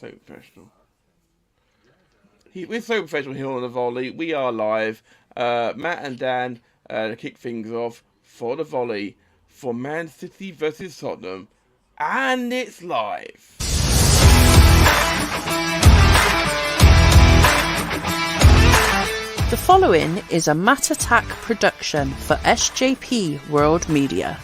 So professional. We're so professional here on the Volley. We are live. Matt and Dan to kick things off for the Volley for Man City versus Tottenham. And it's live. The following is a Matt Attack production for SJP World Media.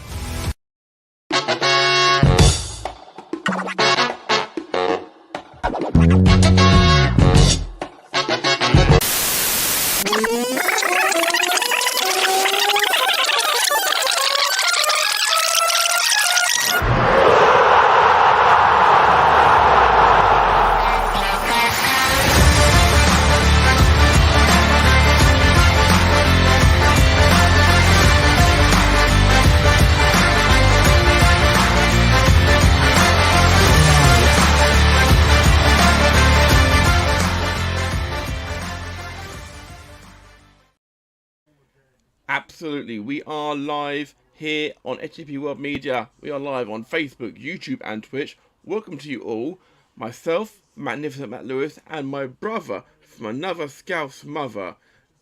Absolutely, we are live here on SJP World Media. We are live on Facebook, YouTube and Twitch. Welcome to you all. Myself, Magnificent Matt Lewis, and my brother from another Scouse mother,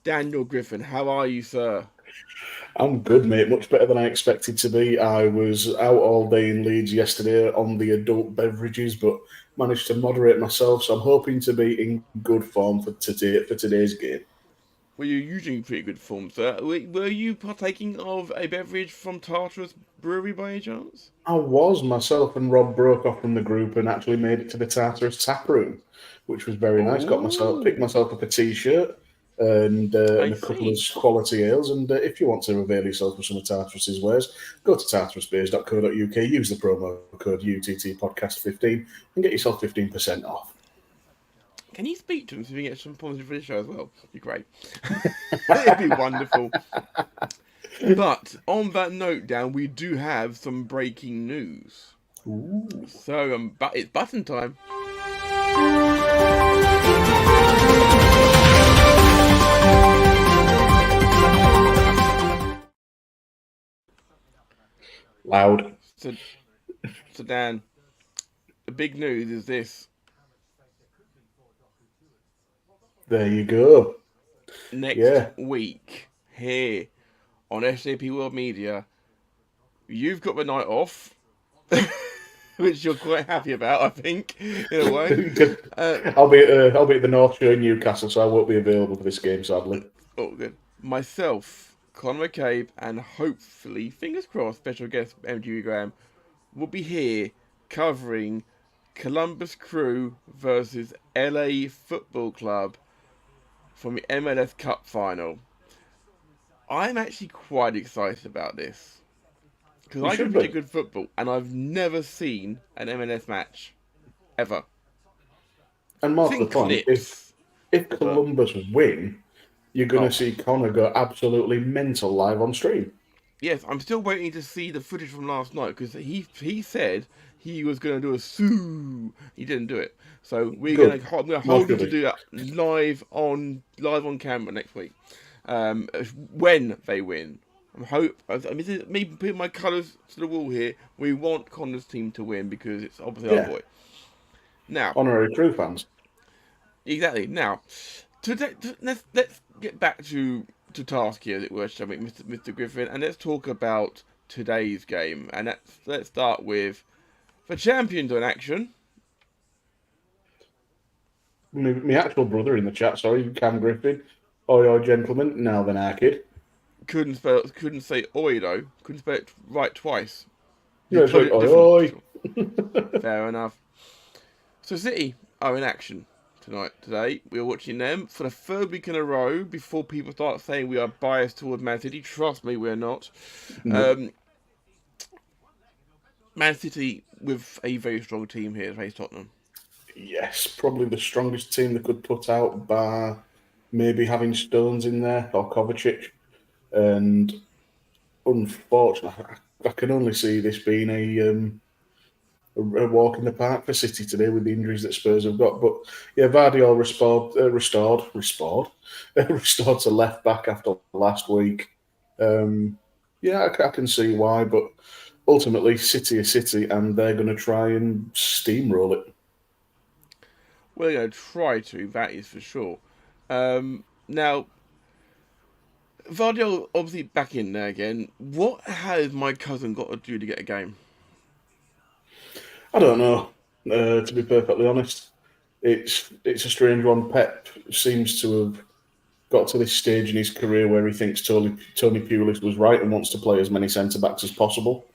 Daniel Griffin. How are you, sir? I'm good, mate. Much better than I expected to be. I was out all day in Leeds yesterday on the adult beverages, but managed to moderate myself, so I'm hoping to be in good form for today's game. Well, you're usually in pretty good form, sir. Were you partaking of a beverage from Tartarus Brewery by any chance? I was. Myself and Rob broke off from the group and actually made it to the Tartarus tap room, which was very nice. Picked myself up a t-shirt and a couple of quality ales. And if you want to avail yourself of some of Tartarus's wares, go to tartarusbeers.co.uk, use the promo code UTTpodcast15 and get yourself 15% off. Can you speak to him so we can get some positive for this show as well? It'd be great. It'd be wonderful. But on that note, Dan, we do have some breaking news. Ooh. So it's button time. Loud. So Dan, the big news is this. There you go. Next week, here on SJP World Media, you've got the night off, which you're quite happy about, I think, in a way. I'll be at the North Shore in Newcastle, so I won't be available for this game, sadly. Oh, good. Myself, Konor McCabe, and hopefully, fingers crossed, special guest MG Graham will be here covering Columbus Crew versus LA Football Club from the MLS Cup final. I'm actually quite excited about this because I can play good football and I've never seen an MLS match ever. And more to the point, if Columbus win, you're going to see Connor go absolutely mental live on stream. Yes, I'm still waiting to see the footage from last night because he said he was going to do a sue. He didn't do it. So I'm going to hold him to do that live on camera next week. When they win. Me putting my colours to the wall here. We want Connor's team to win because it's obviously our boy. Now, honorary Crew fans. Exactly. Now, let's get back to task here, as it were, shall we, Mr. Griffin, and let's talk about today's game. And let's start with the champions in action. My actual brother in the chat, sorry, Cam Griffin. Oi, oi, gentlemen. Now then, our kid. Couldn't say oi though. Couldn't spell it right twice. Yeah, it's like oi, oi. Fair enough. So City are in action today. We're watching them for the third week in a row before people start saying we are biased towards Man City. Trust me, we're not. No. Man City with a very strong team here to face Tottenham. Yes, probably the strongest team they could put out, bar maybe having Stones in there or Kovacic. And unfortunately, I can only see this being a walk in the park for City today with the injuries that Spurs have got. But yeah, Vardy all restored to left back after last week. Yeah, I can see why, but ultimately City are City and they're going to try and steamroll it. Well, they're going to try to, that is for sure. Now, Vardy obviously back in there again. What has my cousin got to do to get a game? I don't know, to be perfectly honest. It's a strange one. Pep seems to have got to this stage in his career where he thinks Tony Pulis was right and wants to play as many centre-backs as possible.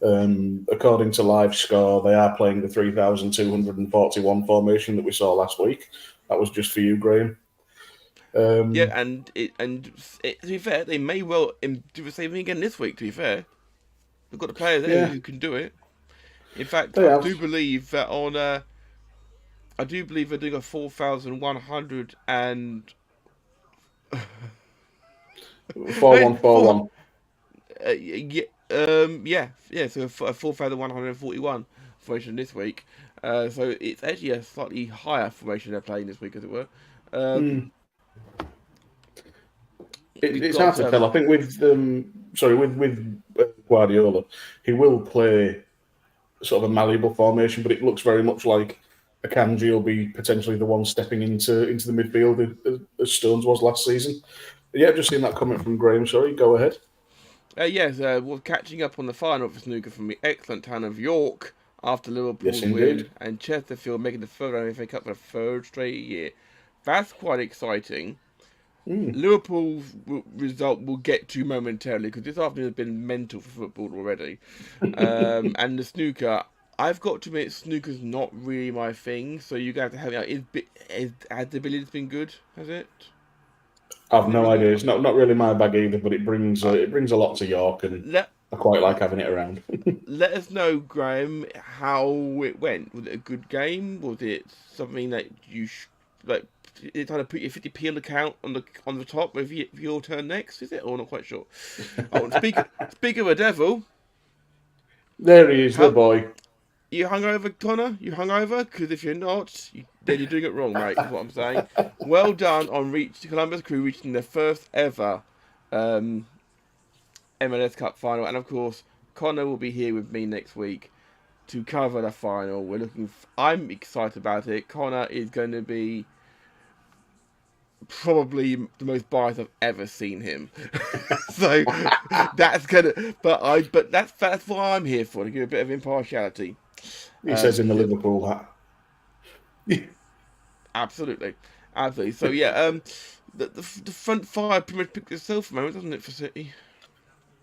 According to Live Score, they are playing the 3,241 formation that we saw last week. That was just for you, Graham. Yeah, and to be fair, they may well do the same thing again this week. To be fair, they've got the players there who can do it. In fact, I do believe that I do believe they're doing a 4,100 and 4141. So a 4,141 formation this week. So it's actually a slightly higher formation they're playing this week, as it were. It's hard to tell. I think with Guardiola, he will play sort of a malleable formation, but it looks very much like Akanji will be potentially the one stepping into the midfield as Stones was last season. Yeah, I've just seen that comment from Graham. Sorry, go ahead. Yes, we're catching up on the final for snooker from the excellent town of York after Liverpool's win and Chesterfield making the third round FA Cup for the third straight year. That's quite exciting. Liverpool's result we'll get to momentarily because this afternoon has been mental for football already. And the snooker, I've got to admit, snooker's not really my thing, so you're going to have to help me out. Has the billiards been good? Has it? I've no idea. It's not really my bag either, but it brings a lot to York, and I quite like having it around. Let us know, Graham, how it went. Was it a good game? Was it something that you It's trying to put your 50p on the count on the top of your turn next, is it? Or not quite sure. Speak of a devil. There he is, the boy. You hungover, Connor? You hungover? Because if you're not, then you're doing it wrong, mate. Is what I'm saying. Well done on Columbus Crew reaching their first ever MLS Cup final, and of course, Connor will be here with me next week to cover the final. I'm excited about it. Connor is going to be probably the most biased I've ever seen him. So that's but that's what I'm here for, to give a bit of impartiality. He says in the Liverpool hat. Absolutely. So yeah, the front five pretty much picked itself for a moment, doesn't it, for City?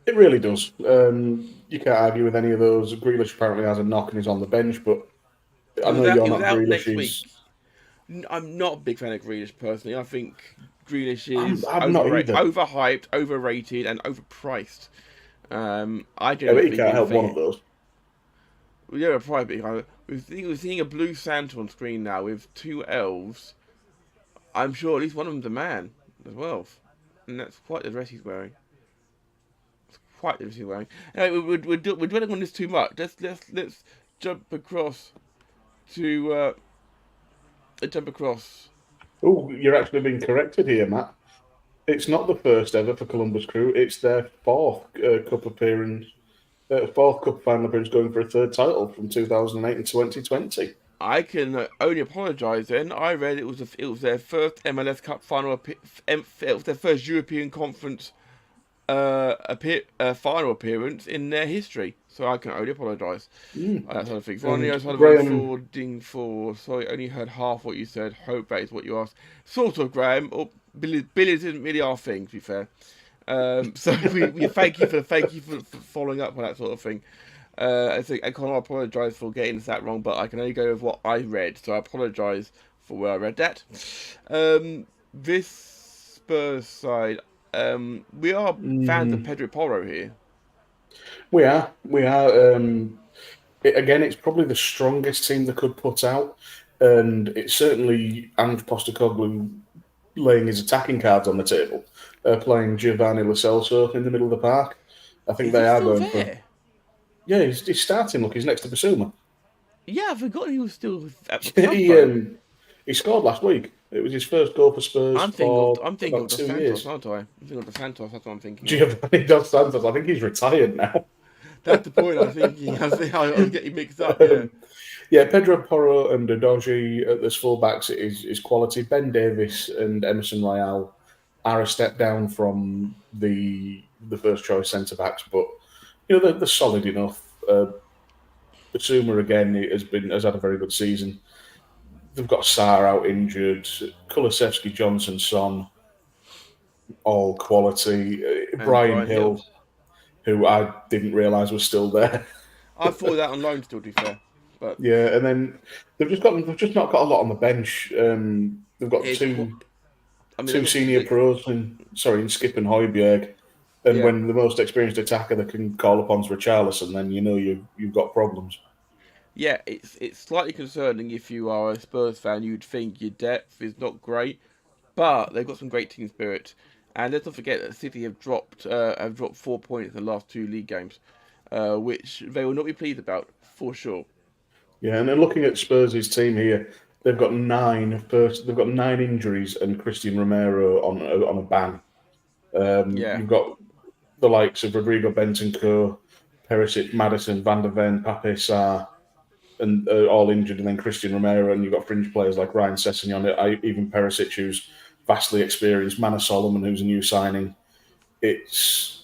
It really does. You can't argue with any of those. Grealish apparently has a knock and is on the bench, but I know you're not Grealish. I'm not a big fan of Grealish personally. I think Grealish is overhyped, overrated, and overpriced. But he can't help one of those. Yeah, probably. We're seeing a blue Santa on screen now with two elves. I'm sure at least one of them's a man as well, and that's quite the dress he's wearing. Anyway, we're dwelling on this too much. Let's jump across to. Oh, you're actually being corrected here, Matt. It's not the first ever for Columbus Crew. It's their fourth cup appearance, fourth cup final appearance, going for a third title from 2008 and 2020. I can only apologise. Then I read it was their first MLS Cup final. It was their first European Conference final appearance in their history. So I can only apologise. That's other things. Sorry, only heard half what you said. Hope that is what you asked. Sort of, Graham. Or billiards isn't really our thing, to be fair. So we thank you for following up on that sort of thing. I can't apologise for getting that wrong, but I can only go with what I read. So I apologise for where I read that. This Spurs side, we are fans of Pedro Porro here. We are. Again, it's probably the strongest team they could put out, and it's certainly Ange Postecoglou laying his attacking cards on the table, playing Giovanni Lo Celso in the middle of the park. I think they are going for. Yeah, he's starting. Look, he's next to Basuma. Yeah, I forgot he was still at the club. He scored last week. It was his first goal for Spurs. I'm thinking of Dos Santos, aren't I? I'm thinking of Dos Santos. That's what I'm thinking. Giovanni Dos Santos. I think he's retired now. That's the point. I was getting mixed up. Yeah. Yeah, Pedro Porro and Udogie at this fullbacks is quality. Ben Davis and Emerson Royale are a step down from the first choice centre backs, but they're solid enough. Basuma again has had a very good season. They've got Sarr out injured, Kulusevski, Johnson, Son, all quality. And Brian Brian Hill. Hill, who I didn't realise was still there. I thought that on loan still, to be fair. But yeah, and then they've just not got a lot on the bench. They've got two senior pros in Skip and Højbjerg. And when the most experienced attacker they can call upon is Richarlison, then you've got problems. Yeah, it's slightly concerning if you are a Spurs fan. You'd think your depth is not great, but they've got some great team spirit. And let's not forget that City have dropped 4 points in the last 2 league games, which they will not be pleased about for sure. Yeah, and then looking at Spurs' team here, they've got 9 injuries and Christian Romero on a ban. You've got the likes of Rodrigo Bentancur, Perisic, Maddison, Van der Ven, Pape Sarr, and all injured, and then Christian Romero, and you've got fringe players like Ryan Sessegnon, even Perisic, who's vastly experienced, Manor Solomon, who's a new signing. It's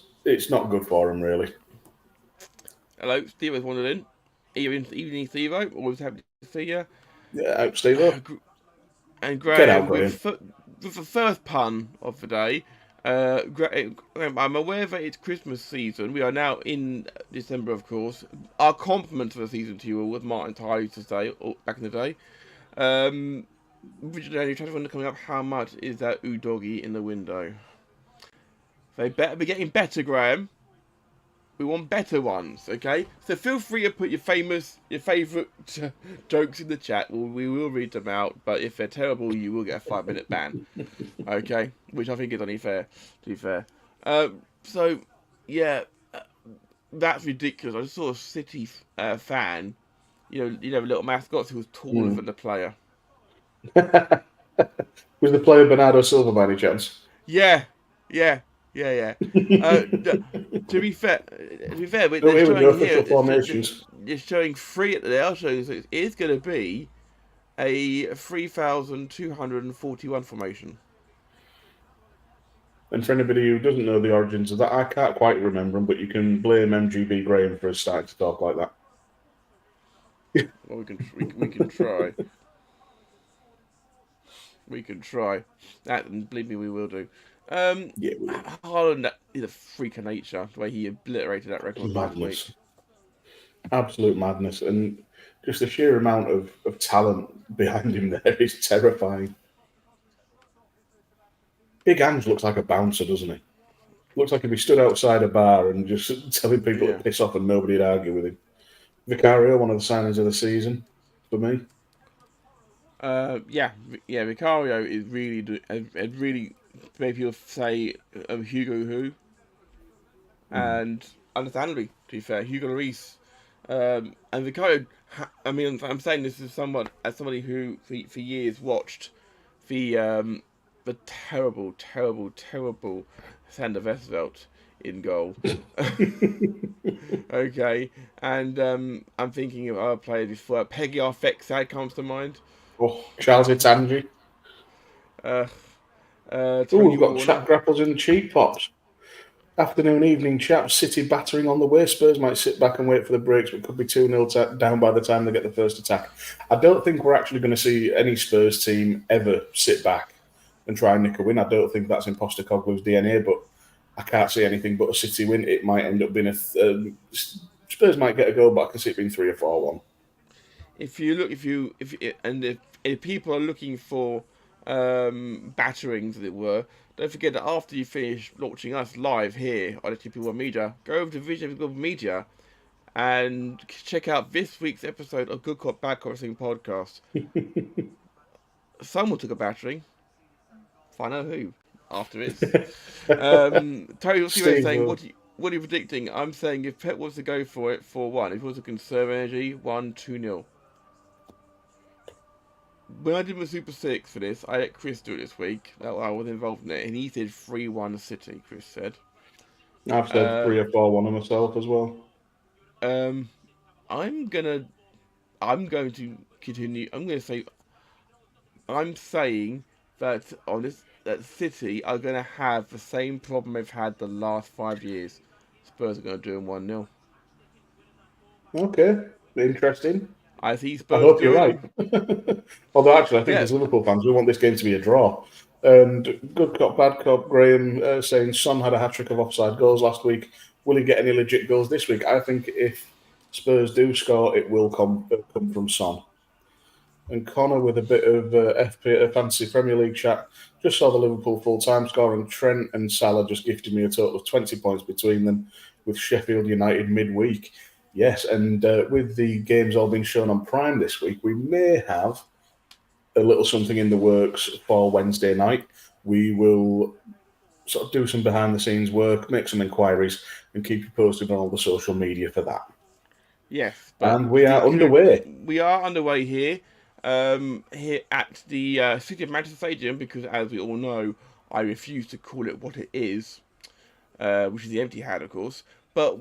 not good for him, really. Hello, Steve has wandered in. Evening, Steve. Always happy to see you. Yeah, Steve. And Graham, with the first pun of the day, I'm aware that it's Christmas season. We are now in December, of course. Our compliment for the season to you all, as Martin Tyler used to say back in the day. Originally, trying to find coming up, how much is that Udogie in the window? They better be getting better, Graham. We want better ones, okay? So feel free to put your favourite jokes in the chat. We will read them out, but if they're terrible, you will get a 5-minute ban, okay? Which I think is only fair, to be fair. So, yeah, that's ridiculous. I just saw a City fan, little mascots who was taller than the player. Was the player Bernardo Silva by any chance? Yeah. To be fair, but they're showing here. It's showing 3 at the L shows. It is going to be a 3,241 formation. And for anybody who doesn't know the origins of that, I can't quite remember them, but you can blame MGB Graham for starting to talk like that. Well, we can try. We can try that, and believe me, we will do. Haaland is a freak of nature, the way he obliterated that record last week. Absolute madness, and just the sheer amount of talent behind him there is terrifying. Big Ange looks like a bouncer, doesn't he? Looks like if he stood outside a bar and just telling people to piss off and nobody'd argue with him. Vicario, one of the signings of the season for me. Vicario is really made people say Hugo who, and understandably, to be fair, Hugo Lloris, and Vicario. I'm saying this as somebody who for years watched the terrible Sander Westerveld in goal. Okay, and I'm thinking of other players before. Peggy Arfexad comes to mind. Oh, Charles Itangi. We've got chat grapples and cheap pops. Afternoon, evening chat. City battering on the way. Spurs might sit back and wait for the breaks, but could be 2-0 down by the time they get the first attack. I don't think we're actually going to see any Spurs team ever sit back and try and nick a win. I don't think that's in Postecoglou's DNA, but I can't see anything but a City win. It might end up being Spurs might get a goal, but I can see it being 3 or 4-1. If people are looking for batterings, as it were, don't forget that after you finish watching us live here on SJP World Media, go over to SJP World Media and check out this week's episode of Good Cop Bad Cop Wrestling Podcast. Someone took a battering. Find out who after this. Tony was saying, what are you predicting? I'm saying if Pep was to go for it 4-1, if he was to conserve energy, 1-2-0. When I did my Super 6 for this, I let Chris do it this week. I was involved in it, and he said 3-1 City, Chris said. I've said 3 or 4-1 on myself as well. I'm I'm going to continue. I'm saying that that City are going to have the same problem they've had the last 5 years. Spurs are going to do them 1-0. Okay, interesting. I see I Spurs hope you're doing right. them. Although, actually, I think Yeah. as Liverpool fans, we want this game to be a draw. And good cop, bad cop, Graham saying Son had a hat-trick of offside goals last week. Will he get any legit goals this week? I think if Spurs do score, it will come from Son. And Connor with a bit of fancy Premier League chat. Just saw the Liverpool full-time score, and Trent and Salah just gifted me a total of 20 points between them with Sheffield United midweek. Yes, and with the games all being shown on Prime this week, we may have a little something in the works for Wednesday night. We will sort of do some behind-the-scenes work, make some inquiries, and keep you posted on all the social media for that. Yes, and we are underway. We are underway here at the City of Manchester Stadium, because, as we all know, I refuse to call it what it is, which is the empty hat, of course. But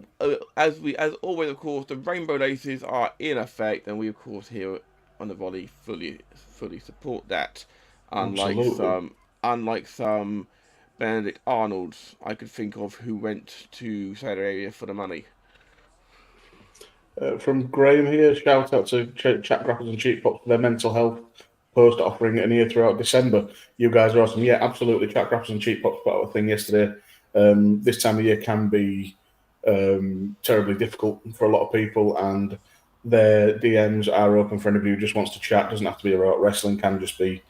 as always, of course, the rainbow laces are in effect, and we, of course, here on the Volley fully support that. Unlike some Benedict Arnolds I could think of who went to Saudi Arabia for the money. From Graham here, shout out to Chat Grapples and Cheap Pops for their mental health post offering and here throughout December. You guys are awesome. Yeah, absolutely. Chat Grapples and Cheap Pops put out a thing yesterday. This time of year can be terribly difficult for a lot of people, and their DMs are open for anybody who just wants to chat. Doesn't have to be about wrestling, can just be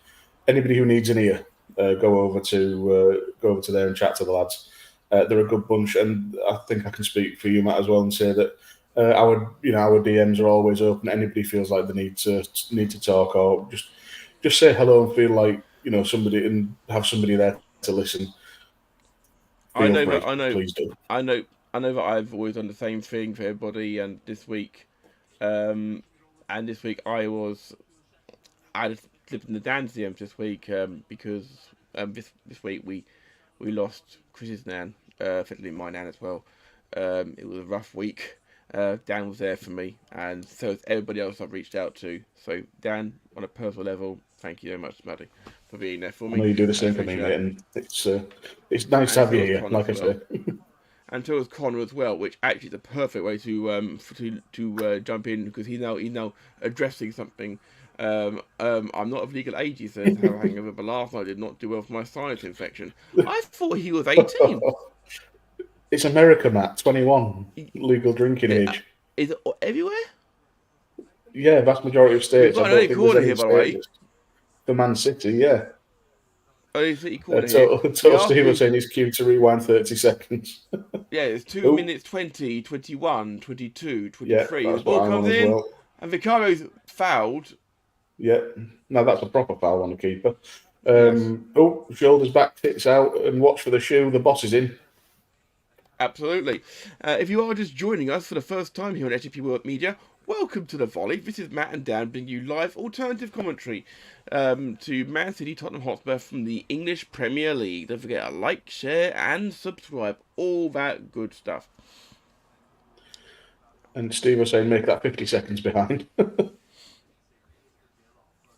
anybody who needs an ear. Go over to there and chat to the lads. They're a good bunch, and I think I can speak for you, Matt, as well, and say that our DMs are always open. Anybody feels like they need to talk, or just say hello and feel like somebody, and have somebody there to listen. Please do. I know that I've always done the same thing for everybody, and this week I just slipped in the Dan's DMs this week because this week we lost Chris's nan, effectively my nan as well. It was a rough week. Dan was there for me, and so is everybody else I've reached out to. So Dan, on a personal level, thank you very much, Maddie, for being there for me. I know you do the same for me, mate, and it's nice to have you here, like I say. And so is Connor as well, which actually is a perfect way to jump in, because he's now addressing something. I'm not of legal age, he says, have a hangover, but last night I did not do well for my sinus infection. I thought he was 18. It's America, Matt. 21 legal drinking age. Is it everywhere? Yeah, vast majority of states. We've got an corner here, by the way. For Man City, yeah. Oh, City corner here. Steve was saying he's queued to rewind 30 seconds. Yeah, it's 2 minutes 20, 21, 22, 23. Yeah, the ball comes in, and Vicario's fouled. Yeah, no, that's a proper foul on the keeper. Yes. Shoulders back, tits out, and watch for the shoe. The boss is in. Absolutely. If you are just joining us for the first time here on SJP World Media, welcome to the Volley. This is Matt and Dan bringing you live alternative commentary to Man City, Tottenham Hotspur from the English Premier League. Don't forget to like, share, and subscribe. All that good stuff. And Steve was saying, make that 50 seconds behind.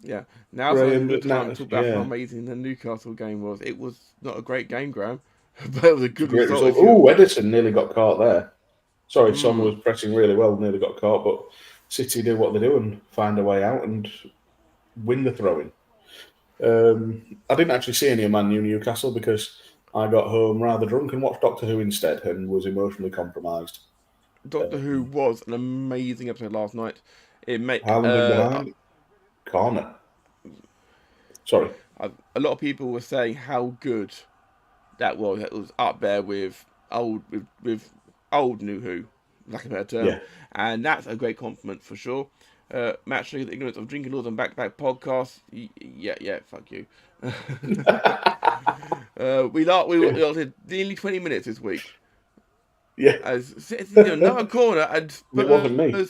Yeah. Now it's a good time to talk about how amazing the Newcastle game was. It was not a great game, Graham, but it was a good result. Edison nearly got caught there. Sorry, Son was pressing really well, nearly got caught, but City do what they do and find a way out and win the throw-in. I didn't actually see any of Man U Newcastle because I got home rather drunk and watched Doctor Who instead and was emotionally compromised. Doctor Who was an amazing episode last night. It made Corner. Sorry. A lot of people were saying how good that was. It was up there with old New Who, lack of a better term. Yeah. And that's a great compliment for sure. Matt showing the ignorance of drinking laws and back-to-back podcasts. Yeah, fuck you. we lasted nearly 20 minutes this week. Yeah. Another corner and it wasn't me.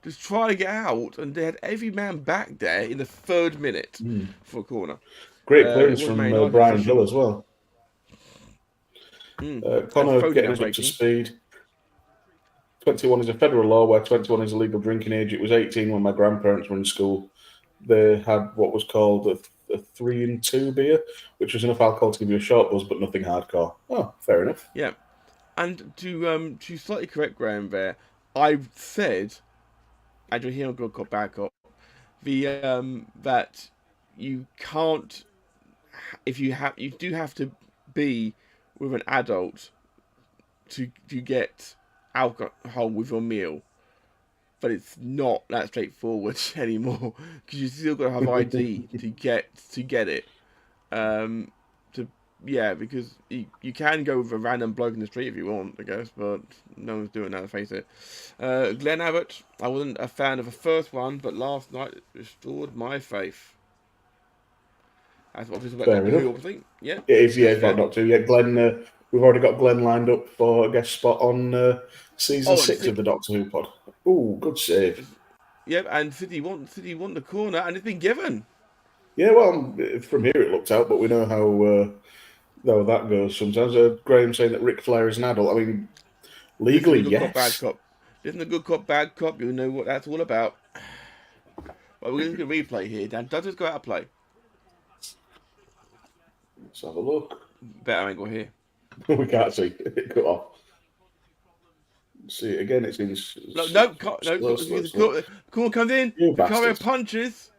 Just trying to get out, and they had every man back there in the 3rd minute for a corner. Great clearance from Brian Hill as well. Connor getting us up to speed. 21 is a federal law where 21 is a legal drinking age. It was 18 when my grandparents were in school. They had what was called a 3 and 2 beer, which was enough alcohol to give you a short buzz, but nothing hardcore. Oh, fair enough. Yeah. And to slightly correct Graham there, I said, and you'll hear on Good Cop, Bad Cop, that you can't, you do have to be with an adult to get alcohol with your meal, but it's not that straightforward anymore because you still got to have ID to get it. Because you can go with a random bloke in the street if you want, I guess, but no one's doing that, face it. Glenn Abbott, I wasn't a fan of the first one, but last night it restored my faith. That's what Fair enough. Yeah, it is. Yeah, not too. Yeah, Glenn. We've already got Glenn lined up for a guest spot on season 6 of the Doctor Who pod. Oh, good save. Yep, and City want the corner, and it's been given. Yeah, well, from here it looked out, but we know how that goes sometimes. Graham saying that Ric Flair is an adult. I mean, legally, yes. Cop, bad cop. Isn't a good cop, bad cop? You know what that's all about. But we're going to replay here, Dan. Does this go out of play? Let's have a look. Better angle here. We can't see. It cut off. See it again. It's in. No. Corner comes in. Vicario punches.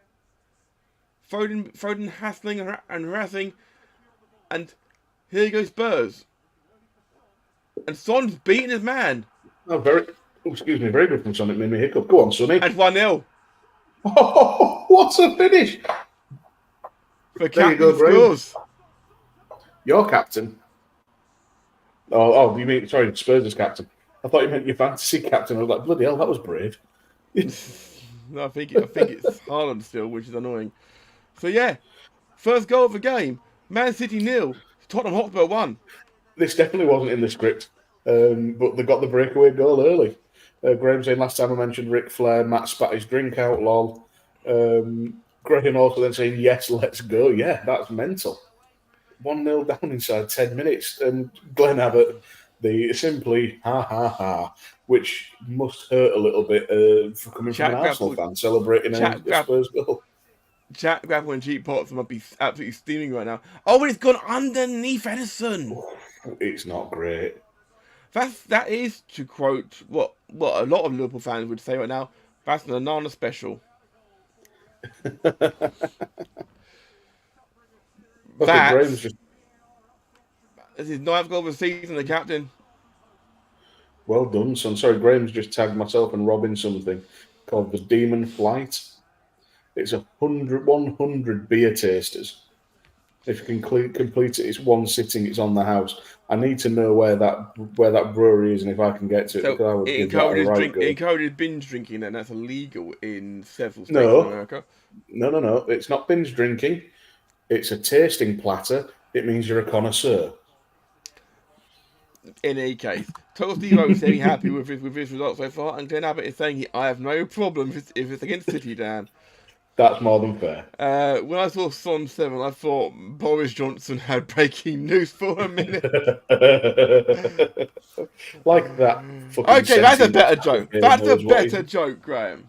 Foden hassling and harassing. And here goes Spurs. And Son's beating his man. Very good from Son. It made me hiccup. Go on, Sonny. And 1-0. Oh, what a finish! The captain scores. Your captain? Oh, you mean, sorry, Spurs' captain. I thought you meant your fantasy captain. I was like, bloody hell, that was brave. No, I think it's Haaland still, which is annoying. So yeah, first goal of the game. Man City 0, Tottenham Hotspur 1. This definitely wasn't in the script, but they got the breakaway goal early. Graham saying last time I mentioned Ric Flair, Matt spat his drink out, lol. Graham also then saying, yes, let's go. Yeah, that's mental. 1-0 down inside 10 minutes. And Glenn Abbott, the simply ha, which must hurt a little bit for coming from an Arsenal fan celebrating a Spurs goal. Jack Grapple and Cheap Pots must be absolutely steaming right now. Oh, it's gone underneath Edison. It's not great. That is, to quote what a lot of Liverpool fans would say right now, that's an Anana special. This is 9th goal of the season, the captain. Well done, son. Sorry, Graham's just tagged myself and Robin something called the Demon Flight. It's 100 beer tasters. If you can complete it, it's one sitting. It's on the house. I need to know where that brewery is and if I can get to it. So it encourages binge drinking, and that's illegal in several states in America. No. It's not binge drinking. It's a tasting platter. It means you're a connoisseur. In any case, Total Steve is very happy with his results so far, and Glenn Abbott is saying I have no problem if it's against City, Dan. That's more than fair. When I saw Son 7, I thought Boris Johnson had breaking news for a minute. Like that. Okay, that's a better joke. That's a better joke, Graham.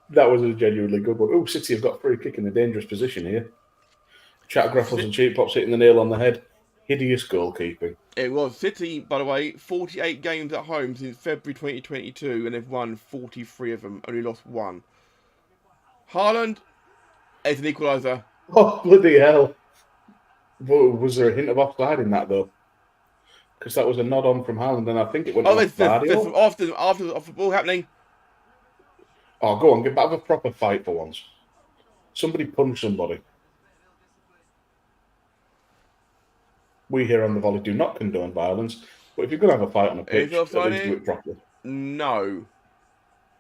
That was a genuinely good one. Oh, City have got a free kick in a dangerous position here. Chat Grapples and Cheap Pops hitting the nail on the head. Hideous goalkeeping. It was. City, by the way, 48 games at home since February 2022, and they've won 43 of them. Only lost 1. Haaland is an equaliser. Oh, bloody hell. Was there a hint of offside in that, though? Because that was a nod on from Haaland, and I think it went off the ball happening. Oh, go on, have a proper fight for once. Somebody punch somebody. We here on the Volley do not condone violence, but if you're going to have a fight on a pitch, at least do it properly. No,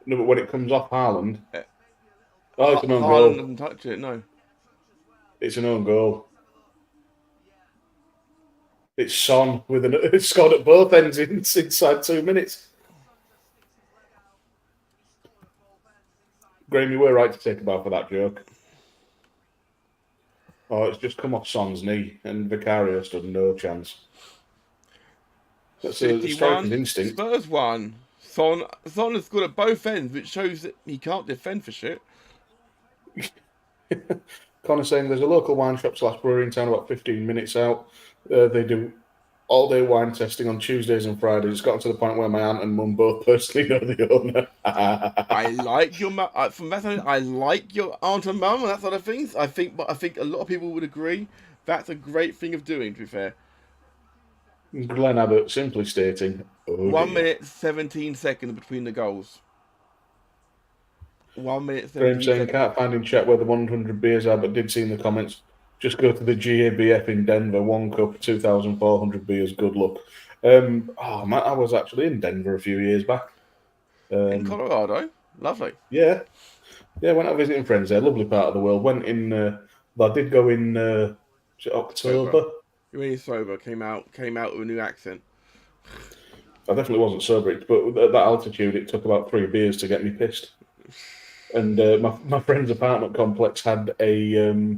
but when it comes off Haaland... it's an own goal. Haaland doesn't touch it, no. It's an own goal. It's Son it's scored at both ends inside 2 minutes. Graham, you were right to take a bow for that joke. Oh, it's just come off Son's knee, and Vicario stood no chance. That's a striker's instinct. Spurs 1. Son has scored at both ends, which shows that he can't defend for shit. Connor saying there's a local wine shop / brewery in town about 15 minutes out. They do all-day wine testing on Tuesdays and Fridays. It's gotten to the point where my aunt and mum both personally know the owner. I like your from that side, I like your aunt and mum and that sort of things. I think a lot of people would agree that's a great thing of doing. To be fair, Glenn Abbott simply stating, 1 minute 17 seconds between the goals. 1 minute 17 Graham saying seconds. can't find in chat where the 100 beers are, but did see in the comments. Just go to the GABF in Denver, 1 cup, 2,400 beers. Good luck. I was actually in Denver a few years back. In Colorado, lovely. Yeah, went out visiting friends there. Lovely part of the world. Went in. I did go in October. You mean sober? Came out with a new accent. I definitely wasn't sober, but at that altitude, it took about 3 beers to get me pissed. And my friend's apartment complex had a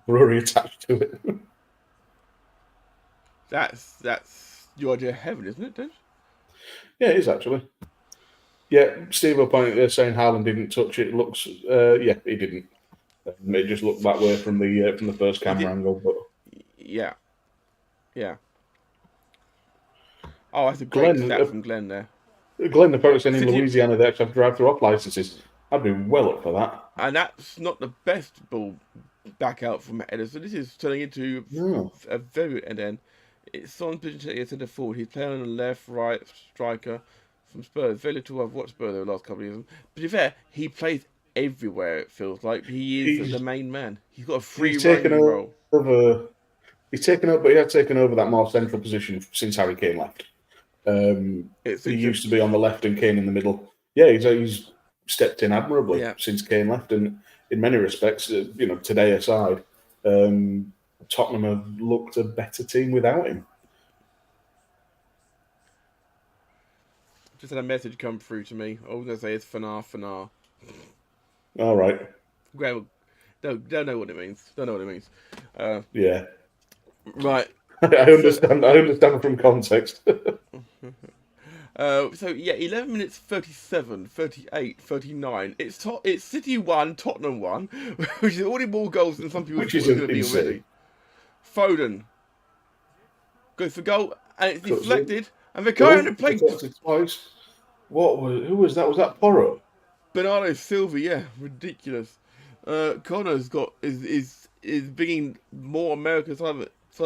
brewery attached to it. That's your idea of heaven, isn't it, dude? Yeah, it is actually. Yeah, Steve will point there saying Haaland didn't touch it. Looks, yeah, he didn't. It just looked that way from the first camera angle. But yeah. Oh, that's a great stat from Glenn there. Glenn apparently saying in Louisiana they actually have drive-through off licenses. I'd be well up for that. And that's not the best ball back out from Ederson. This is turning into a very end. It's on position to centre forward. He's playing on the left, right striker from Spurs. Very little I've watched Spurs over the last couple of years. But to be fair, he plays everywhere. It feels like he's the main man. He's got a free role. He's taken over, but he has taken over that more central position since Harry Kane left. He used to be on the left and Kane in the middle. Yeah, he's stepped in admirably since Kane left, and in many respects, today aside, Tottenham have looked a better team without him. Just had a message come through to me. All I'm going to say is Fanar. All right. Graham, don't know what it means. Yeah. Right. I understand from context. So, 11 minutes 37, 38, 39. It's City 1, Tottenham 1, which is already more goals than some people thought it was going to be already. Foden goes for goal, and it's deflected, and they're going to play twice. Who was that? Was that Porro? Bernardo Silva, yeah, ridiculous. Connor's is bringing more American side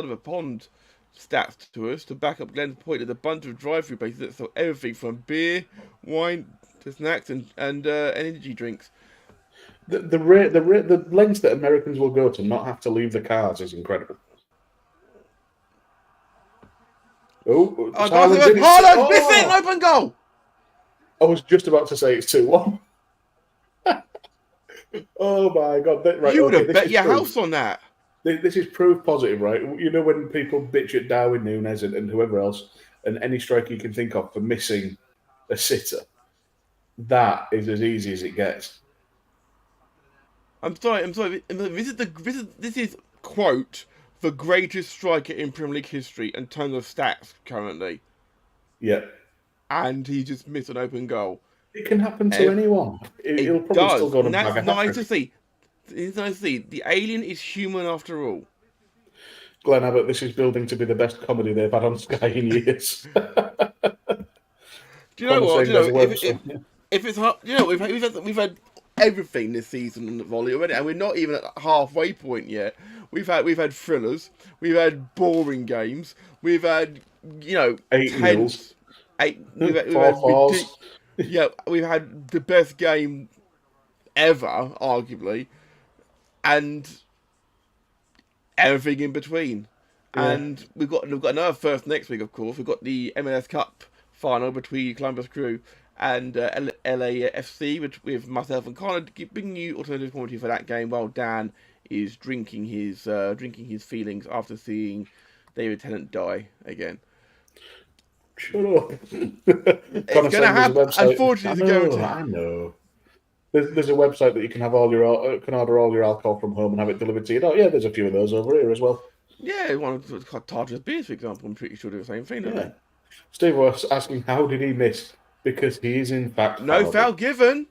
of a pond stats to us to back up Glenn's point that a bunch of drive-through places that sell everything from beer, wine to snacks and energy drinks. The lengths that Americans will go to not have to leave the cars is incredible. Haaland missing an open goal. I was just about to say it's 2-1. Oh my god! Right, you would have bet your house on that. This is proof positive, right? You know when people bitch at Darwin Núñez and whoever else, and any striker you can think of for missing a sitter, that is as easy as it gets. I'm sorry. This is quote the greatest striker in Premier League history in terms of stats currently. Yeah. And he just missed an open goal. It can happen to anyone. It'll probably still go to bag that's nice to see. It's nice to see. The alien is human after all. Glenn Abbott, this is building to be the best comedy they've had on Sky in years. Do you know what? If it's hard, we've had everything this season in the volley already, and we're not even at the halfway point yet. We've had thrillers, we've had boring games, we've had 8-0s, we've had the best game ever, arguably, and everything in between. Yeah. And we've got another first next week, of course. We've got the MLS Cup final between Columbus Crew and LAFC, with myself and Connor bringing you alternative commentary for that game, while Dan is drinking his feelings after seeing David Tennant die again. Shut up. It's going to happen. Unfortunately, it's going to. I know. There's a website that you can have order all your alcohol from home and have it delivered to you. Oh, yeah, there's a few of those over here as well. Yeah, one of Tartar's beers, for example. I'm pretty sure do the same thing, don't they? Steve was asking, how did he miss because he is in fact No fallible. foul given.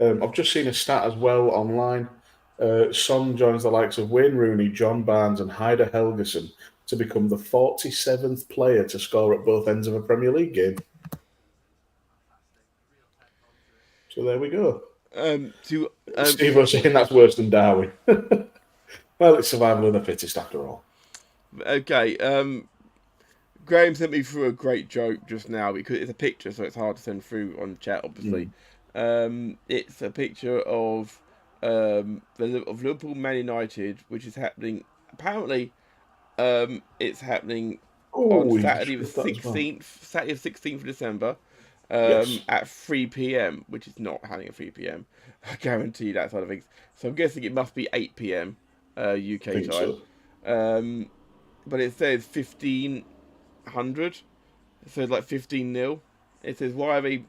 I've just seen a stat as well online. Son joins the likes of Wayne Rooney, John Barnes, and Heider Helgeson to become the 47th player to score at both ends of a Premier League game. So there we go. Steve was saying that's worse than Darwin. Well, it's survival of the fittest after all. Okay. Graham sent me through a great joke just now because it's a picture, so it's hard to send through on chat, obviously. It's a picture of Liverpool Man United, which is happening. Apparently, it's happening on Saturday the 16th. Saturday the 16th of December. At 3 p.m, which is not happening at 3 p.m. I guarantee you that side of things. So I'm guessing it must be 8 p.m. UK time. So. But it says 1500, so it's like 15-0. It says why are they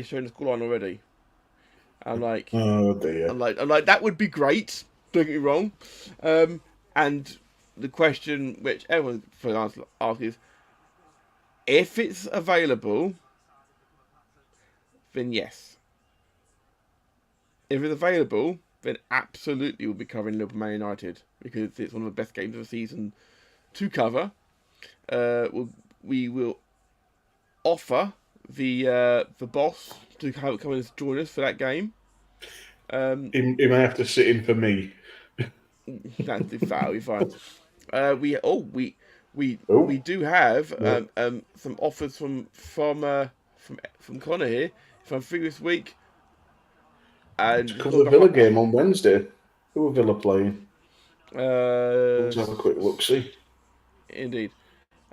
showing the scoreline already? I'm like, oh dear. I'm like that would be great. Don't get me wrong. And the question which everyone asks is, if it's available, then yes. If it's available, then absolutely we'll be covering Liverpool Man United because it's one of the best games of the season to cover. We will offer the boss to come and join us for that game. He may have to sit in for me. That'll be fine. We do have some offers from Connor here. If I'm free this week, and to cover the Villa game on Wednesday. Who are Villa playing? Let's have a quick look. See. Indeed.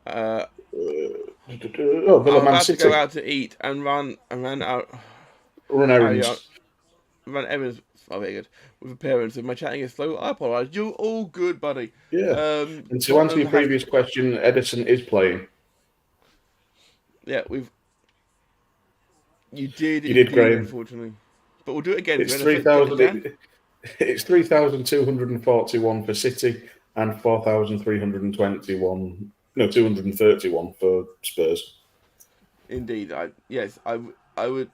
Villa I'm Man about City. to go out to eat and run out. Run errands. Run errands. Oh, very good. With the parents, and my chatting is slow. I apologise. You're all good, buddy. Yeah. And to answer your previous question, Edison is playing. Yeah, You did, Graham. Unfortunately. But we'll do it again. It's 3,000. It's 3,241 for City and 4,321. No, 231 for Spurs. Indeed, I would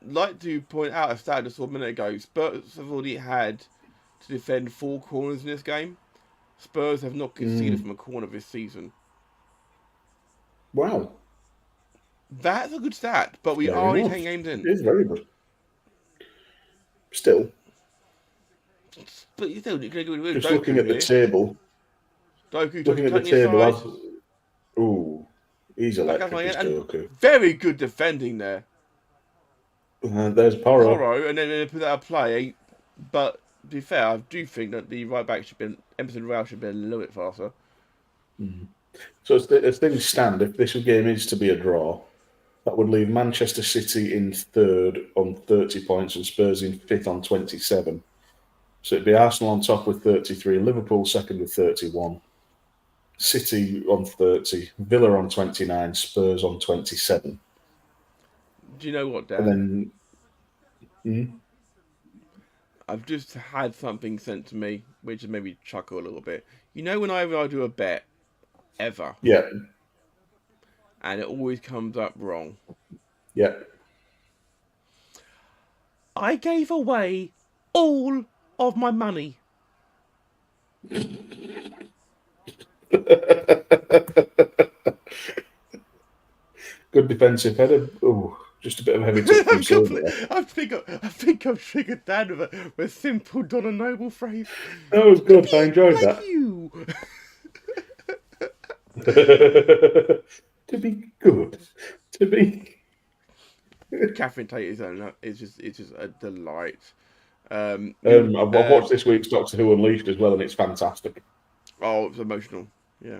like to point out a stat I saw a minute ago. Spurs have already had to defend 4 corners in this game. Spurs have not conceded from a corner this season. Wow. That's a good stat, but we are only 10 games in. It is very good. Still. But you still, just looking at the table. Looking at the table. Ooh, he's electric, Doku. Very good defending there. There's Porro. And then they put that out of play. But to be fair, I do think that the right back Emerson Royale should be a little bit faster. Mm. So as things stand, if this game is to be a draw, that would leave Manchester City in 3rd on 30 points and Spurs in 5th on 27. So it'd be Arsenal on top with 33, Liverpool 2nd with 31, City on 30, Villa on 29, Spurs on 27. Do you know what, Dan? And then, I've just had something sent to me, which has made me chuckle a little bit. You know, whenever I do a bet, ever. Yeah. And it always comes up wrong. Yeah. I gave away all of my money. Good defensive header. Oh, just a bit of heavy touch. I think I've triggered Dan with a simple Donna Noble phrase. That was good. I enjoyed that. You. To be good. To be. Catherine Tate is just a delight. I've watched this week's Doctor Who Unleashed as well, and it's fantastic. Oh, it's emotional. Yeah.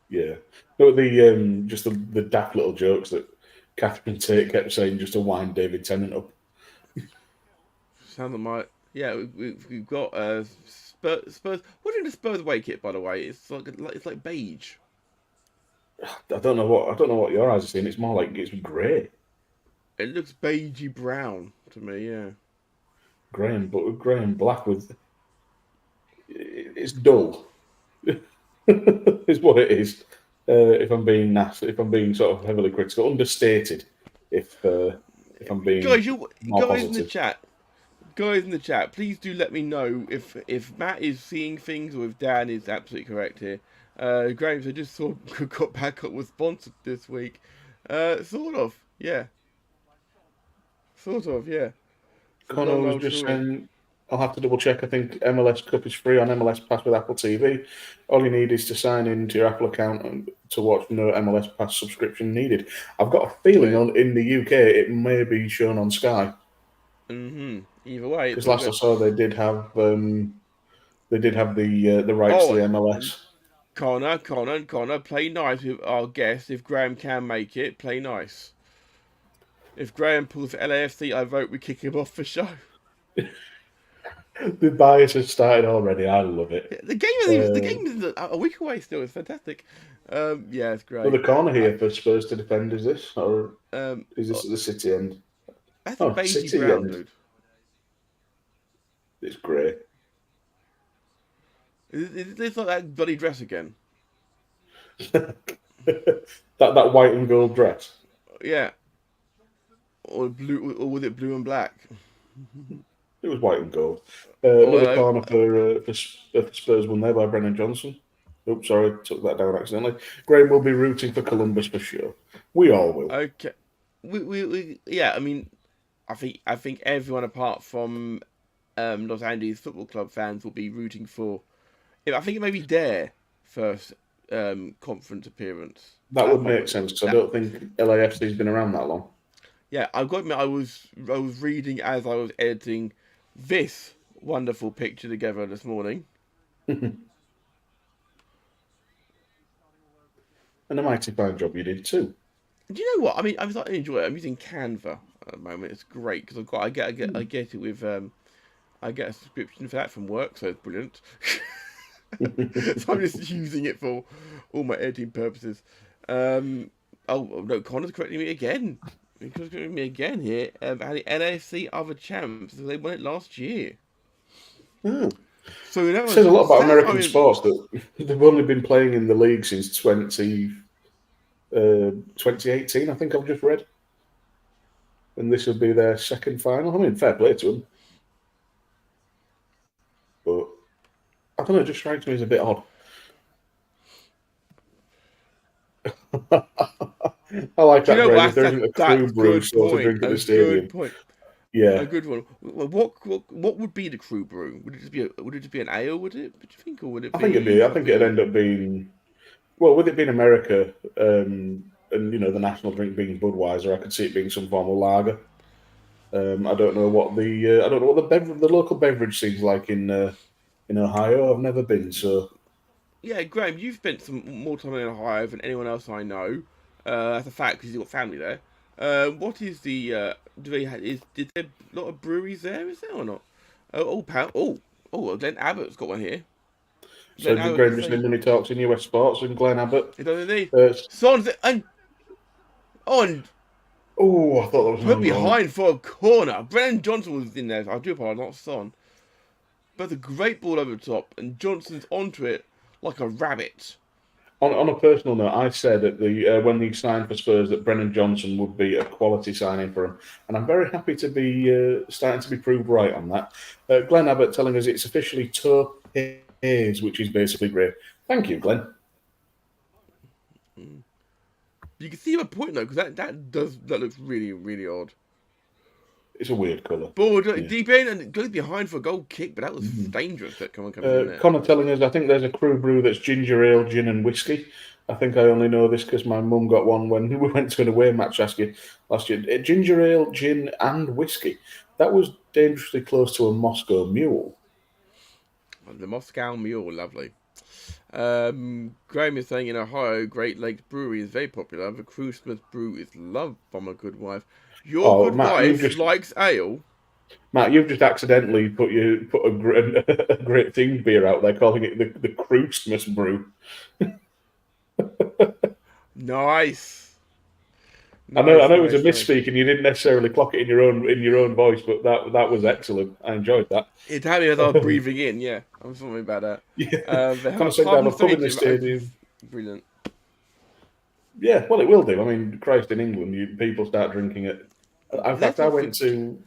Yeah. But the daft little jokes that Catherine Tate kept saying just to wind David Tennant up. Sounds like we've got Spurs. What is the Spurs away kit, by the way? It's like beige. I don't know what your eyes are seeing. It's more like it's grey. It looks beigey brown to me. Yeah. Grey and black with. It's dull. Is what it is. If I'm being nasty, if I'm being sort of heavily critical, understated If I'm being guys positive. Guys in the chat, please do let me know if Matt is seeing things or if Dan is absolutely correct here. Graves, I just saw got back up was sponsored this week. Sort of, yeah. Connor was just saying, I'll have to double check. I think MLS Cup is free on MLS Pass with Apple TV. All you need is to sign into your Apple account and to watch. No MLS Pass subscription needed. I've got a feeling in the UK it may be shown on Sky. Either way, because last I saw they did have the rights to the MLS. Connor, play nice with our guest. If Graham can make it, play nice. If Graham pulls for LAFC, I vote we kick him off the show. The bias has started already. I love it. The game is a week away still. It's fantastic. Yeah, it's great. Well, the corner here for Spurs to defend is this, or is this at the City end? That's a beige brown, dude. It's grey. Is this like that bloody dress again? that white and gold dress. Yeah. Or blue, or was it blue and black? It was white and gold. Another corner for Spurs won there by Brennan Johnson. Oops, sorry, took that down accidentally. Graham will be rooting for Columbus for sure. We all will. Okay. We yeah. I mean, I think everyone apart from Los Angeles Football Club fans will be rooting for. I think it may be their first conference appearance. That would make sense because I don't think LAFC's been around that long. Yeah, I've got to admit, I was reading as I was editing this wonderful picture together this morning. And a mighty fine job you did too. Do you know what? I mean, I'm starting to enjoy it. I'm using Canva at the moment. It's great because I get it with I get a subscription for that from work, so it's brilliant. So I'm just using it for all my editing purposes. Oh no, Connor's correcting me again. He's correcting me again here. And the LAFC are the champs. They won it last year. Oh. So it says a lot about American sports that they've only been playing in the league since 2018. I think I've just read, and this will be their second final. I mean, fair play to them, but I don't know. It just strikes me as a bit odd. I like that. There isn't a crew brew sort of drink at the stadium. Good point. Yeah, a good one. What would be the crew brew? Would it just be an ale? Would it? Would you think, or would it? I think it'd end up being. Well, with it being America, and the national drink being Budweiser, I could see it being some form of lager. I don't know what the local beverage seems like in Ohio. I've never been, so. Yeah, Graham, you've spent some more time in Ohio than anyone else I know. That's a fact because you've got family there. What is the? Did there a lot of breweries there? Is there or not? Glenn Abbott's got one here. So Graham just money talks in US sports and Glenn Abbott. It doesn't need. Oh, I thought that was put behind for a corner. Brennan Johnson was in there. I do apologize, not Son. But the great ball over the top, and Johnson's onto it like a rabbit. On a personal note, I said at when he signed for Spurs that Brennan Johnson would be a quality signing for him, and I'm very happy to be starting to be proved right on that. Glenn Abbott telling us it's officially Toe Hayes, which is basically great. Thank you, Glenn. You can see my point though, because that looks really, really odd. It's a weird colour. Ball deep in and goes behind for a goal kick, but that was dangerous. That coming in there. Connor telling us, I think there's a crew brew that's ginger ale, gin and whiskey. I think I only know this because my mum got one when we went to an away match last year. Ginger ale, gin and whiskey. That was dangerously close to a Moscow Mule. The Moscow Mule, lovely. Graham is saying in Ohio, Great Lakes Brewery is very popular. The Christmas brew is loved by my good wife. Your good wife likes ale. Matt, you've just accidentally put a great thing beer out there, calling it the Christmas brew. Nice. I know it was a misspeak, and you didn't necessarily clock it in your own voice, but that was excellent. I enjoyed that. It had me as I was breathing in. Yeah, I'm sorry about that. Yeah, kind of saying down a pub in the stadium. Brilliant. Yeah, well, it will do. I mean, Christ, in England, people start drinking it. In fact, I went to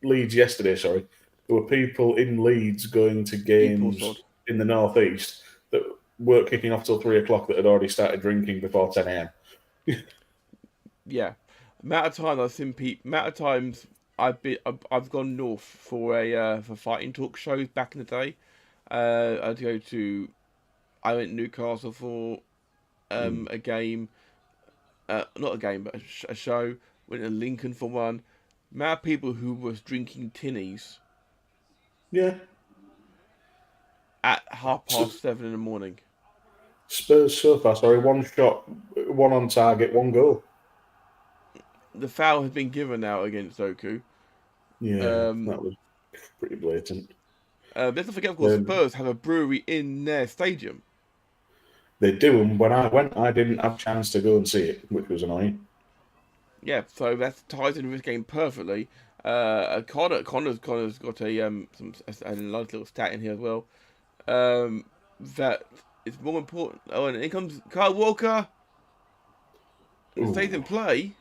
Leeds yesterday, sorry. There were people in Leeds going to games in the northeast that weren't kicking off till 3 o'clock that had already started drinking before 10 a.m. Yeah. Amount of times I've gone north for fighting talk shows back in the day. I went to Newcastle for a game, not a game, but a show. Went to Lincoln for one. Amount of people who was drinking tinnies. Yeah. At 7:30 in the morning. Spurs so far, sorry, one shot, one on target, one goal. The foul has been given now against Doku. Yeah, that was pretty blatant. Let's not forget, of course, Spurs have a brewery in their stadium. They do, and when I went, I didn't have a chance to go and see it, which was annoying. Yeah, so that ties into this game perfectly. Connor's got a nice little stat in here as well. That it's more important. Oh, and in comes Kyle Walker. It stays in play.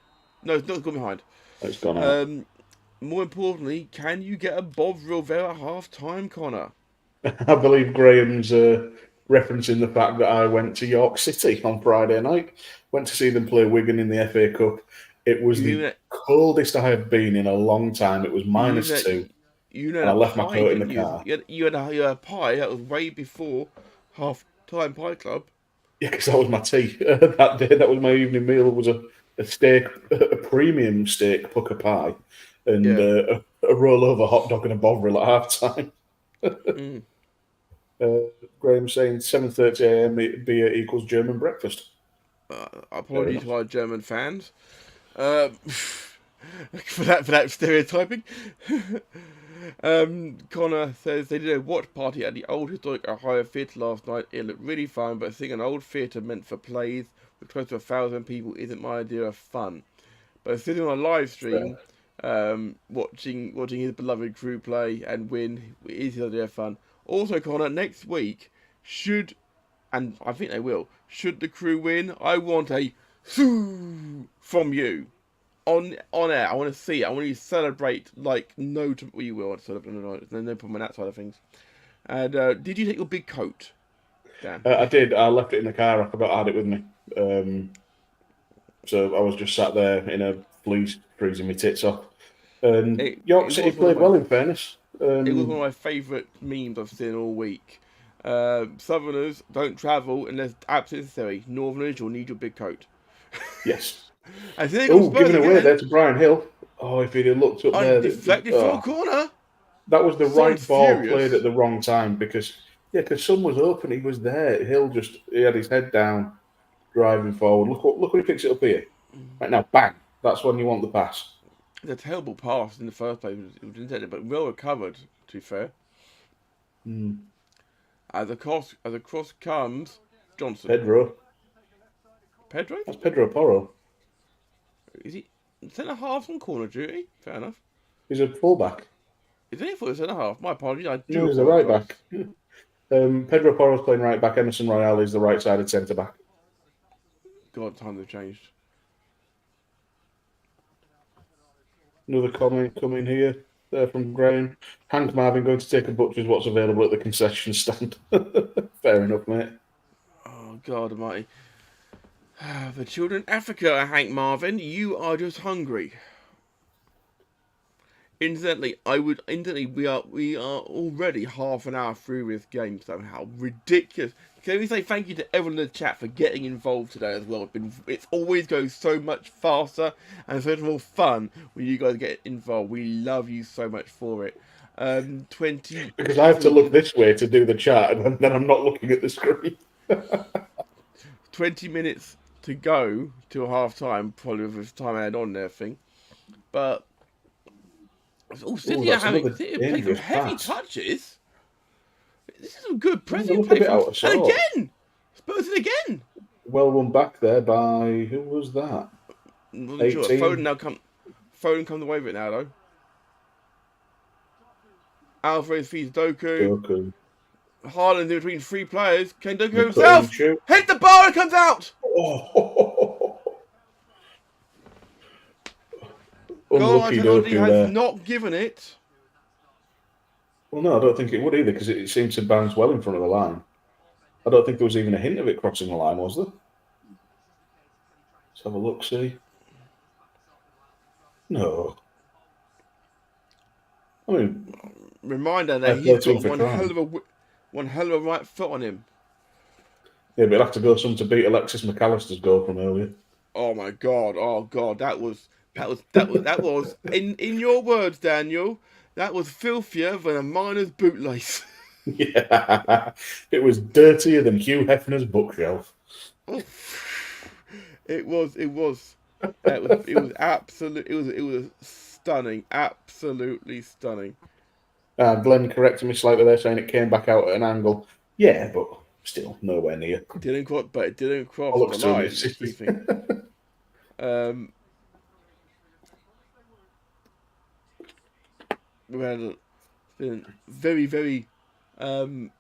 No, it's not gone behind. It's gone out. More importantly, can you get a Bovril there at half time, Connor? I believe Graham's referencing the fact that I went to York City on Friday night. Went to see them play Wigan in the FA Cup. It was the coldest I have been in a long time. It was -2. And I left my coat in the car. You had a pie that was way before half-time pie club. Yeah, because that was my tea that day. That was my evening meal. It was a steak, a premium steak pucker pie, and a rollover hot dog and a Bovril at half-time. Graham saying 7:30 a.m. beer equals German breakfast. Apologies to our German fans for that stereotyping. Connor says they did a watch party at the old historic Ohio Theatre last night. It looked really fun, but seeing an old theatre meant for plays with close to 1,000 people isn't my idea of fun. But sitting on a live stream, watching his beloved crew play and win is his idea of fun. Also, Connor, next week and I think they will. Should the crew win, I want a from you. On air, I want to see it. I want you to celebrate like no you will. No problem on that side of things. And did you take your big coat, Dan? I did. I left it in the car. I forgot I had it with me. So I was just sat there in a fleece, freezing my tits off. And York City played well, in fairness. It was one of my favourite memes I've seen all week. Southerners don't travel unless absolutely necessary. Northerners, you'll need your big coat. Yes. Giving away there to Brian Hill. Oh, if he'd have looked up there. Deflected for a corner. That was the right ball played at the wrong time because Sun was open. He was there. Hill he had his head down, driving forward. Look what he picks it up here. Right now, bang. That's when you want the pass. It's a terrible pass in the first place. It was intended, but well recovered, to be fair. As the cross comes, Johnson. Pedro? That's Pedro Porro. Is he centre half on corner duty? Fair enough. He's a fullback. Is he for centre half? My apologies. No, he's a right back. Pedro Porro's playing right back. Emerson Royale is the right sided centre back. God, times have changed. Another comment coming here from Graham. Hank Marvin going to take a butcher's what's available at the concession stand. Fair enough, mate. Oh, God almighty. The children in Africa, Hank Marvin, you are just hungry. Incidentally, we are already half an hour through this game somehow. Ridiculous. Can we say thank you to everyone in the chat for getting involved today as well? It's always goes so much faster and so much more fun when you guys get involved. We love you so much for it. 20 because I have to look this way to do the chat and then I'm not looking at the screen. 20 minutes to go till half time, probably with time added on and everything. But City are having some heavy touches. This is some good pressing play. And again! Spurs it again! Well won back there by... Who was that? Wasn't sure. Foden comes away with it now, though. Alvarez feeds Doku. Haaland in between three players. Can Doku himself hit the bar and comes out? Oh. unlucky Ancelotti Doku has there. not given it. Well, no, I don't think it would either, because it seemed to bounce well in front of the line. I don't think there was even a hint of it crossing the line, was there? Let's have a look, see. No. I mean, reminder that he's got one hell of a right foot on him. Yeah, but he'll have to go some to beat Alexis McAllister's goal from earlier. Oh my God! Oh God! That was in your words, Daniel. That was filthier than a miner's bootlace. Yeah, it was dirtier than Hugh Hefner's bookshelf. It was absolute. It was stunning, absolutely stunning. Glenn corrected me slightly there, saying it came back out at an angle. Yeah, but still nowhere near. It didn't cross the line. Well, it's been very, very been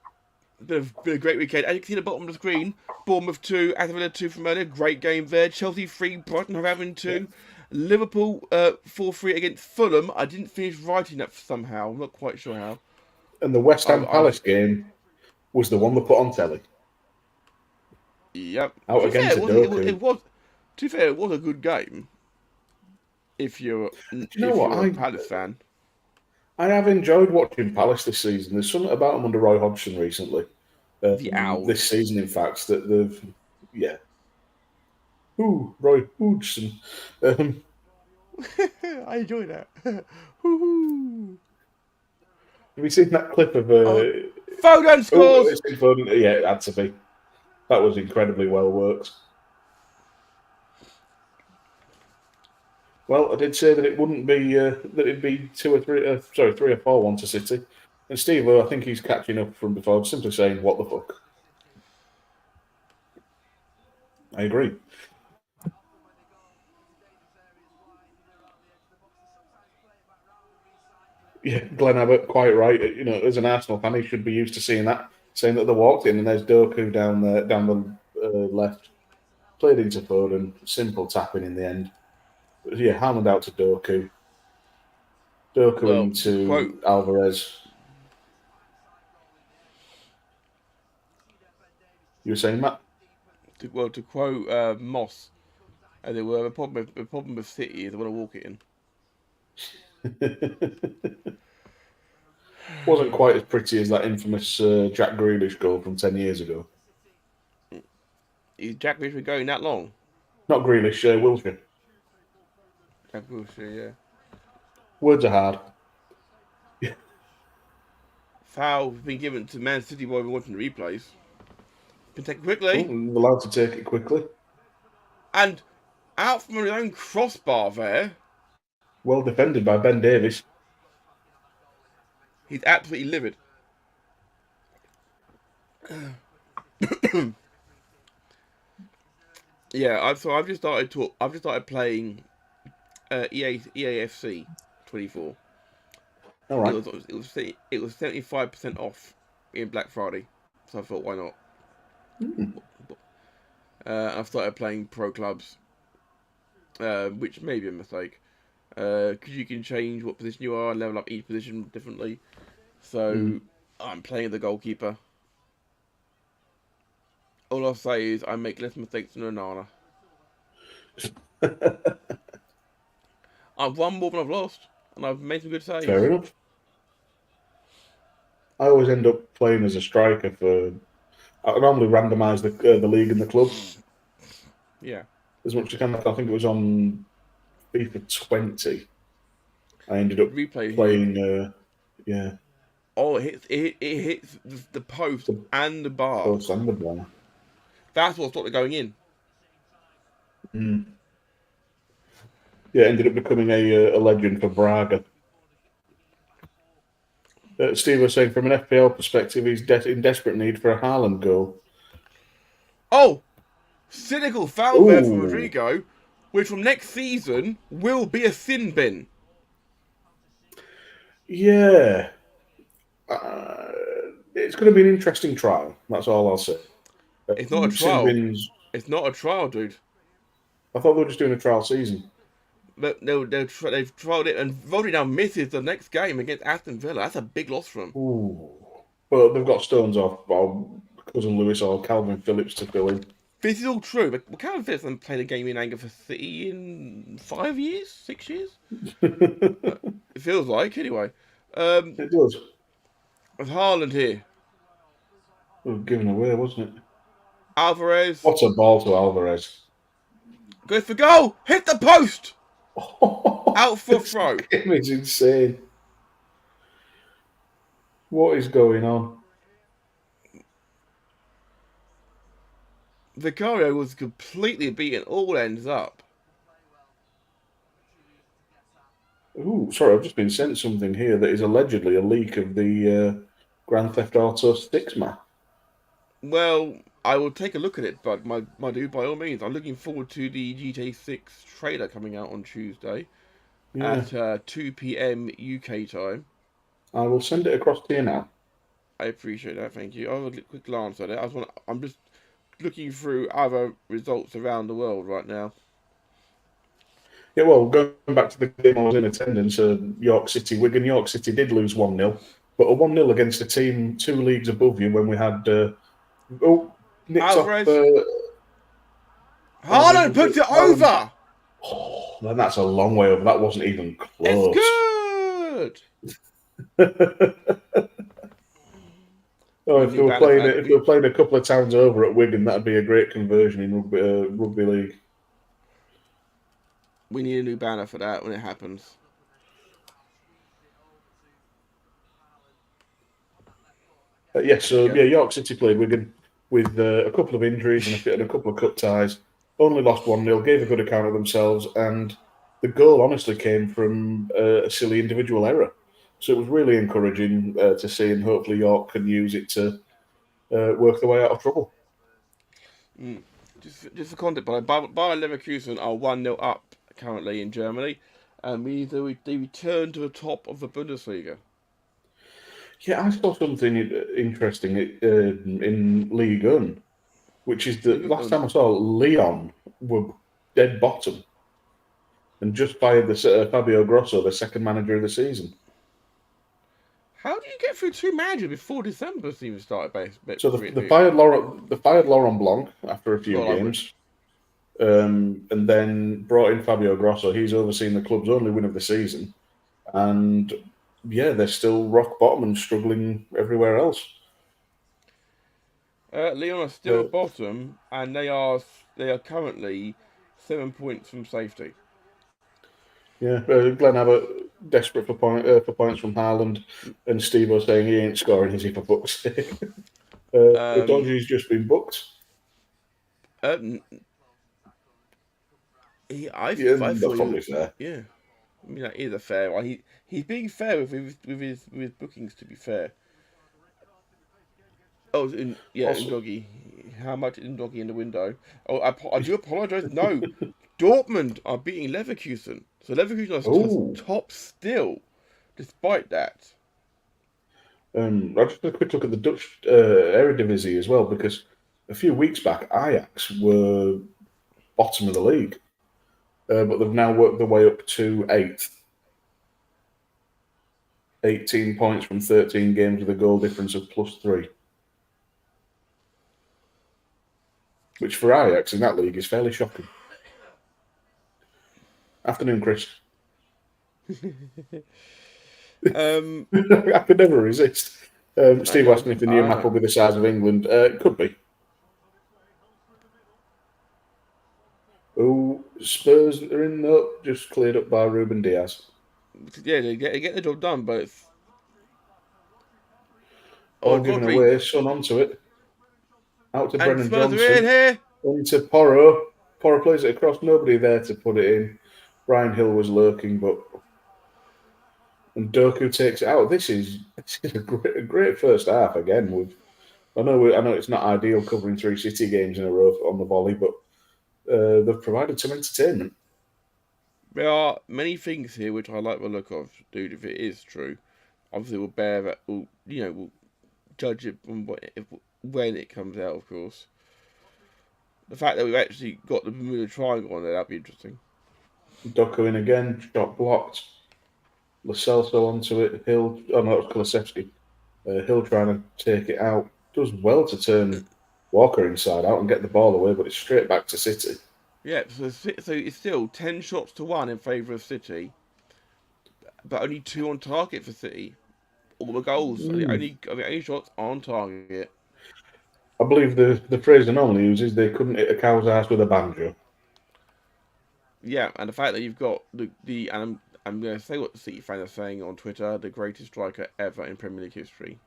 a great weekend. As you can see at the bottom of the screen, Bournemouth 2, Aston Villa 2 from earlier. Great game there. Chelsea 3, Brighton are having 2. Yeah. Liverpool 4-3 against Fulham. I didn't finish writing that somehow. I'm not quite sure how. And the West Ham Palace game was the one they put on telly. Yep. Out against Doku. It was. To be fair, it was a good game. If you're a Palace fan. I have enjoyed watching Palace this season. There's something about them under Roy Hodgson recently. The Owls. This season, in fact, that they've... Yeah. Ooh, Roy Hodgson. I enjoy that. Have you seen that clip of... Foden scores! Yeah, it had to be. That was incredibly well worked. Well, I did say that it wouldn't be that it'd be 3 or 4-1 to City. And Steve, I think he's catching up from before, simply saying, "What the fuck?" I agree. Yeah, Glenn Abbott, quite right. You know, as an Arsenal fan, he should be used to seeing that, saying that they walked in and there's Doku down the left, played into Foden, simple tapping in the end. But yeah, hammered out to Doku. Into Alvarez. You were saying, Matt? To quote Moss, they were the problem with City is they want to walk it in. Wasn't quite as pretty as that infamous Jack Grealish goal from 10 years ago. Is Jack Grealish been going that long? Not Grealish, Wilshere. Jack Wilshere, yeah. Words are hard. Yeah. Foul been given to Man City while we're watching the replays. Can take it quickly. Allowed to take it quickly. And out from his own crossbar there. Well defended by Ben Davies. He's absolutely livid. Yeah, I've just started playing EAFC 24. All right. It was 75% off in Black Friday, so I thought, why not? I've started playing pro clubs, which may be a mistake, because you can change what position you are, level up each position differently. So I'm playing the goalkeeper. All I'll say is I make less mistakes than Onana. I've won more than I've lost, and I've made some good saves. Fair enough. I always end up playing as a striker for. I normally randomise the league and the club. Yeah. As much as I can. I think it was on FIFA 20. I ended up playing. Yeah. Oh, it hits the post and the bar. Post and the bar. That's what stopped it going in. Yeah, ended up becoming a legend for Braga. Steve was saying, from an FPL perspective, he's in desperate need for a Haaland goal. Oh! Cynical foul there from Rodrigo, which from next season will be a sin bin. Yeah. It's going to be an interesting trial. That's all I'll say. It's not a trial. It's not a trial, dude. I thought they were just doing a trial season. But they've tried it, and Volley now misses the next game against Aston Villa. That's a big loss for them. Ooh. Well, they've got Stones off, cousin Lewis or Calvin Phillips to fill in. This is all true, but Calvin Phillips hasn't played a game in anger for City in 5 years, 6 years. It feels like, anyway. It does. With Haaland here. It was given away, wasn't it? Alvarez. What a ball to Alvarez. Goes for goal. Hit the post. Out for throw. This game is insane. What is going on? Vicario was completely beaten all ends up. Ooh, sorry, I've just been sent something here that is allegedly a leak of the Grand Theft Auto 6 map. Well, I will take a look at it, but my dude, by all means, I'm looking forward to the GTA 6 trailer coming out on Tuesday at 2 p.m. UK time. I will send it across to you now. I appreciate that, thank you. I'll have a quick glance at it. I'm just looking through other results around the world right now. Yeah, well, going back to the game I was in attendance, York City, Wigan. York City did lose 1-0, but a 1-0 against a team 2 leagues above you when we had... Alvarez. Haaland puts it over! Oh, then that's a long way over. That wasn't even close. It's good! If they were playing a couple of towns over at Wigan, that'd be a great conversion in rugby league. We need a new banner for that when it happens. York City played Wigan with a couple of injuries and a couple of cup ties. Only lost 1-0, gave a good account of themselves, and the goal honestly came from a silly individual error. So it was really encouraging to see, and hopefully York can use it to work their way out of trouble. Just for context, Bayer Leverkusen are 1-0 up currently in Germany, and means they return to the top of the Bundesliga. Yeah, I saw something interesting in Ligue 1, which is the last time I saw Lyon were dead bottom and just fired Fabio Grosso, the second manager of the season. How do you get through 2 managers before December even started? So they fired Laurent Blanc after a few games, and then brought in Fabio Grosso. He's overseen the club's only win of the season, and they're still rock bottom and struggling everywhere else. Lyon are still at bottom, and they are currently 7 points from safety. Yeah, Glenn Abbott desperate for points from Haaland, and Steve-O saying he ain't scoring, is he, for fuck's sake? Dodgy's just been booked. That's probably fair. Yeah, I mean that is a fair one. He's being fair with his bookings. To be fair. In Doggy. How much in Doggy in the window? Oh, I do apologise. No, Dortmund are beating Leverkusen. So Leverkusen are top still, despite that. I just had a quick look at the Dutch Eredivisie as well, because a few weeks back Ajax were bottom of the league, but they've now worked their way up to 8th. 18 points from 13 games with a goal difference of +3. Which for Ajax in that league is fairly shocking. Afternoon, Chris. I could never resist. Steve asking if the new map will be the size of England. It could be. Oh, Spurs are in just cleared up by Ruben Diaz. Yeah, they get the job done, but it's... giving away, Son onto it. Out to Brennan Spurs Johnson. Are in here. Into Porro. Porro plays it across. Nobody there to put it in. Brian Hill was lurking, and Doku takes it out. This is a great first half again. I know it's not ideal covering 3 City games in a row on the volley, but they've provided some entertainment. There are many things here which I like the look of, dude. If it is true, obviously we'll bear that. We'll judge it from when it comes out, of course. The fact that we've actually got the Bermuda Triangle on there, that'd be interesting. Doku in again, shot blocked. Lo Celso onto it. Hill, oh no, it was Kulusevski. Hill trying to take it out. Does well to turn Walker inside out and get the ball away, but it's straight back to City. Yeah, so it's still 10 shots to 1 in favour of City, but only 2 on target for City. All the goals, only shots on target. I believe the phrase they normally use is they couldn't hit a cow's ass with a banjo. Yeah, and the fact that you've got and I'm going to say what the City fans are saying on Twitter, the greatest striker ever in Premier League history.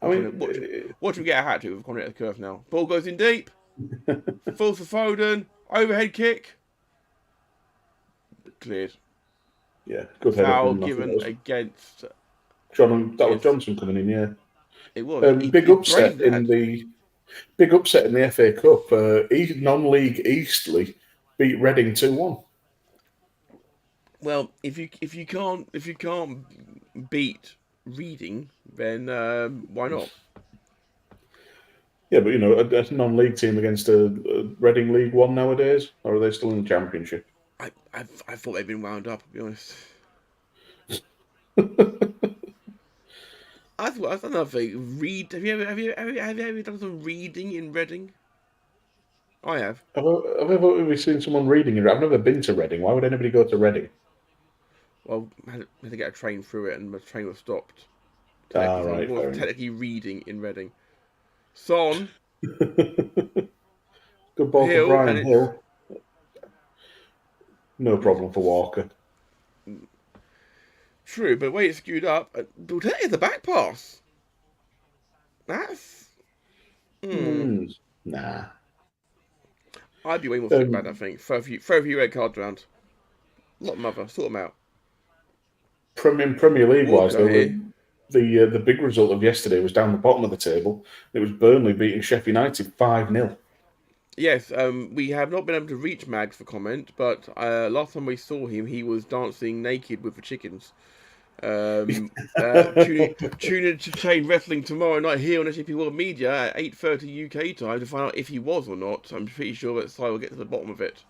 Watch him get a hat trick with Conor at the curve now. Ball goes in deep. Full for Foden. Overhead kick. Cleared. Yeah, good foul given against. That was Johnson coming in. Yeah, it was. Big upset in the FA Cup. Non-league Eastleigh beat Reading 2-1. Well, if you can't beat Reading, then why not? Yeah, but a non-league team against a Reading League One nowadays, or are they still in the Championship? I thought they'd been wound up, to be honest. I thought that's another thing. Have you ever done some reading in Reading? I have. Have I ever seen someone reading it? I've never been to Reading. Why would anybody go to Reading? Well, I had to get a train through it, and the train was stopped. Right. It was technically reading in Reading. Son. Good ball for Brian Hill. No problem for Walker. True, but the way it's skewed up, Butete is the back pass. That's... Nah. I'd be way more sick about that thing. Throw a few red cards around. Lot mother, sort them out. Premier League wise, though, the big result of yesterday was down the bottom of the table. It was Burnley beating Sheffield United 5-0. Yes, we have not been able to reach Mags for comment, but last time we saw him, he was dancing naked with the chickens. Tune in to Chain Wrestling tomorrow night here on SJP World Media at 8:30 UK time to find out if he was or not. I'm pretty sure that Si will get to the bottom of it.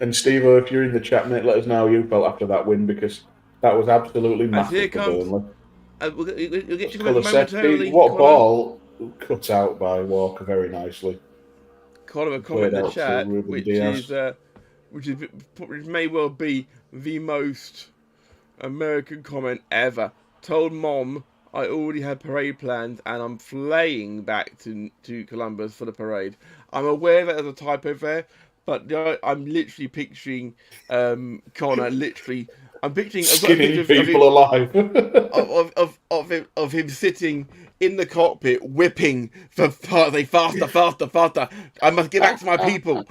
And Steve, if you're in the chat, mate, let us know how you felt after that win, because that was absolutely massive. Here comes. We'll get you momentarily. What ball cut out by Walker very nicely. Kind of a comment in the chat, which may well be the most American comment ever. Told Mom I already had parade plans and I'm flying back to Columbus for the parade. I'm aware that there's a typo there, but I'm literally picturing Connor literally. I'm picturing skinning people alive of him sitting in the cockpit whipping faster. I must get back to my people.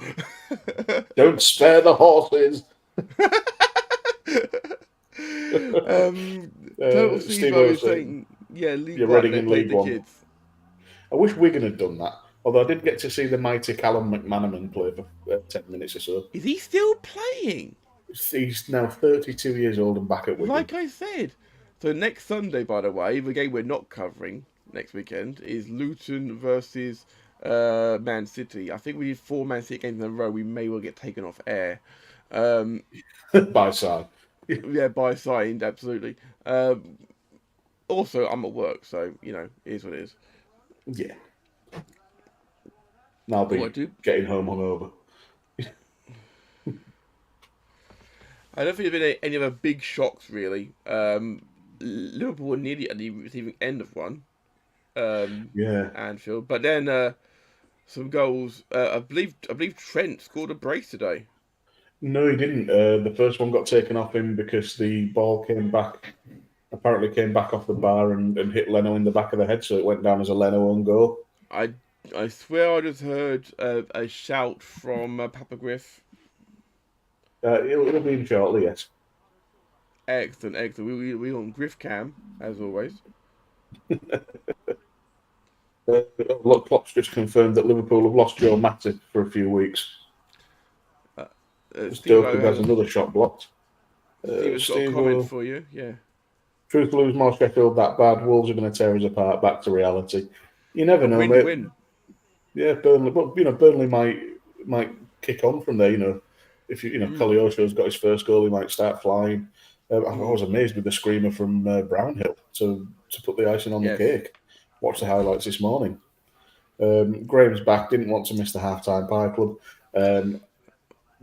Don't spare the horses. Steve was saying, League One, Reading in League One. Kids. I wish Wigan had done that. Although I did get to see the mighty Callum McManaman play for 10 minutes or so. Is he still playing? He's now 32 years old and back at Wigan. Like I said. So next Sunday, by the way, the game we're not covering next weekend is Luton versus Man City. I think we did 4 Man City games in a row. We may well get taken off air. By side. Yeah, by side, absolutely. Also, I'm at work, so, it is what it is. Yeah. And I'll be getting home hungover. I don't think there's been any other big shocks, really. Liverpool were nearly at the receiving end of one. Anfield. But then some goals. I believe Trent scored a brace today. No, he didn't. The first one got taken off him because the ball came back off the bar and hit Leno in the back of the head, so it went down as a Leno own goal. I swear I just heard a shout from Papa Griff. It'll be in shortly, yes. Excellent. We on Griff Cam, as always. Look, Klopp's just confirmed that Liverpool have lost Joe Matip for a few weeks. Stoke has another shot blocked. Steve's got a comment for you, yeah. Truth lose more Sheffield that bad. Wolves are going to tear us apart. Back to reality. You never know, mate. Win. Yeah, Burnley, but Burnley might kick on from there. if you know, Koleosho's got his first goal, he might start flying. I was amazed with the screamer from Brownhill to put the icing on the cake. Watched the highlights this morning. Graham's back, didn't want to miss the halftime pie club. I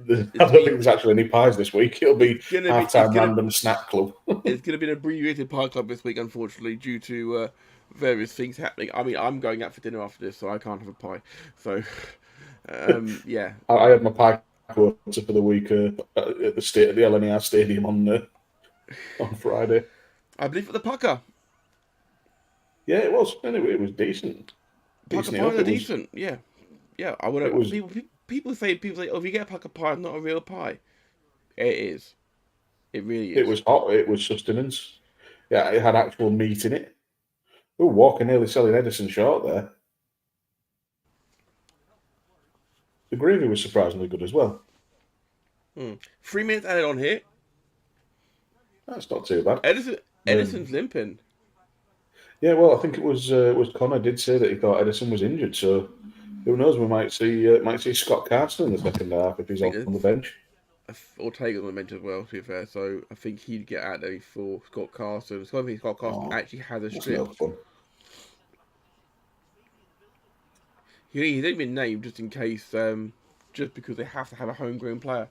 don't think there's actually any pies this week. It'll be halftime random snack club. It's going to be an abbreviated pie club this week, unfortunately, due to various things happening. I mean, I'm going out for dinner after this, so I can't have a pie. So, yeah. I had my pie quota for the week at the LNER Stadium on Friday. I believe at the Pucker. Yeah, it was. Anyway, it was decent. Pucker pies are decent. Yeah. I would. People say, "Oh, if you get a Pucker pie, it's not a real pie." It is. It really is. It was hot. It was sustenance. Yeah, it had actual meat in it. Oh, Walker nearly selling Edison short there. The gravy was surprisingly good as well. 3 minutes added on here. That's not too bad. Edison's limping. Yeah, well, I think it was Connor did say that he thought Edison was injured, so who knows? We might see Scott Carson in the second half if he's on the bench. Ortega's on the bench as well, to be fair. So I think he'd get out there before Scott Carson. So I think Scott Carson actually has a strip. He's only been named just in case, just because they have to have a homegrown player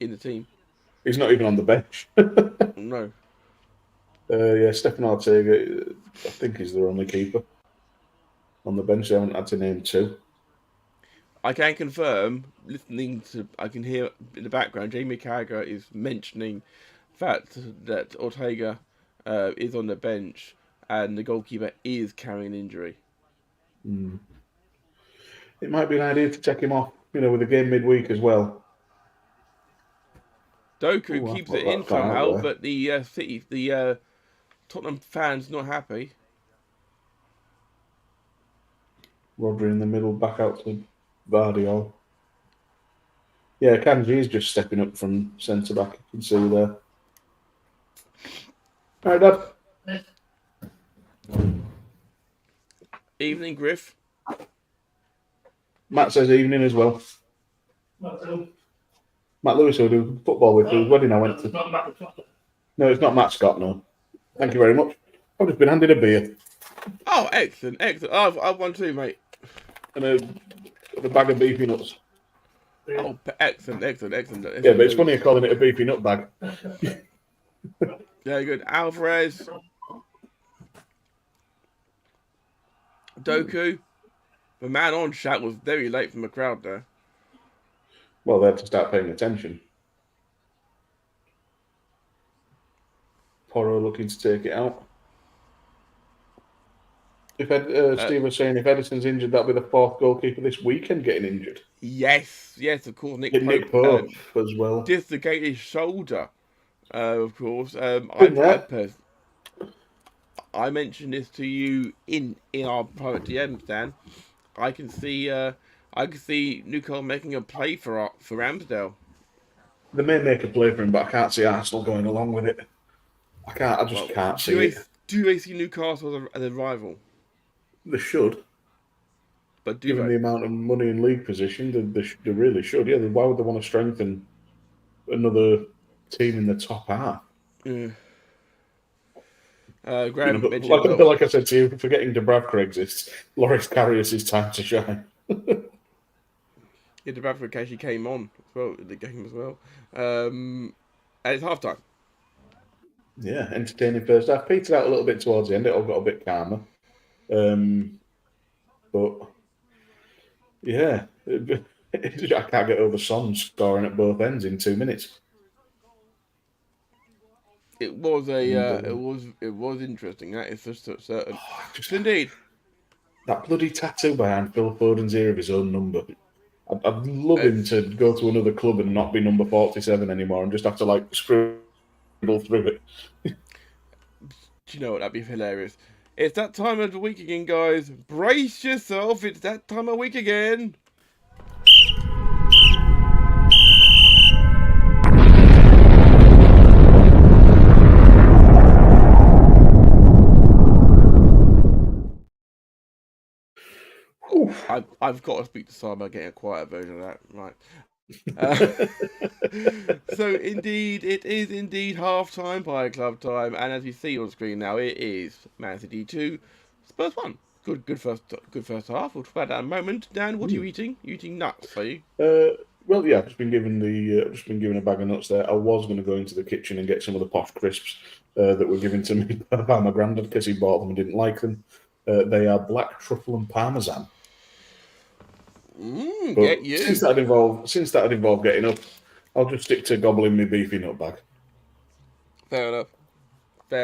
in the team. He's not even on the bench. No. Stefan Ortega, I think he's their only keeper on the bench. They haven't had to name two. I can confirm, I can hear in the background, Jamie Carragher is mentioning that Ortega is on the bench and the goalkeeper is carrying an injury. It might be an idea to check him off, with the game midweek as well. Doku keeps it in somehow, but the Tottenham fans not happy. Rodri in the middle, back out to Vardiol. Yeah, Kanji is just stepping up from centre back. You can see there. All right, Dad. Evening, Griff. Matt says evening as well. Matt Lewis will do football with whose wedding I went to. No, it's not Matt Scott, no. Thank you very much. I've just been handed a beer. Oh, excellent. I've won too, mate. And a bag of beefy nuts. Oh, excellent. Yeah, but it's funny you're calling it a beefy nut bag. Yeah, good. Alvarez. Doku. The man on shout was very late from the crowd there. Well, they had to start paying attention. Porro looking to take it out. Steve was saying if Edison's injured, that'll be the fourth goalkeeper this weekend getting injured. Yes, of course. Nick Pope as well. Dislocated his shoulder, of course. I mentioned this to you in our private DMs, Dan. I can see Newcastle making a play for Ramsdale. They may make a play for him, but I can't see Arsenal going along with it. I can't see it. Do they see Newcastle as a rival? They should. But given the amount of money in league position, they really should. Yeah, why would they want to strengthen another team in the top half? Yeah. Like I said to you, forgetting Dubravka exists, Loris Karius' time to shine. Yeah, Dubravka actually came on as well in the game as well. And it's half time. Yeah, entertaining first half. Petered out a little bit towards the end. It all got a bit calmer. But yeah, I can't get over Son scoring at both ends in 2 minutes. It was it was interesting. That is for certain. Indeed. That bloody tattoo behind Phil Foden's ear of his own number. I'd love him to go to another club and not be number 47 anymore and just have to scribble through it. Do you know what? That'd be hilarious. It's that time of the week again, guys. Brace yourself. It's that time of week again. I've got to speak to Simon about getting a quiet version of that. Right. So indeed, it is indeed half-time by club time, and as you see on screen now, it is Man City 2, Spurs 1. Good first half. We'll talk about that in a moment. Dan, what are you eating? You eating nuts, are you? Well, yeah, I've just been given a bag of nuts there. I was going to go into the kitchen and get some of the posh crisps that were given to me by my granddad because he bought them and didn't like them. They are black truffle and parmesan. But Get you. Since that involved getting up, I'll just stick to gobbling my beefy nut bag. Fair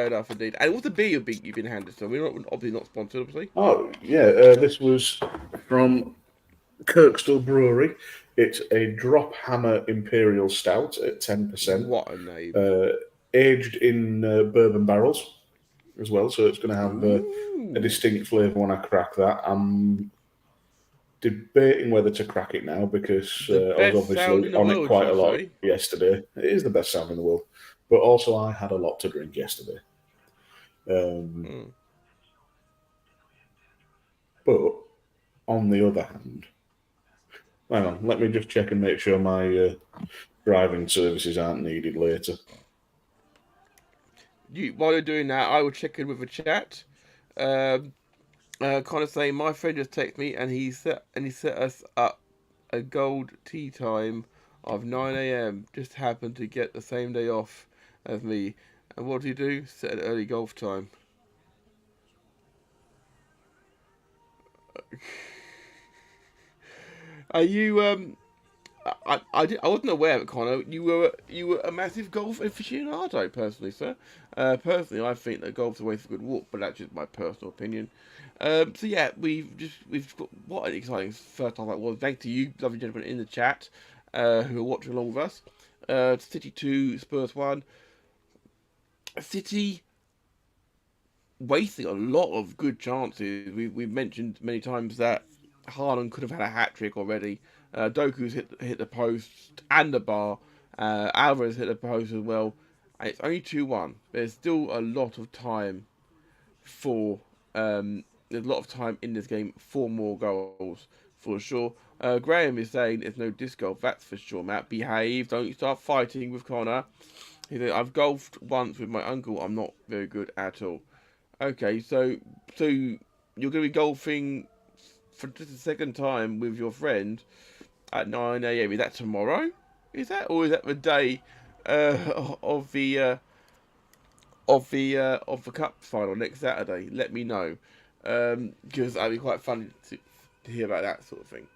enough indeed. And what's the beer you've been handed? So we're obviously not sponsored, obviously. Oh yeah, this was from Kirkstall Brewery. It's a Drop Hammer Imperial Stout at 10%. What a name! Aged in bourbon barrels as well, so it's going to have a distinct flavour when I crack that. I'm debating whether to crack it now because I was obviously on it quite a lot yesterday. It is the best sound in the world, but also I had a lot to drink yesterday. But on the other hand, hang on, let me just check and make sure my driving services aren't needed later. While you're doing that, I will check in with a chat. Kind of saying my friend just texted me and he set us up a gold tea time of 9 a.m. Just happened to get the same day off as me. And what do you do? Set an early golf time. Are you I wasn't aware of it, Connor. You were a massive golf aficionado, personally, sir. Personally, I think that golf's a waste of good walk, but that's just my personal opinion. So yeah, we've got what an exciting first half that was. Thanks to you, lovely gentlemen in the chat, who are watching along with us. City 2, Spurs 1. City wasting a lot of good chances. We've mentioned many times that Haaland could have had a hat trick already. Doku's hit the post and the bar. Alvarez hit the post as well. And it's only 2-1. There's still a lot of time for there's a lot of time in this game for more goals for sure. Graham is saying there's no disc golf. That's for sure. Matt, behave. Don't start fighting with Connor. He said, I've golfed once with my uncle. I'm not very good at all. Okay, so you're going to be golfing for just a second time with your friend at 9 a.m. Is that tomorrow? Is that, or is that the day of the cup final next Saturday? Let me know, because that'd be quite fun to hear about that sort of thing.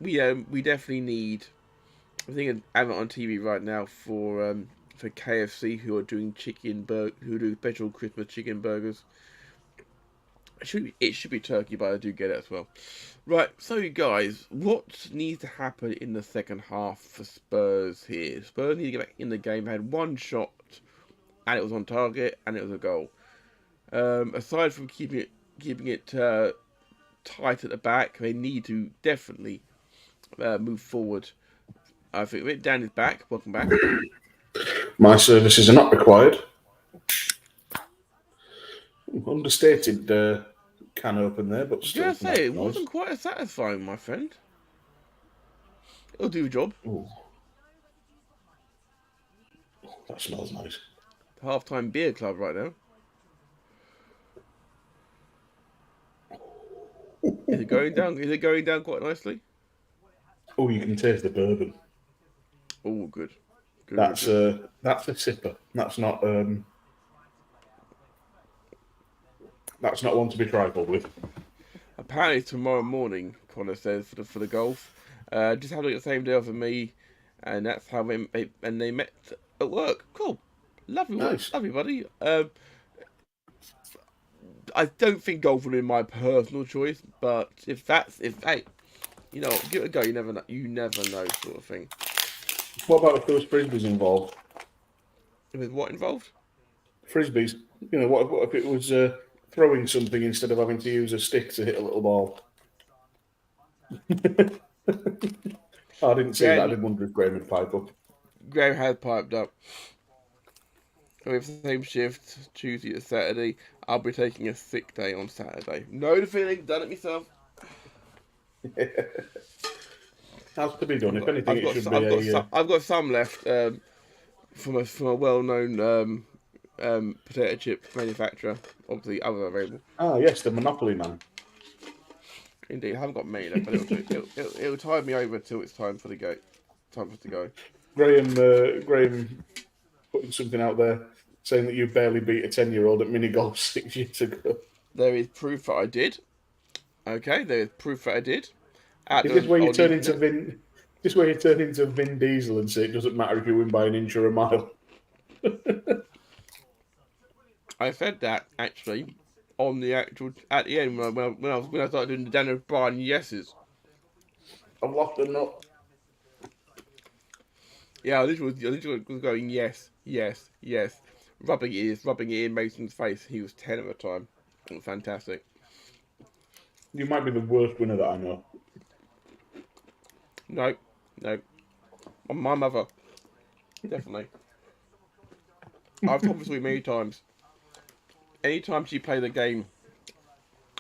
We definitely need. I think I have it on TV right now for KFC, who are doing who do special Christmas chicken burgers. It should be turkey, but I do get it as well. Right, so you guys, what needs to happen in the second half for Spurs here? Spurs need to get back in the game. They had one shot, and it was on target, and it was a goal. Aside from keeping it tight at the back, they need to definitely move forward. I think Dan is back. Welcome back. My services are not required. Understated can open there, but still. Yeah, say it wasn't quite as satisfying, my friend. It'll do the job. Ooh. That smells nice. Half-time beer club right now. Is it going down? Is it going down quite nicely? Oh, you can taste the bourbon. Oh, good. That's a sipper. That's not one to be trifled with. Apparently tomorrow morning, Connor says for the golf. Just having the same day off as me, and that's how they met at work. Cool, lovely, nice. Lovely, buddy. I don't think golf will be my personal choice, but if hey, give it a go. You never know, sort of thing. What about if there was frisbees involved? If there's what involved? Frisbees. What if it was throwing something instead of having to use a stick to hit a little ball? I didn't see that. I did wonder if Graham had piped up. Graham had piped up. We have the same shift Tuesday to Saturday. I'll be taking a sick day on Saturday. Know the feeling, done it myself. Has to be done. If anything, it should be I've got some left from a well-known potato chip manufacturer. Obviously, others are available. Ah, yes, the Monopoly man. Indeed, I haven't got many left, but it'll tide me over till it's time for the go. Time for us to go. Graham putting something out there saying that you barely beat a 10-year-old at mini golf 6 years ago. There is proof that I did. Okay, there is proof that I did. Is this where you turn into Vin? This where you turn into Vin Diesel and say it doesn't matter if you win by an inch or a mile? I said that actually on the actual at the end when I started doing the Dan O'Brien yeses. I've lost a nut. Yeah, I literally was going yes, rubbing it in Mason's face. He was 10 at the time. It was fantastic. You might be the worst winner that I know. No. My mother. Definitely. I've told this story many times. Anytime she played a game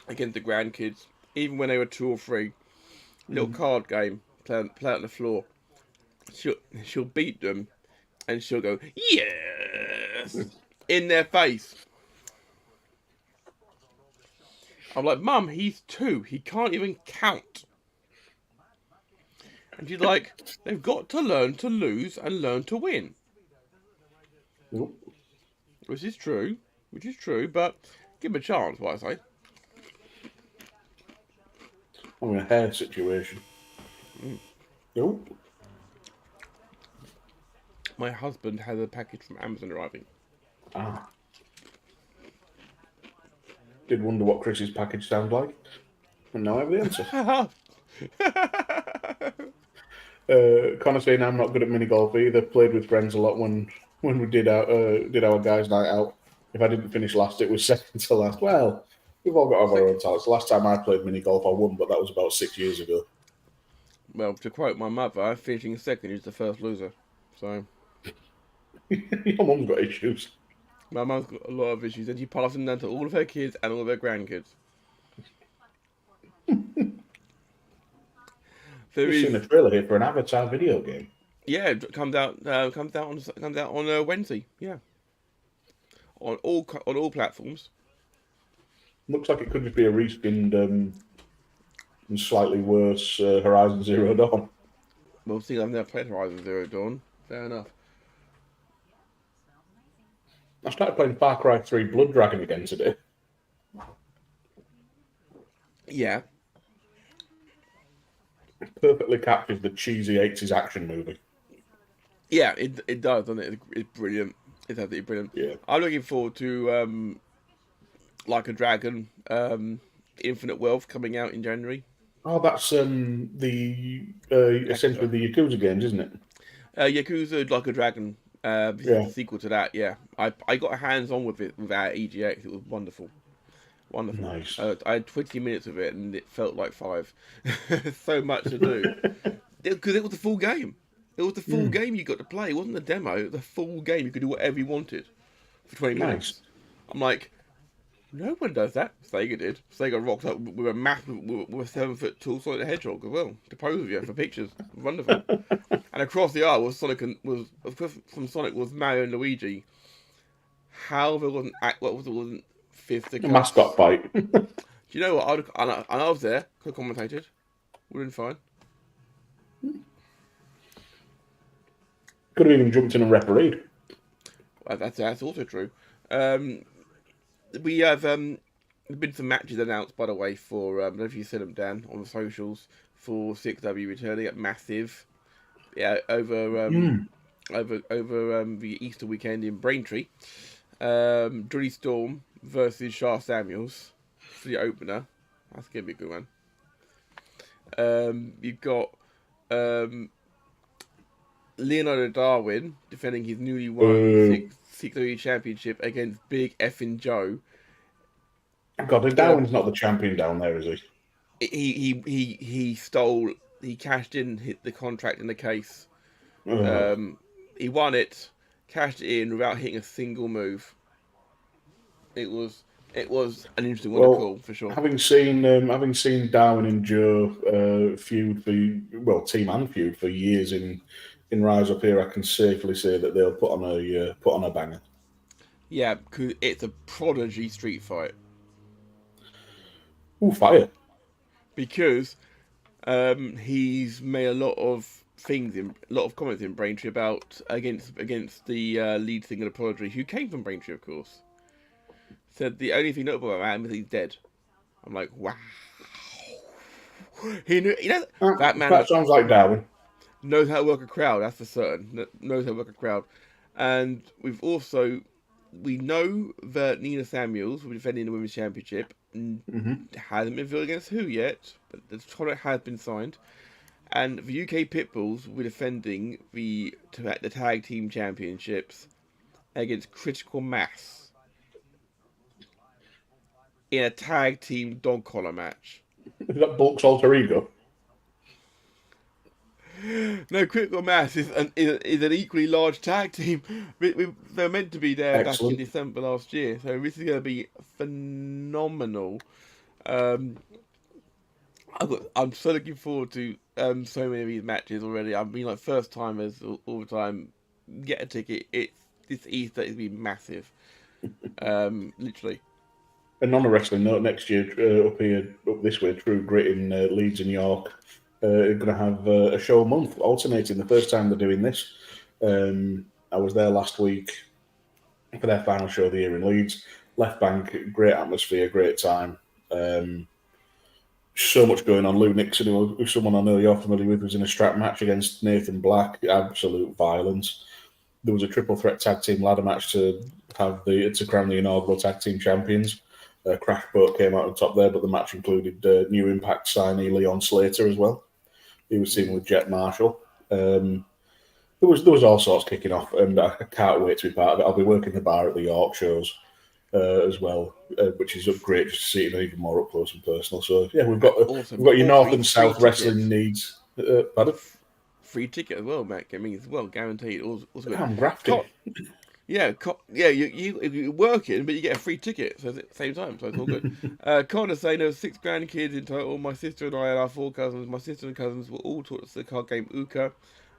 against the grandkids, even when they were 2 or 3, little card game, play on the floor, she'll beat them and she'll go, yes, in their face. I'm like, Mum, he's 2. He can't even count. And she's like, they've got to learn to lose and learn to win. Nope. Which is true, but give him a chance, what I say. I'm in a hair situation. Nope. My husband has a package from Amazon arriving. Ah. Did wonder what Chris's package sounds like. And now I have the answer. Connor saying I'm not good at mini golf either. Played with friends a lot when we did our guys' night out. If I didn't finish last, it was second to last. Well, we've all got our own talents. The last time I played mini golf, I won, but that was about 6 years ago. Well, to quote my mother, finishing second is the first loser. So your mum's got issues. My mum's got a lot of issues, and she passes them down to all of her kids and all of her grandkids. You've seen a trailer here for an Avatar video game. Yeah, it comes out on Wednesday. Yeah, on all platforms. Looks like it could just be a reskinned and slightly worse Horizon Zero Dawn. We'll see. I've never played Horizon Zero Dawn. Fair enough. I started playing Far Cry 3 Blood Dragon again today. Yeah. It perfectly captures the cheesy 80s action movie. Yeah, it does, doesn't it? It's brilliant. It's absolutely brilliant. Yeah. I'm looking forward to Like a Dragon, Infinite Wealth coming out in January. Oh, that's essentially the Yakuza games, isn't it? Yakuza Like a Dragon. Yeah. Sequel to that, yeah. I got hands on with it without EGX. It was wonderful. Nice. I had 20 minutes of it and it felt like 5. So much to do. Because it was the full game. It was the full game you got to play. It wasn't a demo. It was the full game. You could do whatever you wanted for 20 minutes. I'm like, no one does that. Sega did. Sega rocked up with a map with a 7-foot tall Sonic the Hedgehog as well to pose with you for pictures. Wonderful. And across the aisle was from Sonic was Mario and Luigi. How there wasn't fifth A mascot fight. Do you know what? I was there. Could have commentated. Would have been fine. Could have even jumped in and refereed. Well, that's also true. We have there's been some matches announced, by the way, for I don't know if you said them, Dan, on the socials for 6W returning at Massive. Yeah, over the Easter weekend in Braintree. Drilly Storm versus Shah Samuels for the opener. That's gonna be a good one. You've got Leonardo Darwin defending his newly won 6W championship against Big Effin' Joe. God, Darwin's not the champion down there, is he? He cashed in, hit the contract in the case. He won it, cashed it in without hitting a single move. It was an interesting one to call for sure. Having seen Darwin and Joe feud for team and feud for years in Rise Up Here, I can safely say that they'll put on a banger. Yeah, because it's a prodigy street fight. Ooh, fire! Because he's made a lot of comments in Braintree about against the lead singer of Prodigy, who came from Braintree, of course. Said the only thing notable about him is he's dead. I'm like, wow. He knew, that man. That sounds like Darwin. Knows how to work a crowd. That's for certain. Knows how to work a crowd. And we know that Nina Samuels will be defending the Women's Championship. Hasn't been filled against who yet, but the contract has been signed. And the UK Pitbulls will be defending the Tag Team Championships against Critical Mass in a Tag Team Dog Collar match. Is that Bulk's alter ego? No, Critical Mass is an equally large tag team. They're meant to be there back in December last year, so this is going to be phenomenal. I'm so looking forward to so many of these matches already. I mean, like first timers all the time. Get a ticket. This Easter is going to be massive. Literally. And on a wrestling note, next year up this way, True Grit in Leeds and York, are going to have a show a month, alternating. The first time they're doing this. I was there last week for their final show of the year in Leeds. Left Bank, great atmosphere, great time. So much going on. Lou Nixon, who's someone I know you're familiar with, was in a strap match against Nathan Black. Absolute violence. There was a triple threat tag team ladder match to crown the inaugural tag team champions. Crash Boat came out on top there, but the match included New Impact signee Leon Slater as well. He was teaming with Jet Marshall. There was all sorts kicking off, and I can't wait to be part of it. I'll be working the bar at the York shows as well, which is great just to see it even more up close and personal. So yeah, we've got your north and south wrestling needs. Pardon? Free ticket as well, Matt. I mean, it's well guaranteed. Also I'm grafting. Yeah. You if you're working, but you get a free ticket so at the same time, so it's all good. Connor saying there were 6 grandkids in total. My sister and I and our 4 cousins. My sister and cousins were all taught the card game Uka.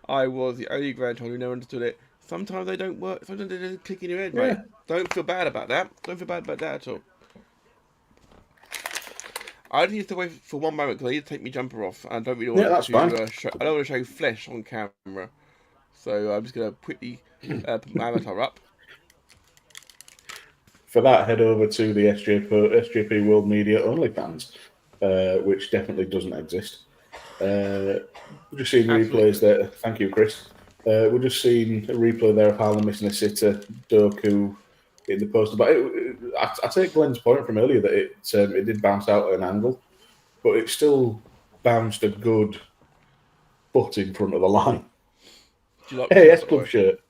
I was the only grandchild who never understood it. Sometimes they don't work. Sometimes they just click in your head, mate. Don't feel bad about that. Don't feel bad about that at all. I just need to wait for one moment because I need to take my jumper off. I don't really want to. I don't want to show flesh on camera, so I'm just going to quickly put my avatar up. For that, head over to the SJP World Media OnlyFans, which definitely doesn't exist. We're just seeing replays there. Thank you, Chris. We're just seeing a replay there of Harlem missing a sitter, Doku in the poster. But I take Glenn's point from earlier that it did bounce out at an angle, but it still bounced a good foot in front of the line. Hey, S Club shirt.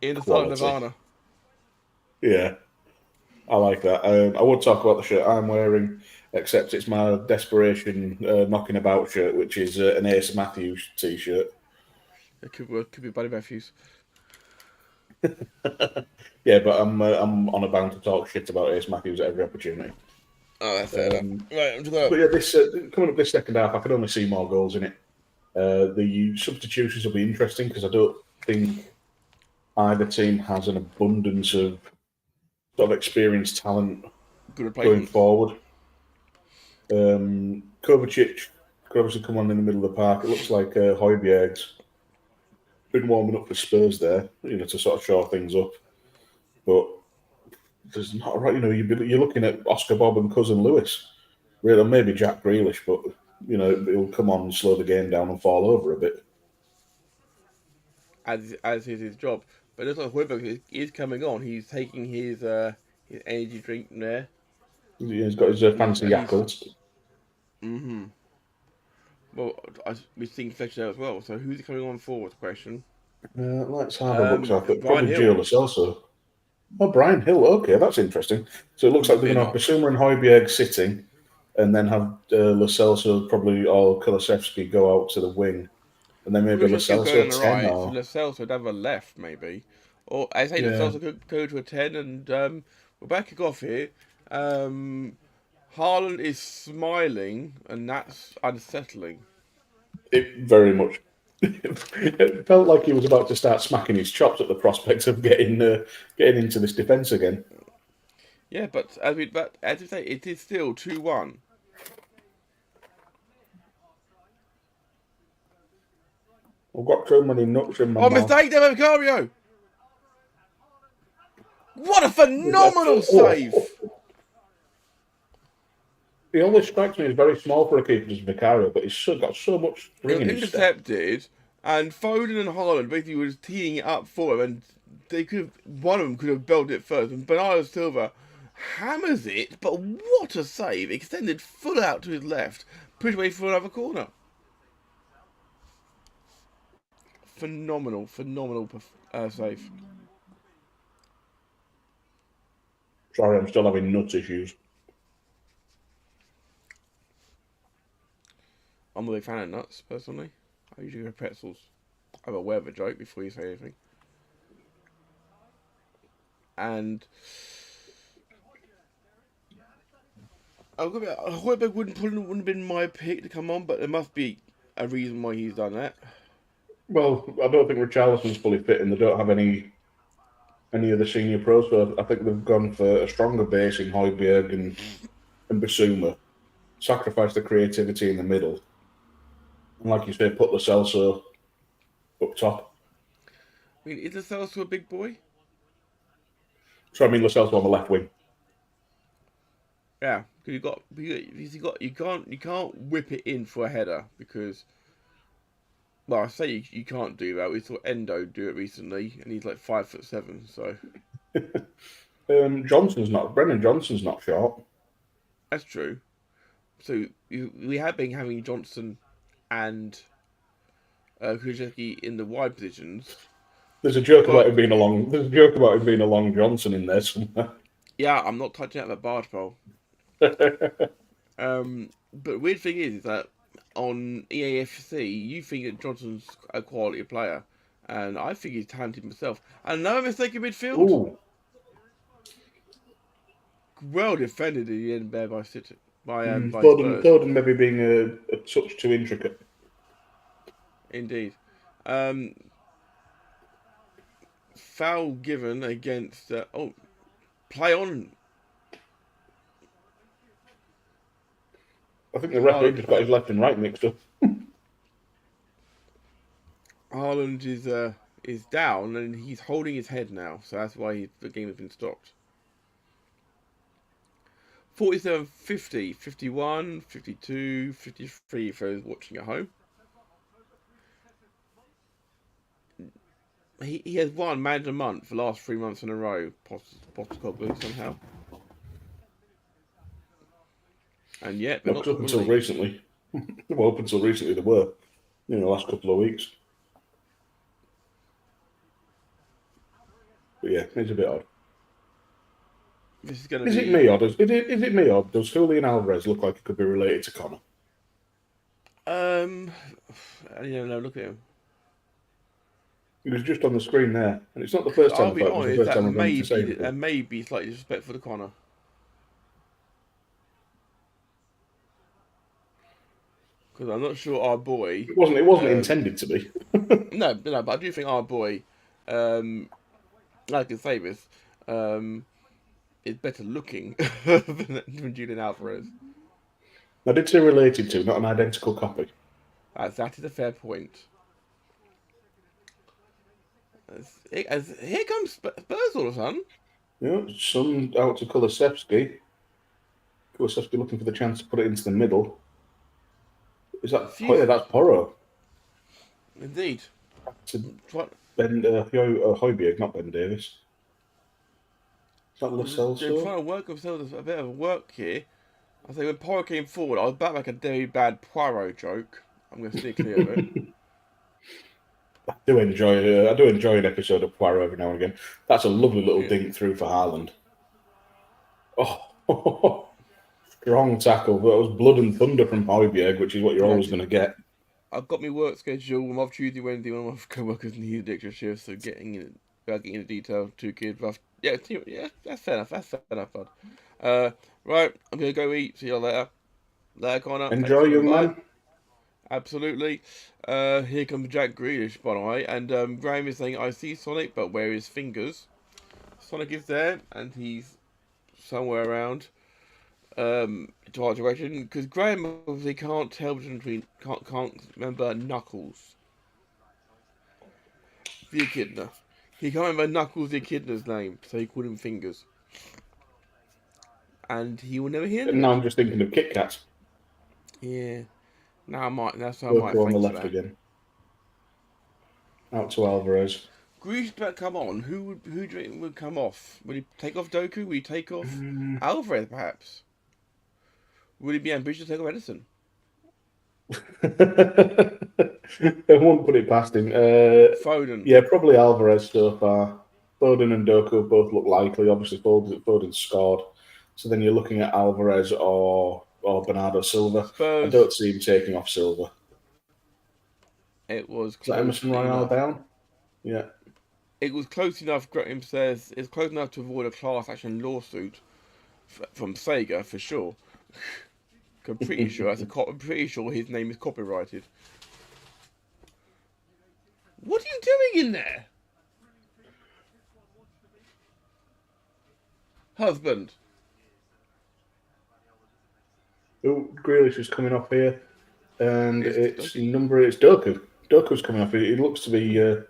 In the style of Nirvana. Yeah, I like that. I would talk about the shirt I'm wearing, except it's my desperation knocking about shirt, which is an Ace Matthews t-shirt. It could be Buddy Matthews. Yeah, but I'm on a bound to talk shit about Ace Matthews at every opportunity. Oh, that's fair enough. Right, but yeah, this coming up this second half, I could only see more goals in it. The substitutions will be interesting because I don't think either team has an abundance of sort of experienced talent going forward. Kovacic could obviously come on in the middle of the park. It looks like Højbjerg's been warming up for Spurs there, to sort of shore things up. But there's not right, you're looking at Oscar Bob and Cousin Lewis, really, maybe Jack Grealish, but he'll come on and slow the game down and fall over a bit. As is his job. But it looks like Højbjerg is coming on. He's taking his energy drink from there. He's got his fancy Yakult. Mm-hmm. Well, we've seen Fletcher as well. So who's coming on forward? Question. Let's have a look. So probably Gio Lo Celso. Oh, Brian Hill. Okay, that's interesting. So it looks like they're going to have Basuma and Højbjerg sitting, and then have Lo Celso probably or Kulusevski go out to the wing. and then maybe Lo Celso 10 right, or... so Lo Celso would have a left, maybe. Or I say Lo Celso could go to a 10, and we're back to off here. Haaland is smiling, and that's unsettling. It very much. It felt like he was about to start smacking his chops at the prospect of getting into this defence again. Yeah, but as we say, it is still 2-1. I've got so many nuts in my mouth. Mistake there, Vicario! What a phenomenal save! He always strikes me as very small for a keeper as Vicario, but he's got so much spring in his step. Intercepted, and Foden and Haaland basically was teeing it up for him, and one of them could have belted it first, and Bernardo Silva hammers it, but what a save! Extended full out to his left, pushed away for another corner. Phenomenal save. Sorry, I'm still having nuts issues. I'm a big fan of nuts, personally. I usually go pretzels. I have a word of a joke before you say anything. And Højbjerg wouldn't have been my pick to come on, but there must be a reason why he's done that. Well, I don't think Richarlison's fully fit, and they don't have any of the senior pros. So I think they've gone for a stronger base in Højbjerg and Bissouma, sacrifice the creativity in the middle, and like you say, put Lo Celso up top. I mean, is Lo Celso a big boy? So I mean, Lo Celso on the left wing. Yeah, because you can't whip it in for a header because. Well, I say you can't do that. We saw Endo do it recently, and he's like 5'7", so. Brennan Johnson's not short. That's true. So we have been having Johnson and Kulusevski in the wide positions. There's a joke about him being a long Johnson in there somewhere. Yeah, I'm not touching out that barge pole. But weird thing is that on EAFC, you think that Johnson's a quality player, and I think he's talented himself. Another mistake in midfield. Ooh. Well defended in the end there by City. By Foden maybe being a touch too intricate. Indeed. Foul given against... play on. I think the referee just got his left and right mixed up. Haaland is down and he's holding his head now, so that's why the game has been stopped. 47, 50, 51, 52, 53 for those watching at home. He has won Man of the Month for the last 3 months in a row, Postecoglou somehow. And yet, up until recently. Well, up until recently they were, the last couple of weeks. But yeah, it's a bit odd. Is it me or does Julian Alvarez look like he could be related to Conor? I don't know. Look at him. He was just on the screen there, and it's not the first time. I'll be honest, that may be slightly disrespectful to Conor. Because I'm not sure our boy. It wasn't intended to be. No, but I do think our boy, like I say this, is better looking than Julian Alvarez. I did say related to, not an identical copy. That is a fair point. Here comes Spurs all of a sudden. Yeah, some out to Kulusevski. Kulusevski looking for the chance to put it into the middle. Is that? Oh yeah, that's Porro. Indeed. Højbjerg, not Ben Davis. Is that Lo Celso? They're trying to work themselves a bit of work here. I think when Porro came forward, I was about to make a very bad Poirot joke. I'm going to steer clear of it. I do enjoy an episode of Poirot every now and again. That's a lovely little dink through for Haaland. Oh, strong tackle. That was blood and thunder from Højbjerg, which is what you're always going to get. I've got my work schedule. I'm off Tuesday, Wednesday. One of my co-workers needs extra shifts, so getting into detail. 2 kids. Yeah, that's fair enough. That's fair enough, bud. Right, I'm gonna go eat. See you later. Later, Connor. Enjoy, young man. Absolutely. Here comes Jack Grealish, by the way. And Graham is saying, I see Sonic, but where his fingers? Sonic is there, and he's somewhere around to our direction. Because Graham obviously can't tell between, can't remember Knuckles the Echidna. He can't remember Knuckles the Echidna's name, so he called him Fingers. And he will never hear them. Now I'm just thinking of Kit Kats. Yeah. Now I might. That's how I Work might on the think left again. Out to Alvarez. Grealish better come on. Who do you think would come off? Would he take off Doku? Would he take off Alvarez, perhaps? Would he be ambitious to take off Edison? I won't put it past him. Foden. Yeah, probably Alvarez so far. Foden and Doku both look likely. Obviously, Foden scored. So then you're looking at Alvarez or Bernardo Silva. Spurs. I don't see him taking off Silva. It was close. Is that Emerson Royale down? Yeah. It was close enough, Graham says, it's close enough to avoid a class action lawsuit from Sega, for sure. I'm pretty sure his name is copyrighted. What are you doing in there? Husband. Oh, Grealish is coming off here. And it's Doku. Doku's coming off. He looks to be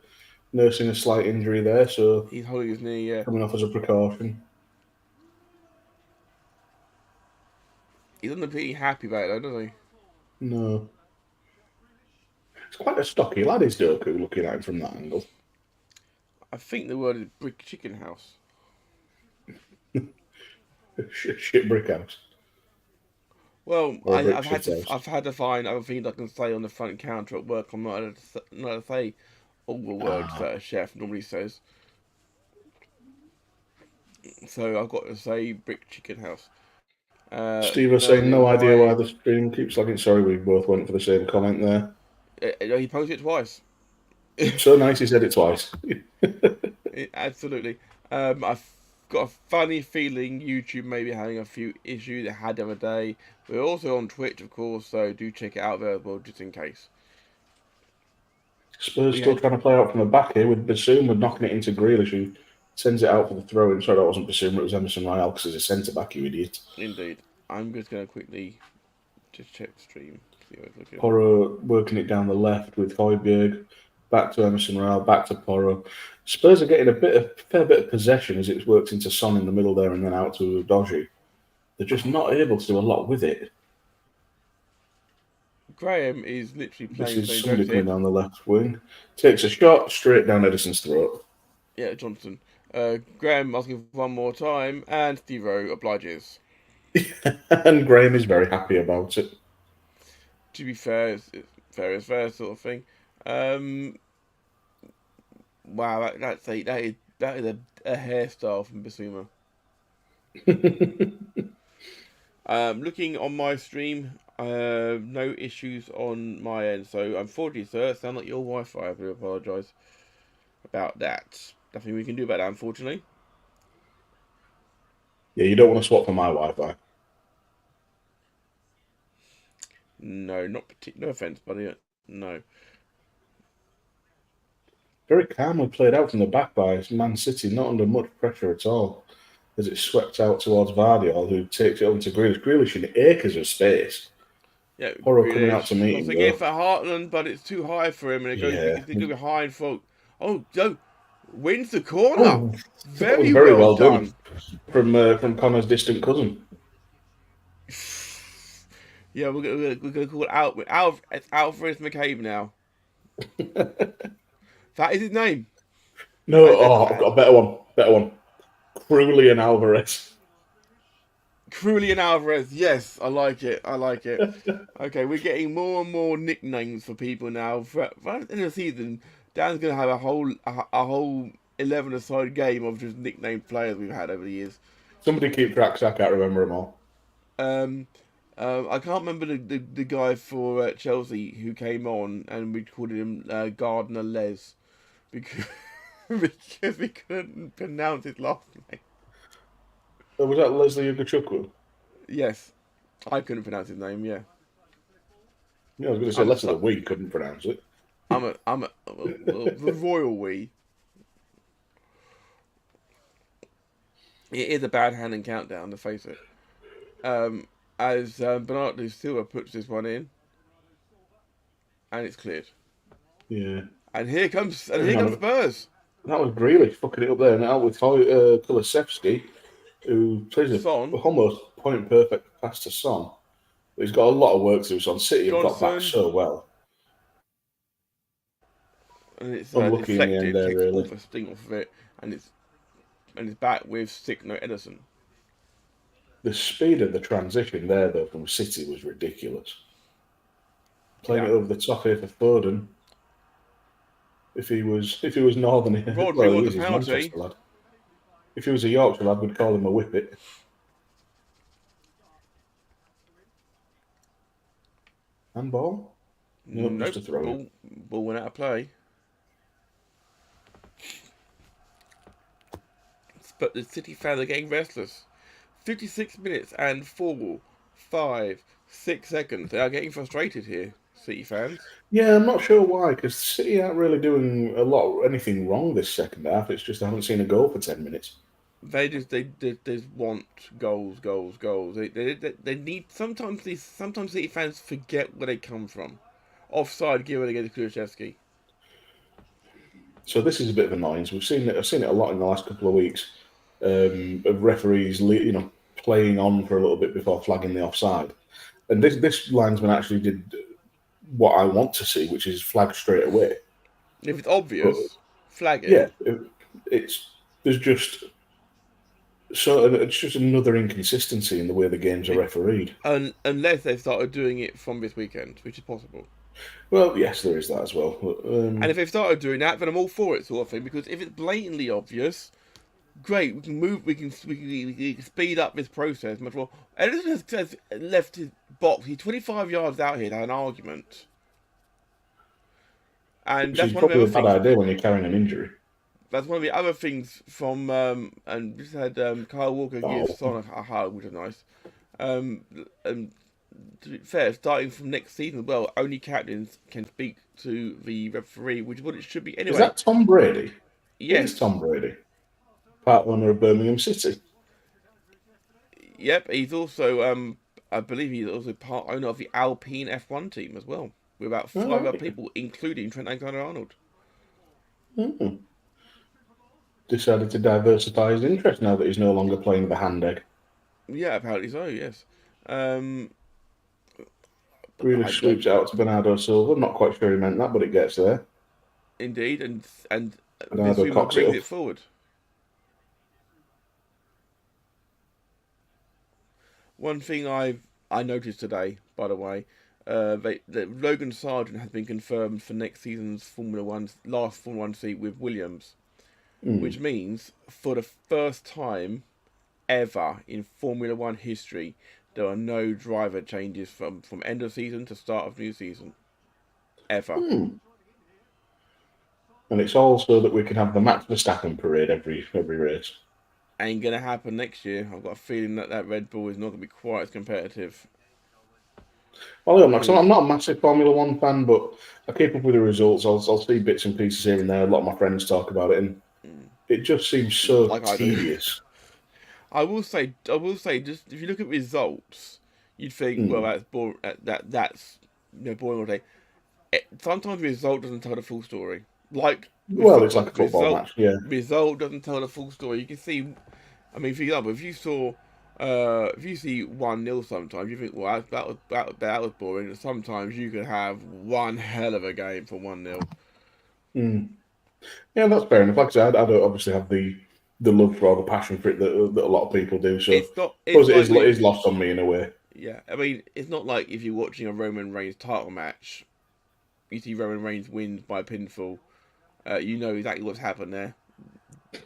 nursing a slight injury there, so he's holding his knee, yeah. Coming off as a precaution. He doesn't look pretty happy about it, though, does he? No. It's quite a stocky lad, is Doku, looking at him from that angle. I think the word is brick chicken house. Shit brick house. Well, I've had to find other things I can say on the front counter at work. I'm not allowed to say all the words that a chef normally says. So I've got to say brick chicken house. Steve was saying no idea why the stream keeps lagging. Sorry, we both went for the same comment there. He posted it twice. So nice he said it twice. Absolutely. I've got a funny feeling YouTube may be having a few issues it had the other day. We're also on Twitch, of course, so do check it out there as well, just in case. Spurs still trying to play out from the back here with Basuma knocking it into Grealish, who sends it out for the throw-in. Sorry, that wasn't Basuma, it was Emerson Royale, because he's a centre-back, you idiot. Indeed. I'm just going to quickly just check the stream. See what it's looking. Porro working it down the left with Højbjerg. Back to Emerson Royale, back to Porro. Spurs are getting a fair bit of possession as it works into Son in the middle there and then out to Doji. They're just not able to do a lot with it. Graham is literally playing. This is somebody coming down the left wing. Takes a shot straight down Edison's throat. Yeah, Johnson. Graham asking for one more time, and Steve-O obliges. And Graham is very happy about it. To be fair, it's fair sort of thing. Wow, that is a hairstyle from Basuma. Looking on my stream, no issues on my end. So unfortunately, sir, it sounds like your Wi-Fi. I do apologise about that. Nothing we can do about that, unfortunately. Yeah, you don't want to swap for my Wi-Fi. No, no offence, buddy. No. Very calmly played out from the back by Man City, not under much pressure at all, as it swept out towards Vardiol, who takes it over to Grealish. Grealish in acres of space. Yeah, Porro coming out to meet him. It's again for Heartland, but it's too high for him, and it goes behind folk. Oh, Joe wins the corner. Oh, very well done from Connor's distant cousin. Yeah, we're gonna call it Alvarez McCabe now. That is his name. No, I've got a better one. Crulian Alvarez. Crulian Alvarez, yes, I like it. Okay, we're getting more and more nicknames for people now. For the end of the season, Dan's gonna have a whole 11-a-side game of just nicknamed players we've had over the years. Somebody keep track, so I can't remember them all. I can't remember the guy for Chelsea who came on, and we called him Gardner Les because because we couldn't pronounce his last name. Was that Leslie Ugachukwu? Yes, I couldn't pronounce his name. Yeah, Yeah, I was going to say less than we couldn't pronounce it. The royal we. It is a bad hand and countdown, to face it. As Bernardo Silva puts this one in, and it's cleared. Yeah. And here comes Spurs. That was Grealish fucking it up there now with Kulusevski, who plays almost point perfect pass to Son. But he's got a lot of work to do. Son City have got back so well. And it's unlucky in the end there, really. All the sting off of it, and it's back with Signo Edison. The speed of the transition there, though, from City was ridiculous. Playing it over the top here for Foden. If he was Northern, Rodri won the penalty. Lad. If he was a Yorkshire lad, we'd call him a whippet. Handball? Nope, just a throw. Ball went out of play. But the City fans are getting restless. 56 minutes and 4, 5, 6 seconds. They are getting frustrated here, City fans. Yeah, I'm not sure why, because City aren't really doing anything wrong this second half. It's just I haven't seen a goal for 10 minutes. They just want goals. They need sometimes City fans forget where they come from. Offside given against Kulusevski. So this is a bit of annoyance. I've seen it a lot in the last couple of weeks of referees, playing on for a little bit before flagging the offside. And this linesman actually did what I want to see, which is flag straight away. If it's obvious, flag it. Yeah, it's just another inconsistency in the way the games are refereed. Unless they started doing it from this weekend, which is possible. Well, yes, there is that as well. And if they've started doing that, then I'm all for it, sort of thing. Because if it's blatantly obvious, great, we can move, we can speed up this process much more. Edison has left his box. He's 25 yards out here to have an argument, and that's one of the other things. Probably a bad idea when you're carrying an injury. That's one of the other things from and just had Kyle Walker give Son a hug, which is nice. And to be fair, starting from next season as well, only captains can speak to the referee, which is what it should be anyway. Is that Tom Brady? Yes. It's Tom Brady, part owner of Birmingham City. Yep, he's also, I believe he's also part owner of the Alpine F1 team as well, with about 5 other people, including Trent Alexander-Arnold. Mm. Decided to diversify his interest now that he's no longer playing the hand egg. Yeah, apparently so, yes. Grealish sweeps out to Bernardo Silva. I'm not quite sure he meant that, but it gets there. Indeed, and Bernardo cocks brings it forward. One thing I noticed today, by the way, that Logan Sargent has been confirmed for next season's last Formula 1 seat with Williams, which means for the first time ever in Formula 1 history, there are no driver changes from end of season to start of new season. Ever. And it's also that we can have the Max Verstappen parade every race. Ain't going to happen next year. I've got a feeling that Red Bull is not going to be quite as competitive. Well, I'm not a massive Formula 1 fan, but I keep up with the results. I'll see bits and pieces here and there. A lot of my friends talk about it, and it just seems so tedious. I will say, just if you look at results, you'd think, well, that's boring. That's boring all day. Sometimes the result doesn't tell the full story. It's like a football match. Yeah, result doesn't tell the full story. You can see, for example, if you see 1-0, sometimes you think, well, that was boring. And sometimes you can have one hell of a game for 1-0. Yeah, that's fair enough. Like I said, I don't obviously have the love for or the passion for it that a lot of people do. So it is lost on me in a way. Yeah, it's not like if you're watching a Roman Reigns title match, you see Roman Reigns wins by pinfall. You know exactly what's happened there.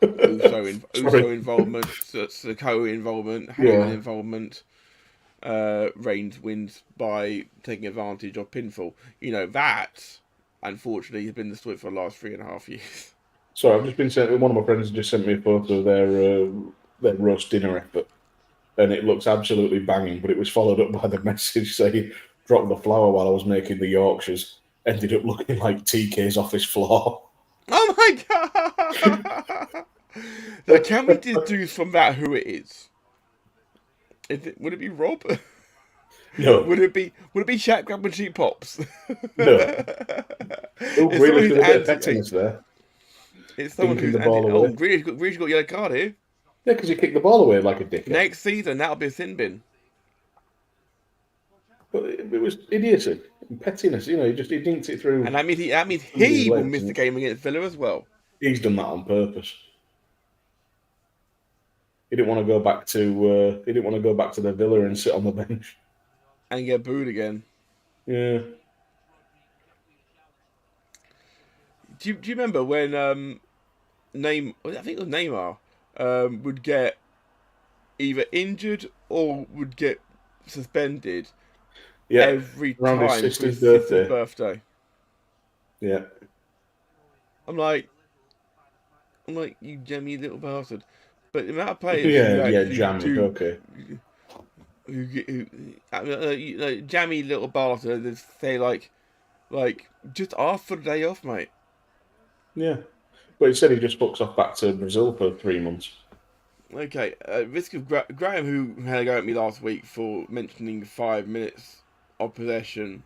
Uso involvement, Sikoa involvement, Heyman involvement. Reigns wins by taking advantage of pinfall. You know, that, unfortunately, has been the story for the last 3.5 years. Sorry, I've just been sent. One of my friends just sent me a photo of their roast dinner effort, and it looks absolutely banging. But it was followed up by the message saying, "Dropped the flour while I was making the Yorkshires. Ended up looking like TK's office floor." Oh my god! So can we deduce from that who it is? Would it be Rob? No. Would it be Shaq grabbing cheap pops? No. Oh, really? There's a bit of pettiness there. It's someone who's the ball away. Oh, Grealish got a yellow card here. Yeah, because he kicked the ball away like a dickhead. Next season, that'll be a sin bin. But it was idiocy and pettiness. You know, he dinked it through. And that means he will miss the game against Villa as well. He's done that on purpose. He didn't want to go back to. He didn't want to go back to the Villa and sit on the bench and get booed again. Yeah. Do you remember when I think it was Neymar would get either injured or would get suspended every around time his sister's birthday. Yeah. I'm like, you jammy little bastard. But the amount of players jammy, okay. Who jammy little bastard that say like just ask for the day off, mate. Yeah. But he said he just books off back to Brazil for 3 months. Okay, risk of Graham, who had a go at me last week for mentioning 5 minutes of possession,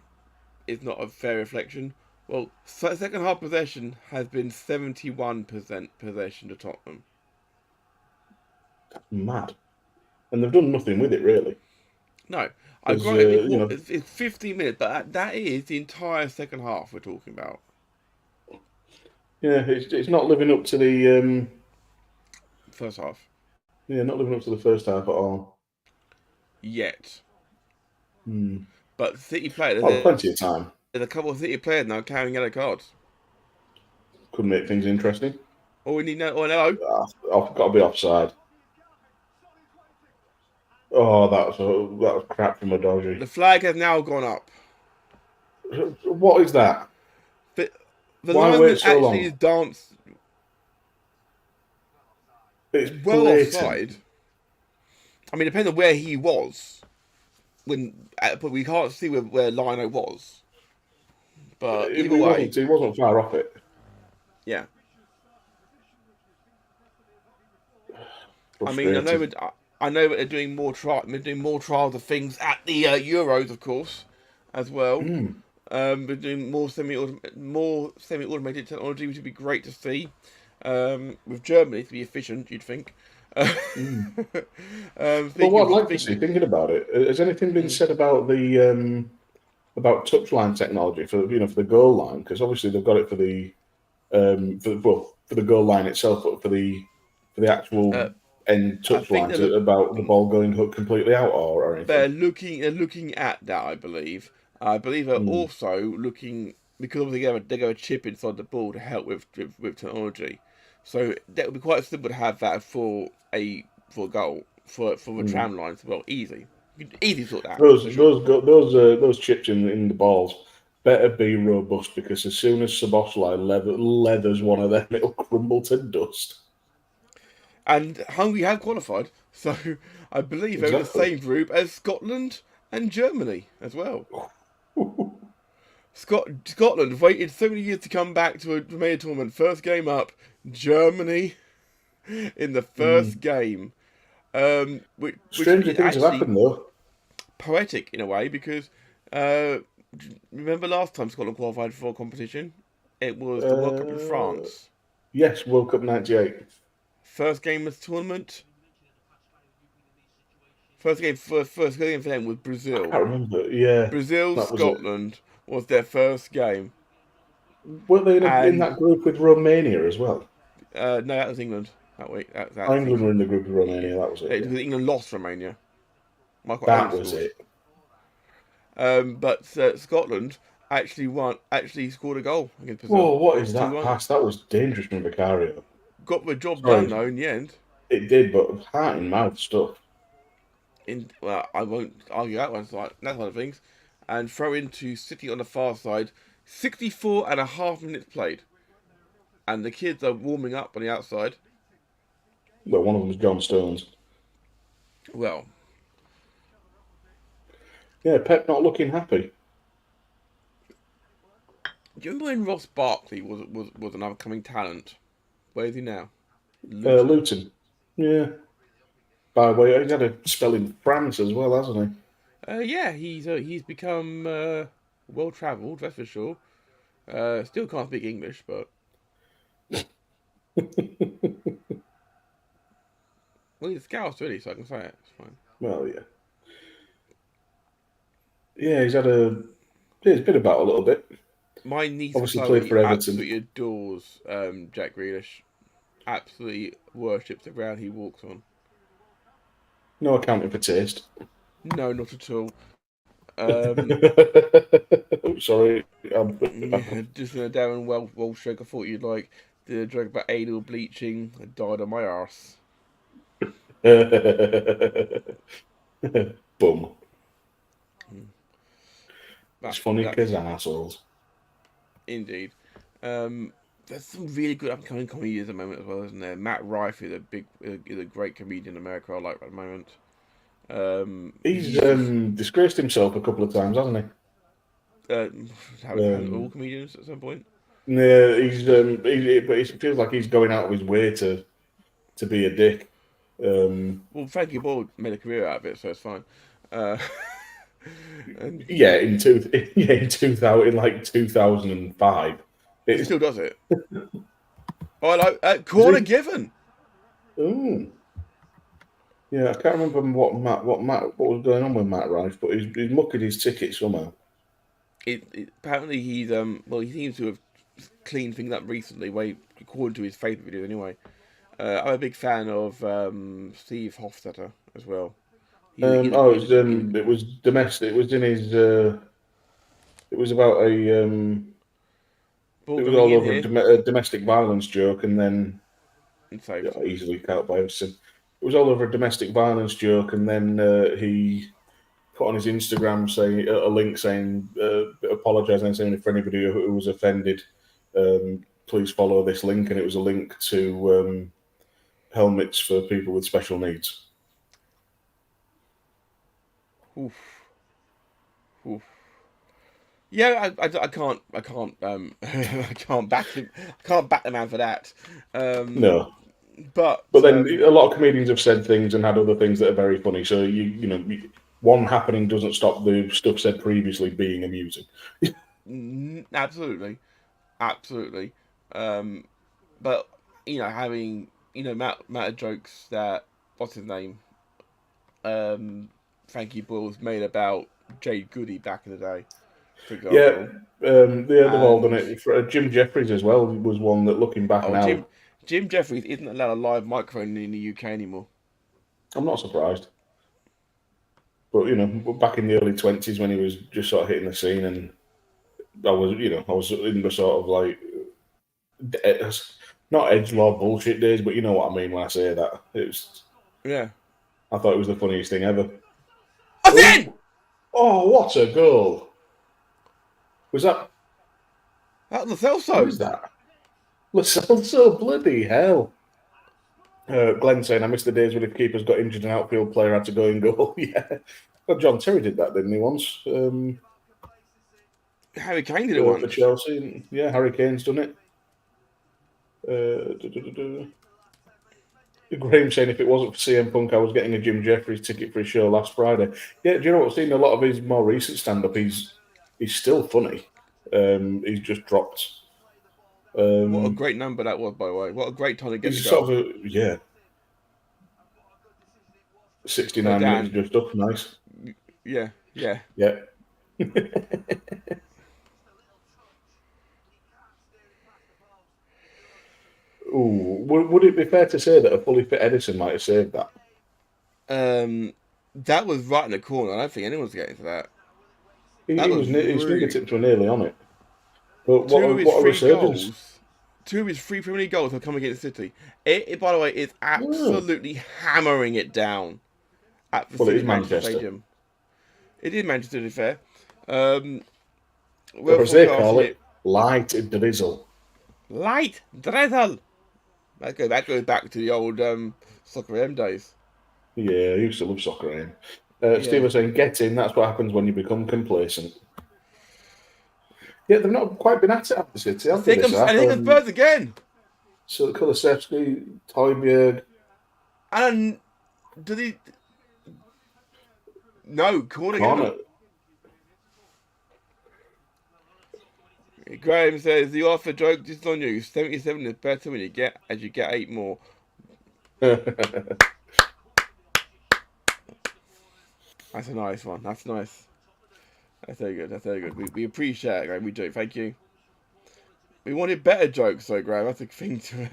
is not a fair reflection. Well, second half possession has been 71% possession to Tottenham. That's mad. And they've done nothing with it, really. No. It's 15 minutes, but that is the entire second half we're talking about. Yeah, it's not living up to the first half. Yeah, not living up to the first half at all. Yet. Hmm. But City players... plenty of time. There's a couple of City players now carrying yellow cards. Could make things interesting. Oh, we need no... Oh, no. I've got to be offside. Oh, that was crap from a dodgy. The flag has now gone up. What is that? The lineman actually is danced. It's well blatant. Offside. I mean, depending on where he was, but we can't see where Lino was. But either way, he wasn't far off it. Yeah. I mean, I know that they're doing more trials of things at the Euros, of course, as well. We're doing more semi-automated technology, which would be great to see. With Germany to be efficient, you'd think. Well, what I'd like to see, thinking about it, has anything been said about the about touchline technology for the goal line? Because obviously they've got it for the for the goal line itself, but for the actual end touchline, about the ball going completely out or anything. They're looking at that, I believe. I believe they're also looking, because obviously they go a chip inside the ball to help with technology. So that would be quite simple to have that for a goal for the tram lines. Well, easy sort that. Those chips in the balls better be robust, because as soon as Szoboszlai leathers one of them, it'll crumble to dust. And Hungary have qualified, so I believe they're in the same group as Scotland and Germany as well. Scotland waited so many years to come back to a major tournament. First game up, Germany in the first game. Which Stranger things have happened, though. Poetic in a way, because remember last time Scotland qualified for a competition? It was the World Cup in France. Yes, World Cup '98. First game of the tournament. First game for them was Brazil. I can't remember. Yeah, Brazil, Scotland was their first game. Were they in that group with Romania as well? No, that was England that week. England were in the group with Romania. That was it. Because England lost Romania. That was it. But Scotland actually scored a goal against Brazil. Oh, what is that pass? That was dangerous from Vicario. Got the job done though in the end. It did, but heart and mouth stuff. Well, I won't argue that one. So that's one of the things. And throw into City on the far side. 64.5 minutes played, and the kids are warming up on the outside. Well, one of them is John Stones. Well, yeah, Pep not looking happy. Do you remember when Ross Barkley was an upcoming talent? Where is he now? Luton. Yeah. By the way, he's had a spell in France as well, hasn't he? Yeah, he's become well travelled, that's for sure. Still can't speak English, but well, he's a Scouse really, so I can say it. It's fine. Well, yeah. Yeah, he's been about a little bit. My niece obviously played for Everton. Absolutely adores Jack Grealish. Absolutely worships the ground he walks on. No accounting for taste. No, not at all. Sorry. Just a Darren Walsh joke. I thought you'd like the joke about anal bleaching. I died on my arse. Bum. It's funny because assholes. Indeed. There's some really good upcoming comedians at the moment as well, isn't there? Matt Rife is a great comedian in America. I like at the moment. He's disgraced himself a couple of times, hasn't he? All comedians at some point. Yeah, but it feels like he's going out of his way to be a dick. Well, Frankie Boyle made a career out of it, so it's fine. In 2005, he still does it. Corner given. Ooh. Yeah, I can't remember what was going on with Matt Rife, but he's mucking his ticket somehow. Apparently he seems to have cleaned things up recently, according to his favourite video anyway. I'm a big fan of Steve Hofstetter as well. It was domestic. It was in his. It was about a. It was all over a domestic violence joke, and then easily cut by Everton. It was all over a domestic violence joke, and then he put on his Instagram saying a link saying apologising and saying if for anybody who was offended, please follow this link, and it was a link to helmets for people with special needs. Oof. Yeah, I can't I can't back the man for that. No. But then a lot of comedians have said things and had other things that are very funny. So one happening doesn't stop the stuff said previously being amusing. Absolutely. But having Matt jokes that what's his name, Frankie Boyle's made about Jade Goody back in the day. For example. Yeah, they've all done it. Jim Jeffries as well was one that, looking back now. Jim Jeffries isn't allowed a live microphone in the UK anymore. I'm not surprised. But back in the early 20s when he was just sort of hitting the scene, and I was in the sort of like not edgelord bullshit days, but you know what I mean when I say that. I thought it was the funniest thing ever. Oh, what a goal! Was that Lo Celso? Who was that? Lo Celso, bloody hell. Glenn saying, I miss the days when if keepers got injured, an outfield player had to go and goal. Yeah. Well, John Terry did that, didn't he, once? Harry Kane did it once. For Chelsea. Yeah, Harry Kane's done it. Graham saying, if it wasn't for CM Punk, I was getting a Jim Jeffries ticket for his show last Friday. Yeah, do you know what? I've seen a lot of his more recent stand-up. He's still funny. He's just dropped. What a great number that was, by the way. What a great time to get the goal. 69 minutes just up. Nice. Yeah. Ooh, would it be fair to say that a fully fit Edison might have saved that? That was right in the corner. I don't think anyone's getting to that. His fingertips were nearly on it. But what a resurgence. 2 of his 3 Premier League goals have come against City. It by the way, is absolutely hammering it down. at the Well, it is City Manchester Manchester. Stadium. It is Manchester, to be fair. Or as they call it, light drizzle. Light drizzle. That goes back to the old Soccer M days. Yeah, I used to love Soccer Aim. Steve was saying, get in, that's what happens when you become complacent. Yeah, they've not quite been at it after City, have they? And here comes Birds again. So Kulusevski, Højbjerg. And did he... No, corner. Graham says, the offer joke just on you. 77 is better when you get 8 more. That's a nice one. That's nice. That's very good. We appreciate it, Graham. We do. Thank you. We wanted better jokes, though, Graham. That's the thing to it.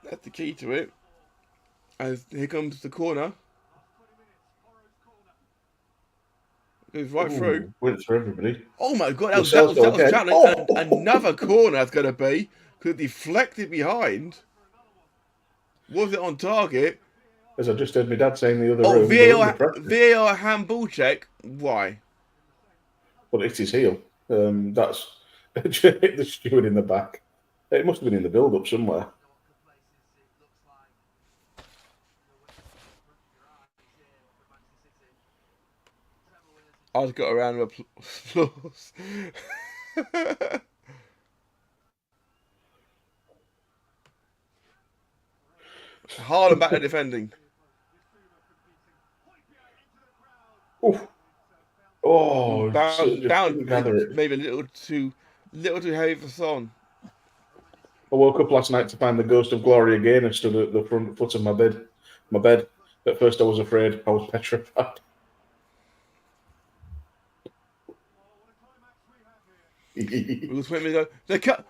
That's the key to it. As here comes the corner. Goes right through. Went for everybody. Oh my God! That was another corner. That's going to be could deflect it behind. Was it on target? As I just heard my dad saying the other room. VAR handball check. Why? Well, it's his heel. That's hit the steward in the back. It must have been in the build-up somewhere. I've got a round of applause. Haaland back to defending. Bound maybe a little too heavy for Son. I woke up last night to find the ghost of glory again and stood at the front foot of my bed. At first I was afraid. I was petrified.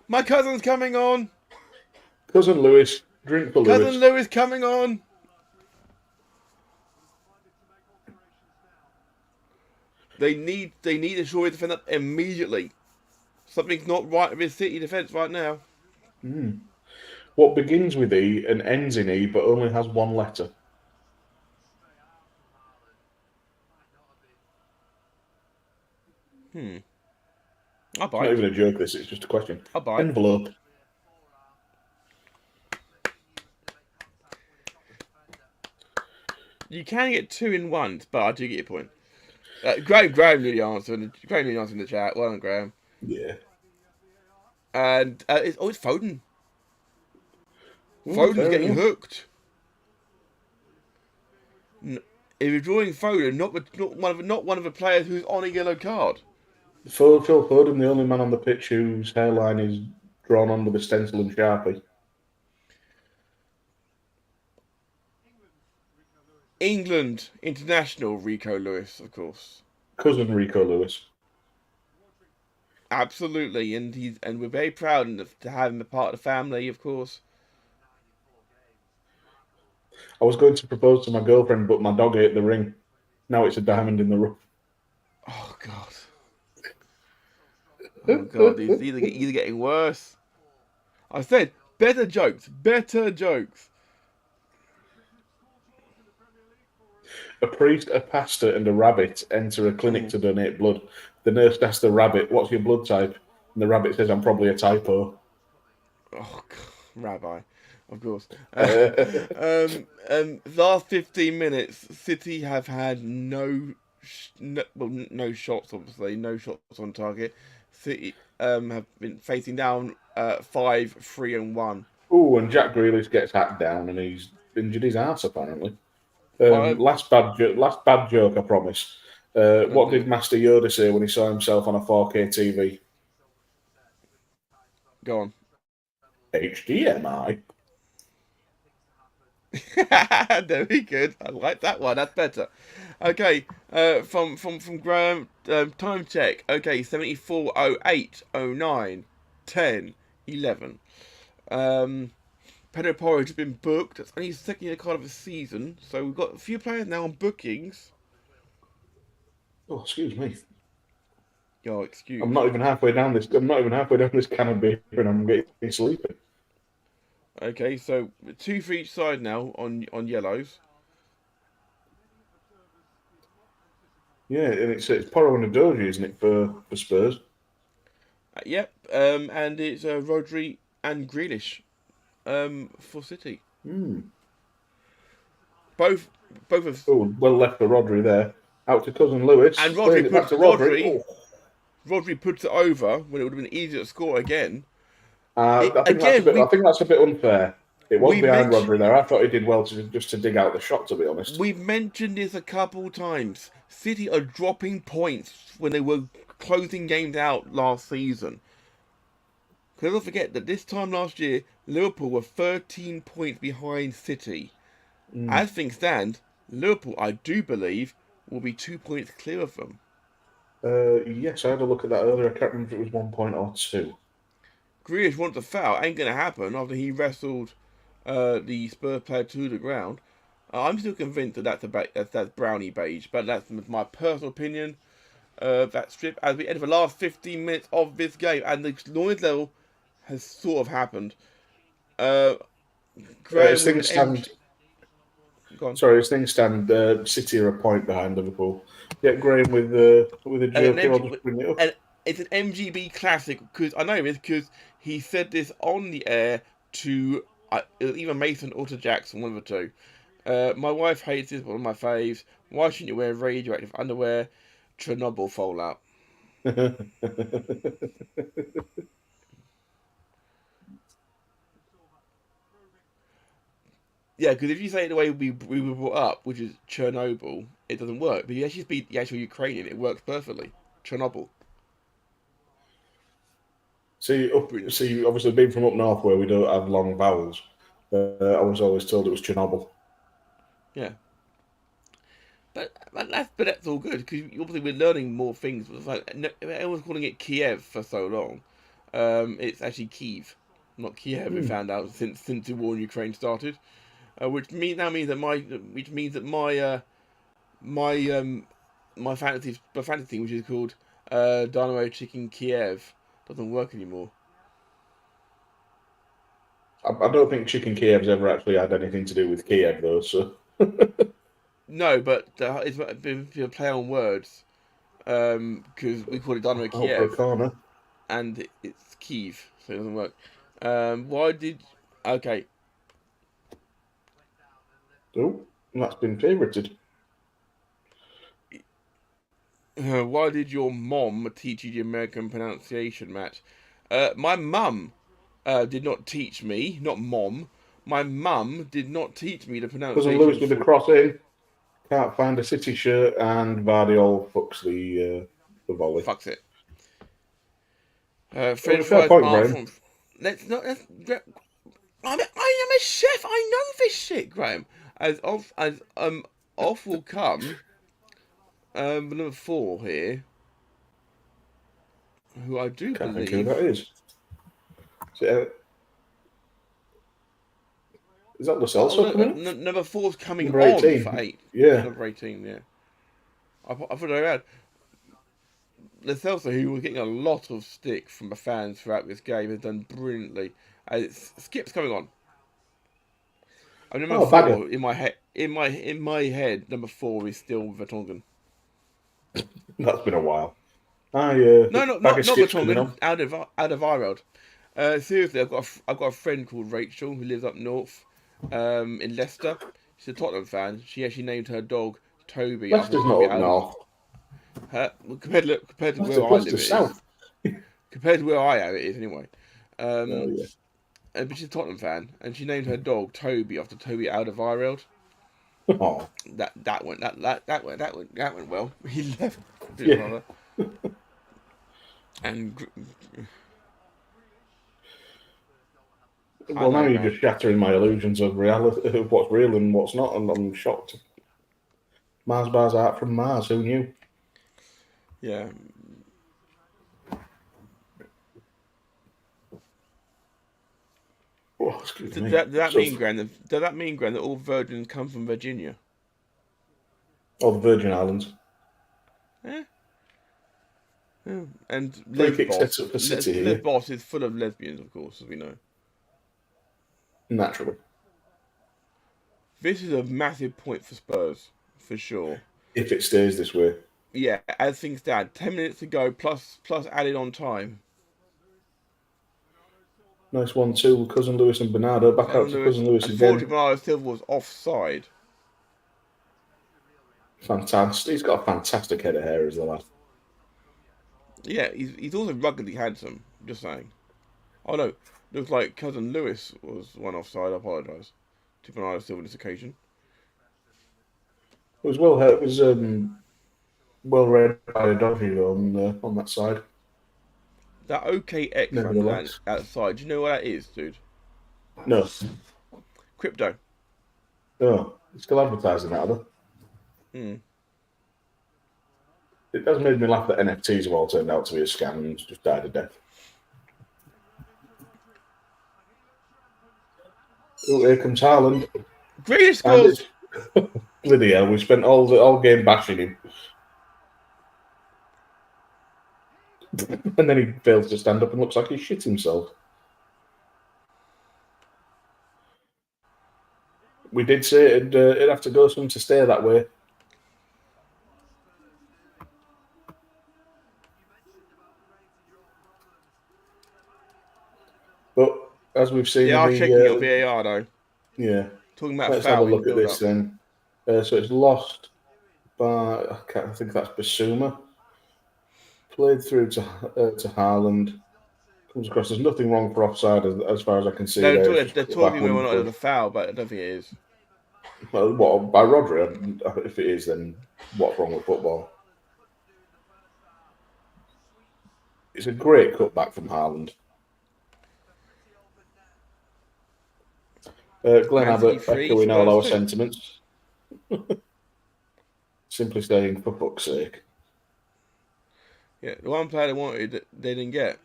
My cousin's coming on. Cousin Lewis, drink for Lewis. Cousin Lewis coming on. They need to show his defence up immediately. Something's not right with his City defence right now. What begins with E and ends in E but only has one letter. I'll buy It's not even a joke, this. It's just a question. I'll buy Envelope. You can get 2 in 1, but I do get your point. Graham really answered in the chat. Well done, Graham. Yeah. And it's Foden. Foden's getting hooked. If you're drawing Foden, not one of the players who's on a yellow card. Phil Foden, the only man on the pitch whose hairline is drawn on with a stencil and Sharpie. England international Rico Lewis, of course. Cousin Rico Lewis. Absolutely, and we're very proud to have him a part of the family, of course. I was going to propose to my girlfriend, but my dog ate the ring. Now it's a diamond in the rough. Oh God. Oh God, these either getting worse. I said better jokes. A priest, a pastor, and a rabbit enter a clinic to donate blood. The nurse asks the rabbit, "What's your blood type?" And the rabbit says, "I'm probably a typo." Oh God, Rabbi, of course. Last 15 minutes, City have had no shots. Obviously, no shots on target. City have been facing down 5, 3, and 1. Oh, and Jack Grealish gets hacked down, and he's injured his arse apparently. Last bad joke, I promise. What did Master Yoda say when he saw himself on a 4K TV? Go on. HDMI. Very good. I like that one. That's better. Okay. From Graham. Time check. Okay. 74:08:09 10 11. Pedro Porro has been booked. That's only his second year card of the season. So we've got a few players now on bookings. Oh, excuse me. Your excuse. I'm not even halfway down this can of beer and I'm getting sleepy. Okay, so 2 for each side now on yellows. Yeah, and it's Porro and Adoji, isn't it, for Spurs? Yep, and it's Rodri and Grealish for City. Both of Oh, well left for Rodri there. Out to cousin Lewis. and Plays it back to Rodri. Rodri puts it over when it would have been easier to score again. I think that's a bit unfair. It was behind Rodri there. I thought he did well to dig out the shot, to be honest. We've mentioned this a couple times. City are dropping points when they were closing games out last season. Because don't forget that this time last year, Liverpool were 13 points behind City. As things stand, Liverpool, I do believe, will be 2 points clear of them. Yes, I had a look at that earlier. I can't remember if it was 1 point or 2. Grealish wants a foul. Ain't going to happen after he wrestled the Spurs player to the ground. I'm still convinced that that's Brownie beige, but that's my personal opinion. That strip as we enter the last 15 minutes of this game, and the noise level has sort of happened. As things stand, City are a point behind Liverpool. Yeah, Graham with a joke. I'll just bring it up. And it's an MGB classic because I know this because he said this on the air to either Mason or to Jackson, one of the two. My wife hates this, one of my faves. Why shouldn't you wear radioactive underwear? Chernobyl fallout. Yeah, because if you say it the way we were brought up, which is Chernobyl, it doesn't work. But you actually speak the actual Ukrainian, it works perfectly. Chernobyl. See, obviously being from up north where we don't have long vowels, I was always told it was Chernobyl. Yeah. But that's all good because obviously we're learning more things. It's like everyone's calling it Kiev for so long. It's actually Kyiv, not Kiev. We found out since the war in Ukraine started, which means that my fantasy which is called Dynamo Chicken Kiev doesn't work anymore. I don't think Chicken Kiev's ever actually had anything to do with Kiev though. So. No, but it's a play on words because we call it Dynamo Kiev, and it's Kyiv, so it doesn't work. Okay? Oh, that's been favorited. Why did your mom teach you the American pronunciation, Matt? My mum did not teach me, not mom. My mum did not teach me the pronunciation. Cousin Lewis with the cross in. Can't find a City shirt, and Vardy fucks the volley. Fucks it. French fries from. Let's not. I am a chef. I know this shit, Graham. As off will come. Number 4 here, who I do Can't believe think who that is. Is that Lo Celso coming? Number 4's coming number on 18. for 8. Yeah. Number 18, yeah. I thought I had Lo Celso, who was getting a lot of stick from the fans throughout this game, has done brilliantly. Skip's coming on. Number 4 in my head. Number 4 is still Vertonghen. That's been a while. Not Vertonghen. Alderweireld. Seriously, I've got a friend called Rachel who lives up north, in Leicester. She's a Tottenham fan. She actually named her dog Toby. Leicester's not up north. Compared to where I live, south. Compared to where I am, it is anyway. But she's a Tottenham fan, and she named her dog Toby after Toby Alderweireld. Oh. That went well. He left. Yeah. And now you're just shattering my illusions of reality, of what's real and what's not, and I'm shocked. Mars bars art from Mars. Who knew? Yeah. Oh, excuse me. Does that mean, Gran, that all virgins come from Virginia? Oh, the Virgin Islands. Yeah. And Lesbos is full of lesbians, of course, as we know. Naturally. This is a massive point for Spurs, for sure. If it stays this way. Yeah, as things stand, 10 minutes to go plus added on time. Nice 1-2, Cousin Lewis and Bernardo. Back out to Cousin Lewis Unfortunately, again. Bernardo Silva was offside. Fantastic. He's got a fantastic head of hair as the lad. Yeah, he's also ruggedly handsome. Just saying. Oh no, looks like Cousin Lewis was one offside. I apologise to Bernardo Silva on this occasion. It was well well read by a doggy on that side. That OKX run outside, do you know what that is, dude? No. Crypto. Oh, it's still advertising that, are they? It has made me laugh that NFTs have all turned out to be a scam and just died a death. Oh, here comes Haaland. Greatest scores! Bloody hell, we spent all game bashing him. And then he fails to stand up and looks like he shit himself. We did say it'd have to go some to stay that way. But as we've seen, they are checking your VAR though. Yeah. Talking about let's have a look at this then. So it's lost by I think that's Basuma. Played through to Haaland. Comes across. There's nothing wrong for offside as far as I can see. They're talking whether or not it's a foul, but I don't think it is. Well, what by Rodri? If it is, then what's wrong with football? It's a great cutback from Haaland. Glenn Abbott echoing all our sentiments. Simply saying, for fuck's sake. Yeah, the one player they wanted, they didn't get.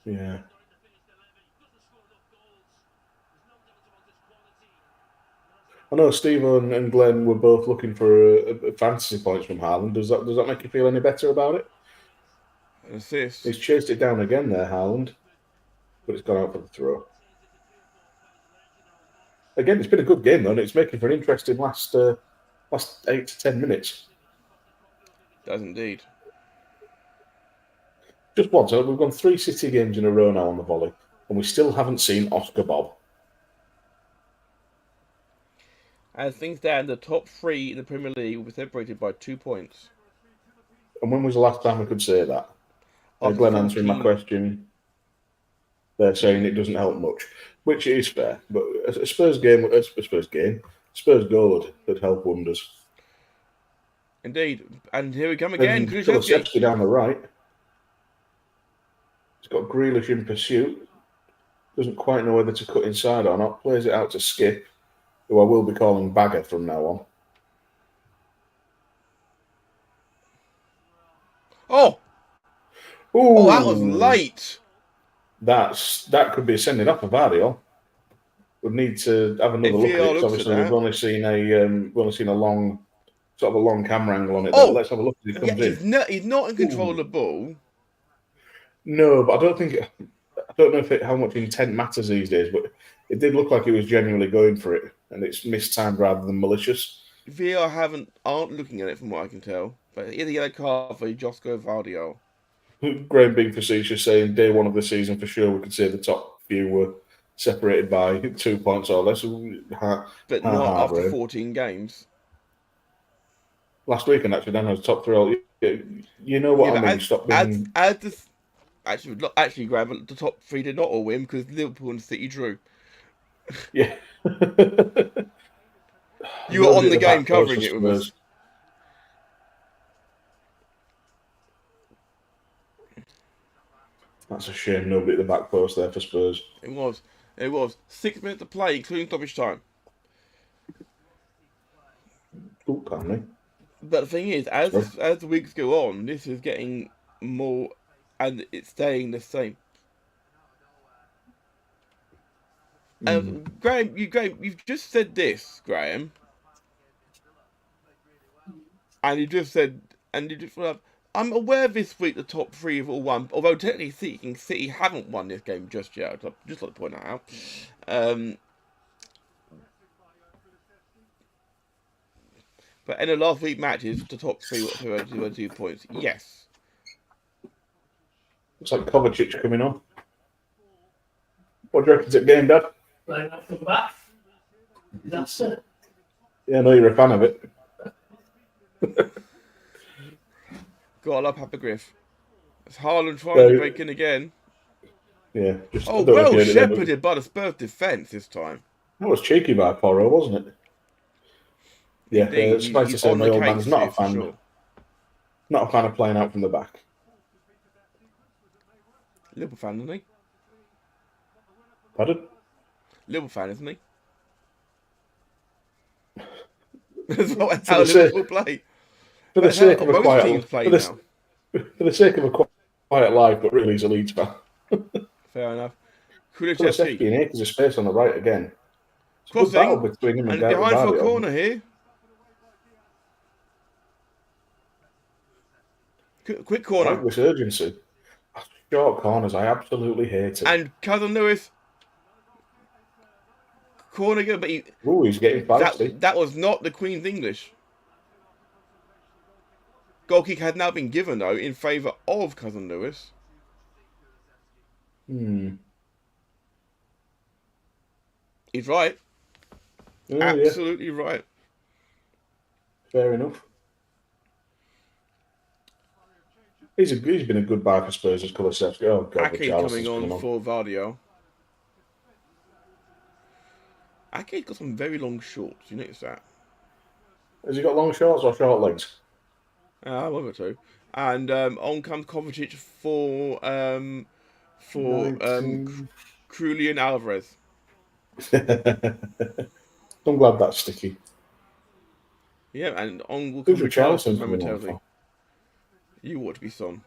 Yeah. I know Steve and Glenn were both looking for fantasy points from Haaland. Does that make you feel any better about it? An assist. He's chased it down again there, Haaland. But it's gone out for the throw. Again, it's been a good game, though, and it's making for an interesting last 8 to 10 minutes. It does indeed. Just once, we've gone 3 City games in a row now on the volley, and we still haven't seen Oscar Bob. As things stand, the top 3 in the Premier League will be separated by 2 points. And when was the last time we could say that? Glenn answering my question. They're saying it doesn't help much, which is fair. But a Spurs goal would help wonders. Indeed. And here we come again. Kulusevski down the right. He's got Grealish in pursuit. Doesn't quite know whether to cut inside or not. Plays it out to Skip, who I will be calling Bagger from now on. Oh! Ooh. Oh, that was late. That could be a sending off of Vardy. We'd need to have another look at it. Obviously, we've only seen a long camera angle on it. Oh, let's have a look as he comes in. He's not in control of the ball. No, but I don't know how much intent matters these days. But it did look like he was genuinely going for it, and it's mistimed rather than malicious. VAR aren't looking at it from what I can tell. But here's a yellow card for Josko Vardy. Graham being facetious, saying day 1 of the season for sure we could say the top few were separated by 2 points or less. But not after 14 games. Last weekend, actually, Dan was top 3. You know what I mean? Stop being... Actually, Graham, the top 3 did not all win because Liverpool and City drew. Yeah. You were on the game covering it with us. That's a shame. Nobody at the back post there for Spurs. It was. 6 minutes to play, including stoppage time. Ooh, pardon me. But the thing is, as the weeks go on, this is getting more, and it's staying the same. Graham, you've just said this, Graham, and you just I'm aware this week the top 3 have all won, although technically City haven't won this game just yet. I'd just like to point that out. But in the last week matches, the top three were 2 points. Yes. Looks like Kovacic coming on. What do you reckon's at game, Dad? Playing out from the back. That's it. Yeah, I know you're a fan of it. Gotta love Papa Griff. It's Haaland trying to break in again. Yeah. Well shepherded by the Spurs defence this time. That was cheeky by Porro, wasn't it? Yeah, it's nice to say my old man's not a fan. Sure. Not a fan of playing out from the back. Liverpool fan, isn't he? Pardon? Liverpool fan, isn't he? That's not how Liverpool play. For the sake of a quiet for the sake of a quiet life, but really he's a Leeds fan. Fair enough. Kulusevski and acres of space on the right again. It's a good battle between him and behind for a corner here. Quick corner. Like this urgency. Short corners, I absolutely hate it. And Cousin Lewis. Corner good, but he's getting feisty. That was not the Queen's English. Goal kick had now been given, though, in favour of Cousin Lewis. He's right. Oh, absolutely right. Fair enough. He's been a good buy for Spurs as Kulusevski. Oh, God, Ake coming on for Vardio. Ake's got some very long shorts. You notice that? Has he got long shorts or short legs? One or two. And on comes Kovacic for Julian Alvarez. I'm glad that's sticky. Yeah, and on will come Richarlison momentarily. You ought to be Son.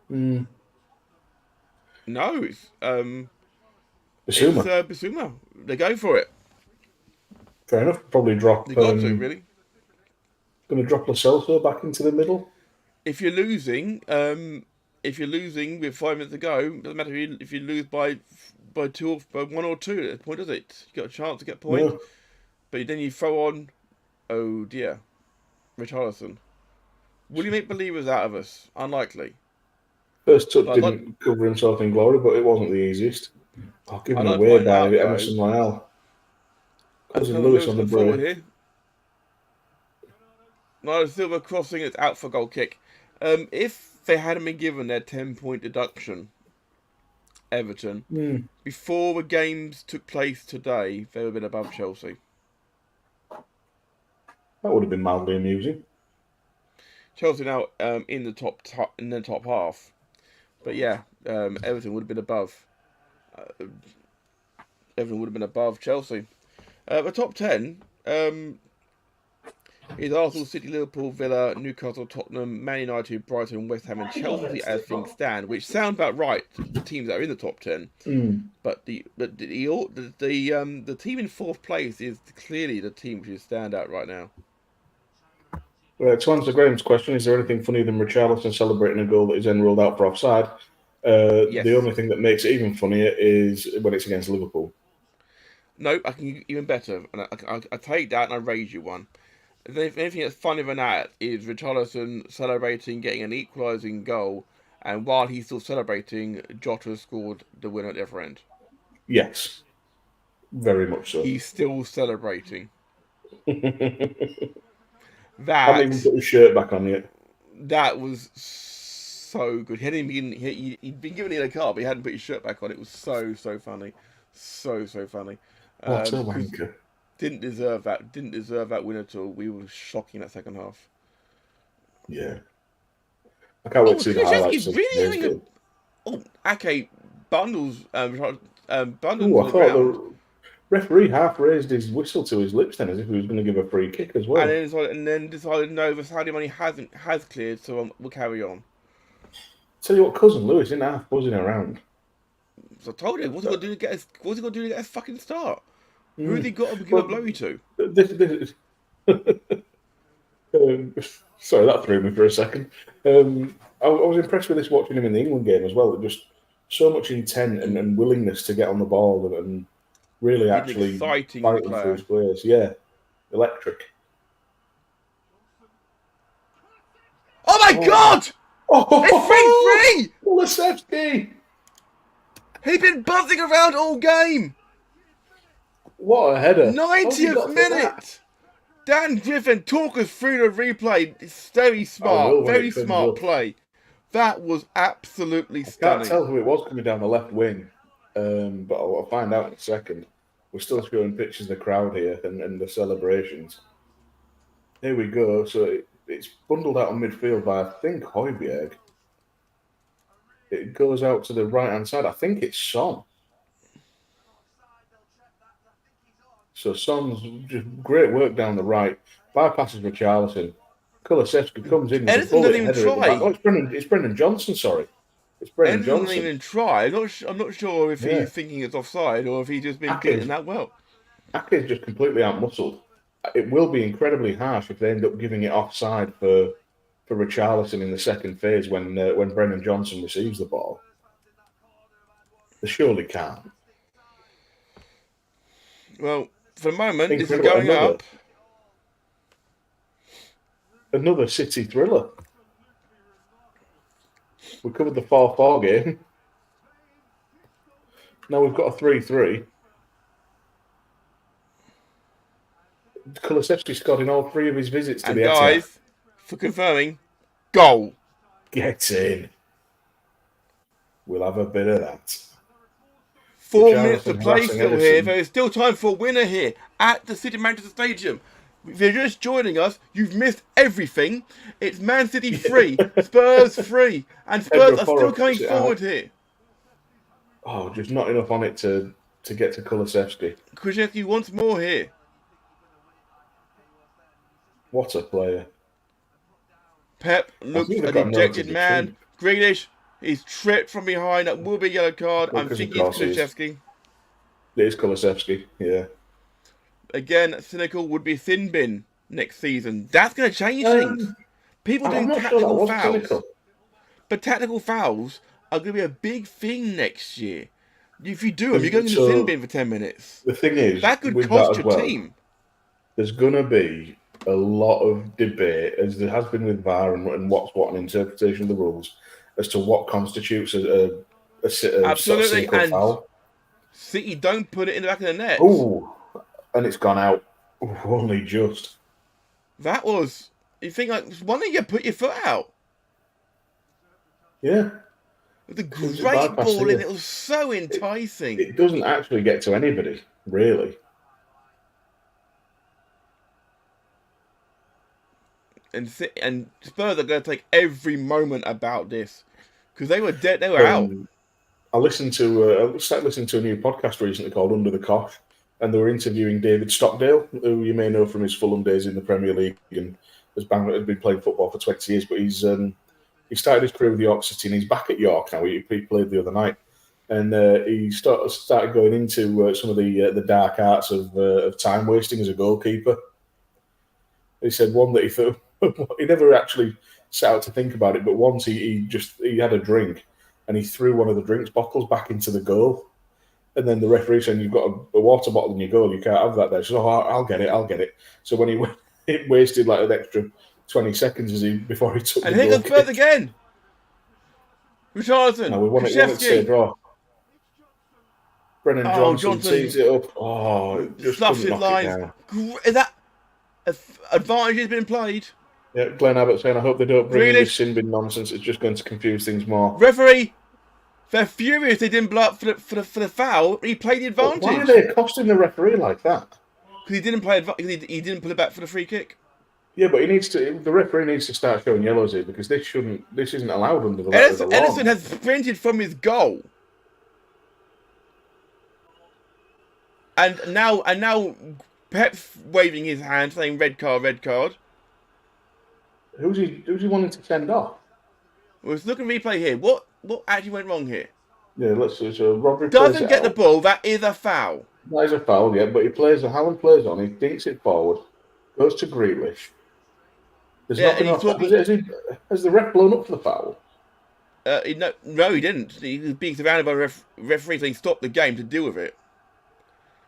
No, it's Bissouma. It's Bissouma. They're going for it. Fair enough. Probably drop. They got to, really. Going to drop Lo Celso back into the middle. If you're losing with 5 minutes to go, doesn't matter if you lose by 1 or 2 at the point, does it? You got a chance to get points, no. But then you throw on, oh dear, Richarlison. Will you make believers out of us? Unlikely. First touch didn't cover himself in glory, but it wasn't the easiest. Given away by Emerson Royale. Cousin Lewis on the break. Here. No, Silva crossing, it's out for goal kick. If they hadn't been given their 10-point deduction, Everton, before the games took place today, they would have been above Chelsea. That would have been mildly amusing. Chelsea now in the top half, but yeah, Everton would have been above. Everton would have been above Chelsea. The top 10 is Arsenal, City, Liverpool, Villa, Newcastle, Tottenham, Man United, Brighton, West Ham, and Chelsea as things stand, which sound about right. The teams that are in the top 10, but the team in 4th place is clearly the team which is standout right now. To answer Graham's question, is there anything funnier than Richarlison celebrating a goal that is then ruled out for offside? Yes. The only thing that makes it even funnier is when it's against Liverpool. No, I can even better, and I take that and I raise you one. The anything that's funnier than that is Richarlison celebrating getting an equalising goal, and while he's still celebrating, Jota scored the winner at the other end. Yes, very much so. He's still celebrating. Haven't even put his shirt back on yet. That was so good. He'd been given a yellow card, but he hadn't put his shirt back on. It was so funny, so funny. What a wanker! Didn't deserve that win at all. We were shocking that second half. Yeah, I can't wait to see the highlights. He's really having okay. Bundles. Bundles. I thought the referee half raised his whistle to his lips then, as if he was going to give a free kick as well. And then decided no, the Saudi money has cleared, so we'll carry on. Tell you what, Cousin Lewis in half buzzing around. So I told him, what's he going to do to get a fucking start? Who's he got to give a blowy to? Sorry, that threw me for a second. I was impressed with this watching him in the England game as well. Just so much intent and willingness to get on the ball and really actually exciting fighting for his players. Yeah, electric. my God! Oh, It's 3-3! Kulusevski! He's been buzzing around all game. What a header. 90th minute. Dan Griffin, talk us through the replay. It's very smart. Very smart play. That was absolutely stunning. Can't tell who it was coming down the left wing, but I'll find out in a second. We're still showing pictures of the crowd here and the celebrations. Here we go. So it's bundled out on midfield by, I think, Højbjerg. It goes out to the right-hand side. I think it's Son. So Son's just great work down the right. Bypasses Richarlison. Kulusevski comes in. Edison doesn't even try. Oh, it's Brendan Johnson, sorry. It's Brendan Johnson. Doesn't even try. I'm not sure if he's thinking it's offside or if he's just been getting that well. Ake's just completely out-muscled. It will be incredibly harsh if they end up giving it offside for Richarlison in the second phase when Brendan Johnson receives the ball. They surely can't. Well, for the moment, this is going up. Another City thriller. We covered the 4-4 game. Now we've got a 3-3. Kulusevski scored in all 3 of his visits to the Etihad. Guys, for confirming, goal. Get in. We'll have a bit of that. 4 minutes to play still here. There is still time for a winner here at the City Manchester Stadium. If you're just joining us, you've missed everything. It's Man City 3, Spurs 3, and Spurs are still coming forward here. Oh, just not enough on it to get to Kulusevski. Kulusevski wants more here. What a player. Pep looks a dejected man. Grealish, he's tripped from behind. That will be a yellow card. I'm thinking it's Kulusevski. It is Kulusevski, yeah. Again, cynical would be Thin Bin next season. That's going to change things. People doing tactical fouls. But tactical fouls are going to be a big thing next year. If you do them, you're going to the Thin Bin for 10 minutes. The thing is, that could cost your team. There's going to be a lot of debate, as there has been with VAR and what's what, an interpretation of the rules, as to what constitutes a absolutely, cynical foul. City don't put it in the back of the net. Ooh. And it's gone out. Only just. That was... You think, like, why don't you put your foot out? Yeah. It was a great ball in. It was so enticing. It doesn't actually get to anybody, really. And Spurs are going to take every moment about this. Because they were dead. They were out. I started listening to a new podcast recently called Under the Cosh. And they were interviewing David Stockdale, who you may know from his Fulham days in the Premier League and has been playing football for 20 years. But he started his career with York City and he's back at York now. He played the other night. And he started going into some of the dark arts of time wasting as a goalkeeper. He said one that he thought, he never actually set out to think about it, but once he had a drink and he threw one of the drinks bottles back into the goal. And then the referee said, "You've got a water bottle in your goal. You can't have that there." So, I'll get it. So when it wasted like an extra 20 seconds before he took. And here comes Spurs again. Richarlison. No, we want it to stay a draw. Brennan Johnson tees it up. Oh, just fluffs his lines. Is that advantage has been played? Yeah, Glenn Abbott saying, "I hope they don't bring in this sin bin nonsense. It's just going to confuse things more." Referee. They're furious they didn't blow up for the foul. He played the advantage. But why are they accosting the referee like that? Because he didn't play. He didn't put it back for the free kick. Yeah, but the referee needs to start showing yellows here because this isn't allowed under the law. Edison has sprinted from his goal, and now Pep's waving his hand saying red card, red card. Who's he wanting to send off? Let's look at replay here. What actually went wrong here? Yeah, let's see. So Rodri doesn't get the ball. That is a foul. That is a foul, yeah. But Haaland plays on. He dinks it forward, goes to Grealish. There's nothing else. Has the ref blown up for the foul? No, he didn't. He was being surrounded by referees, so he stopped the game to deal with it.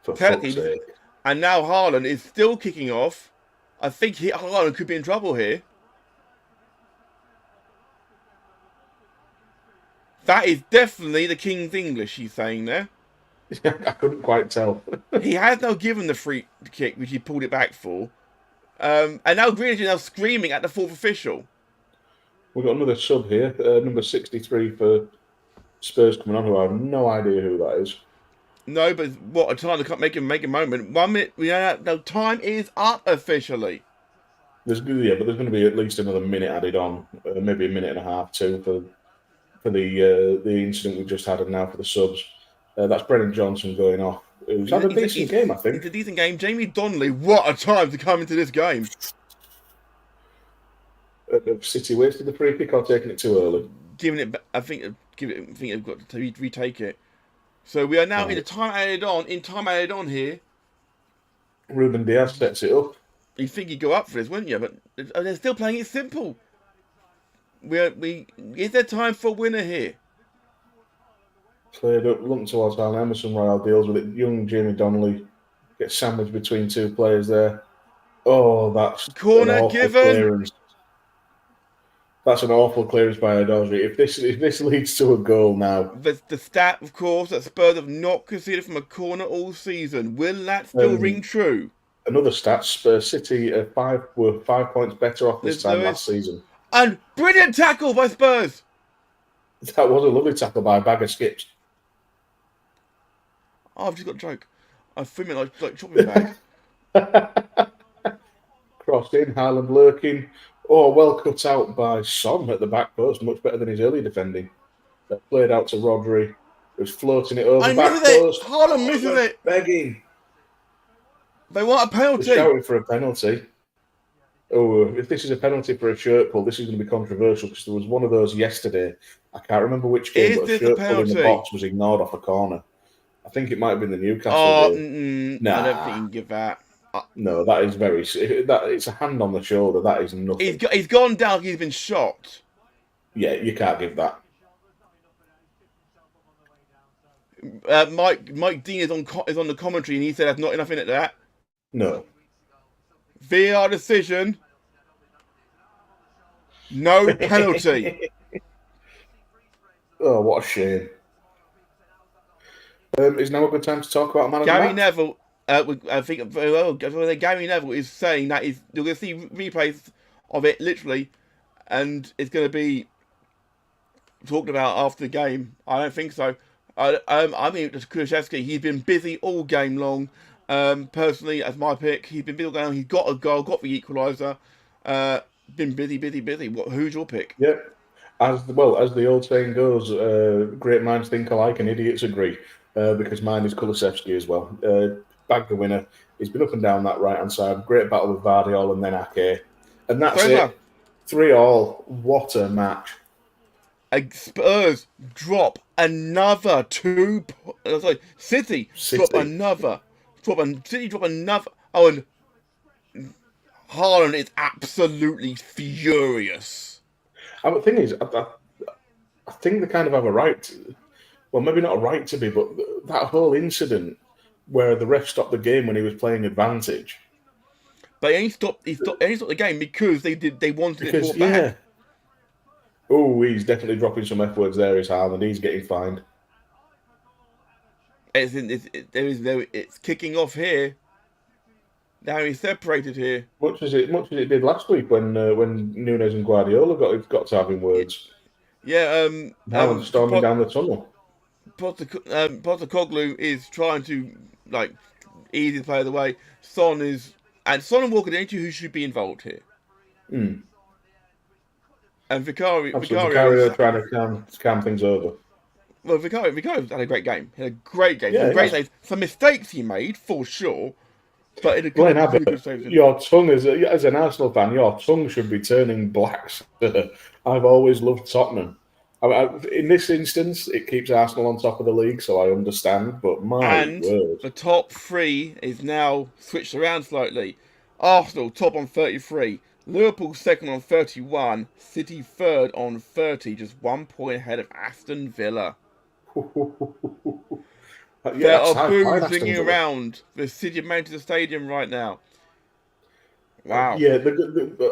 For fuck's sake. And now Haaland is still kicking off. I think Haaland could be in trouble here. That is definitely the King's English he's saying there. I couldn't quite tell. He has now given the free kick, which he pulled it back for. And now Grealish is now screaming at the fourth official. We've got another sub here, number 63 for Spurs coming on, who I have no idea who that is. No, but what a time to make a moment. 1 minute, no, time is up officially. But there's going to be at least another minute added on, maybe a minute and a half too for the incident we just had, and now for the subs. That's Brennan Johnson going off. It was a decent game, I think. It's a decent game. Jamie Donnelly, what a time to come into this game. City wasted the free kick or taking it too early? Giving it, I think they've got to retake it. So we are now in time added on here. Ruben Diaz sets it up. You'd think you'd go up for this, wouldn't you? But they're still playing it simple. Is there time for a winner here? Played up, looking towards Alan Emerson. Royal deals with it. Young Jamie Donnelly gets sandwiched between two players there. Oh, that's corner given. Clearance. That's an awful clearance by Adosri. If this leads to a goal now, the stat, of course, that Spurs have not conceded from a corner all season. Will that still ring true? Another stat: Spurs City were 5 points better off this time last season. And brilliant tackle by Spurs. That was a lovely tackle by a bag of skips. Oh, I've just got a joke. I feel it like chopping bag. Crossed in, Haaland lurking. Oh, well cut out by Son at the back post. Much better than his early defending. Played out to Rodri, who's floating it over back post. Haaland misses it. Begging. They want a penalty. They're shouting for a penalty. Oh, if this is a penalty for a shirt pull, this is going to be controversial because there was one of those yesterday. I can't remember which game, but a shirt pull in the box was ignored off a corner. I think it might have been the Newcastle game. Nah. I don't think you can give that. No, that is it's a hand on the shoulder. That is nothing. He's gone down. He's been shot. Yeah, you can't give that. Mike Dean is on the commentary, and he said there's not enough in it to that. No. VAR decision. No penalty. Oh, what a shame. Is now a good time to talk about man of the match? Gary Neville. I think Gary Neville is saying that you're going to see replays of it literally, and it's going to be talked about after the game. I don't think so. I mean, Kulusevski, he's been busy all game long. Personally, as my pick, he's been busy all game long. He's got a goal, got the equaliser. Been busy. Who's your pick? Yep. As the old saying goes, great minds think alike and idiots agree. Because mine is Kulusevski as well. Bagged the winner. He's been up and down that right-hand side. Great battle with Vardiol and then Ake. And that's it. 3-3. What a match. Spurs drop another 2 sorry, City drop another. City drop another. Oh, and Haaland is absolutely furious. And the thing is, I think they kind of have a right to, well, maybe not a right to be, but that whole incident where the ref stopped the game when he was playing advantage. But he only stopped the game because they wanted it brought back. Oh, he's definitely dropping some F words there, is Haaland. He's getting fined. It's kicking off here. Now he's separated here. Much as it did last week when Nunes and Guardiola got to having words. Yeah. Haaland storming down the tunnel. Postecoglou is trying to ease his player away. Son and Walker, the only two who should be involved here. Mm. And Vicario trying to calm things over. Well, Vicario had a great game. He had a great game. Yeah, great saves. Some mistakes he made for sure, but in a Glenn Abbott, your tongue as an Arsenal fan, your tongue should be turning black. I've always loved Tottenham. In this instance, it keeps Arsenal on top of the league, so I understand. But word. The top three is now switched around slightly. Arsenal top on 33, Liverpool second on 31, City third on 30, just 1 point ahead of Aston Villa. There are boos ringing around the City of Manchester Stadium right now. Wow. Yeah,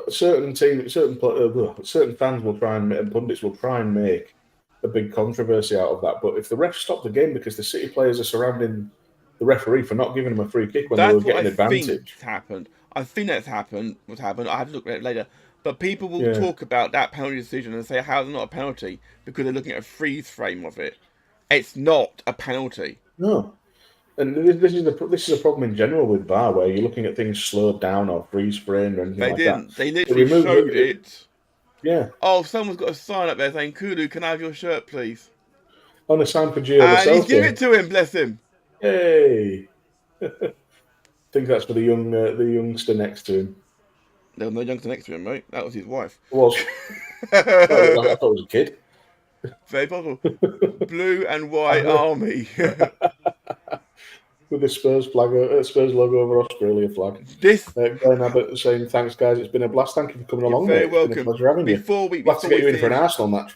certain fans will try and pundits will try and make a big controversy out of that. But if the ref stopped the game because the City players are surrounding the referee for not giving him a free kick when they were getting advantage. Happened. I think that's happened. What's happened? I have to look at it later. But people will talk about that penalty decision and say how it's not a penalty because they're looking at a freeze frame of it. It's not a penalty. No. And this is a problem in general with VAR, where you're looking at things slowed down or freeze framed or anything like that. They literally showed it. Yeah. Oh, someone's got a sign up there saying, "Kulu, can I have your shirt, please?" On a sign for Gio. And he's giving it to him. Bless him. Hey. I think that's for the youngster next to him. There was no youngster next to him, mate. That was his wife. It was. I thought it was a kid. Very possible. Blue and white army. With the Spurs flag, Spurs logo over Australia flag. Glenn Abbott saying, "Thanks, guys. It's been a blast. Thank you for coming along. Very welcome. It's been a pleasure having you. We'll have to get you in for an Arsenal match.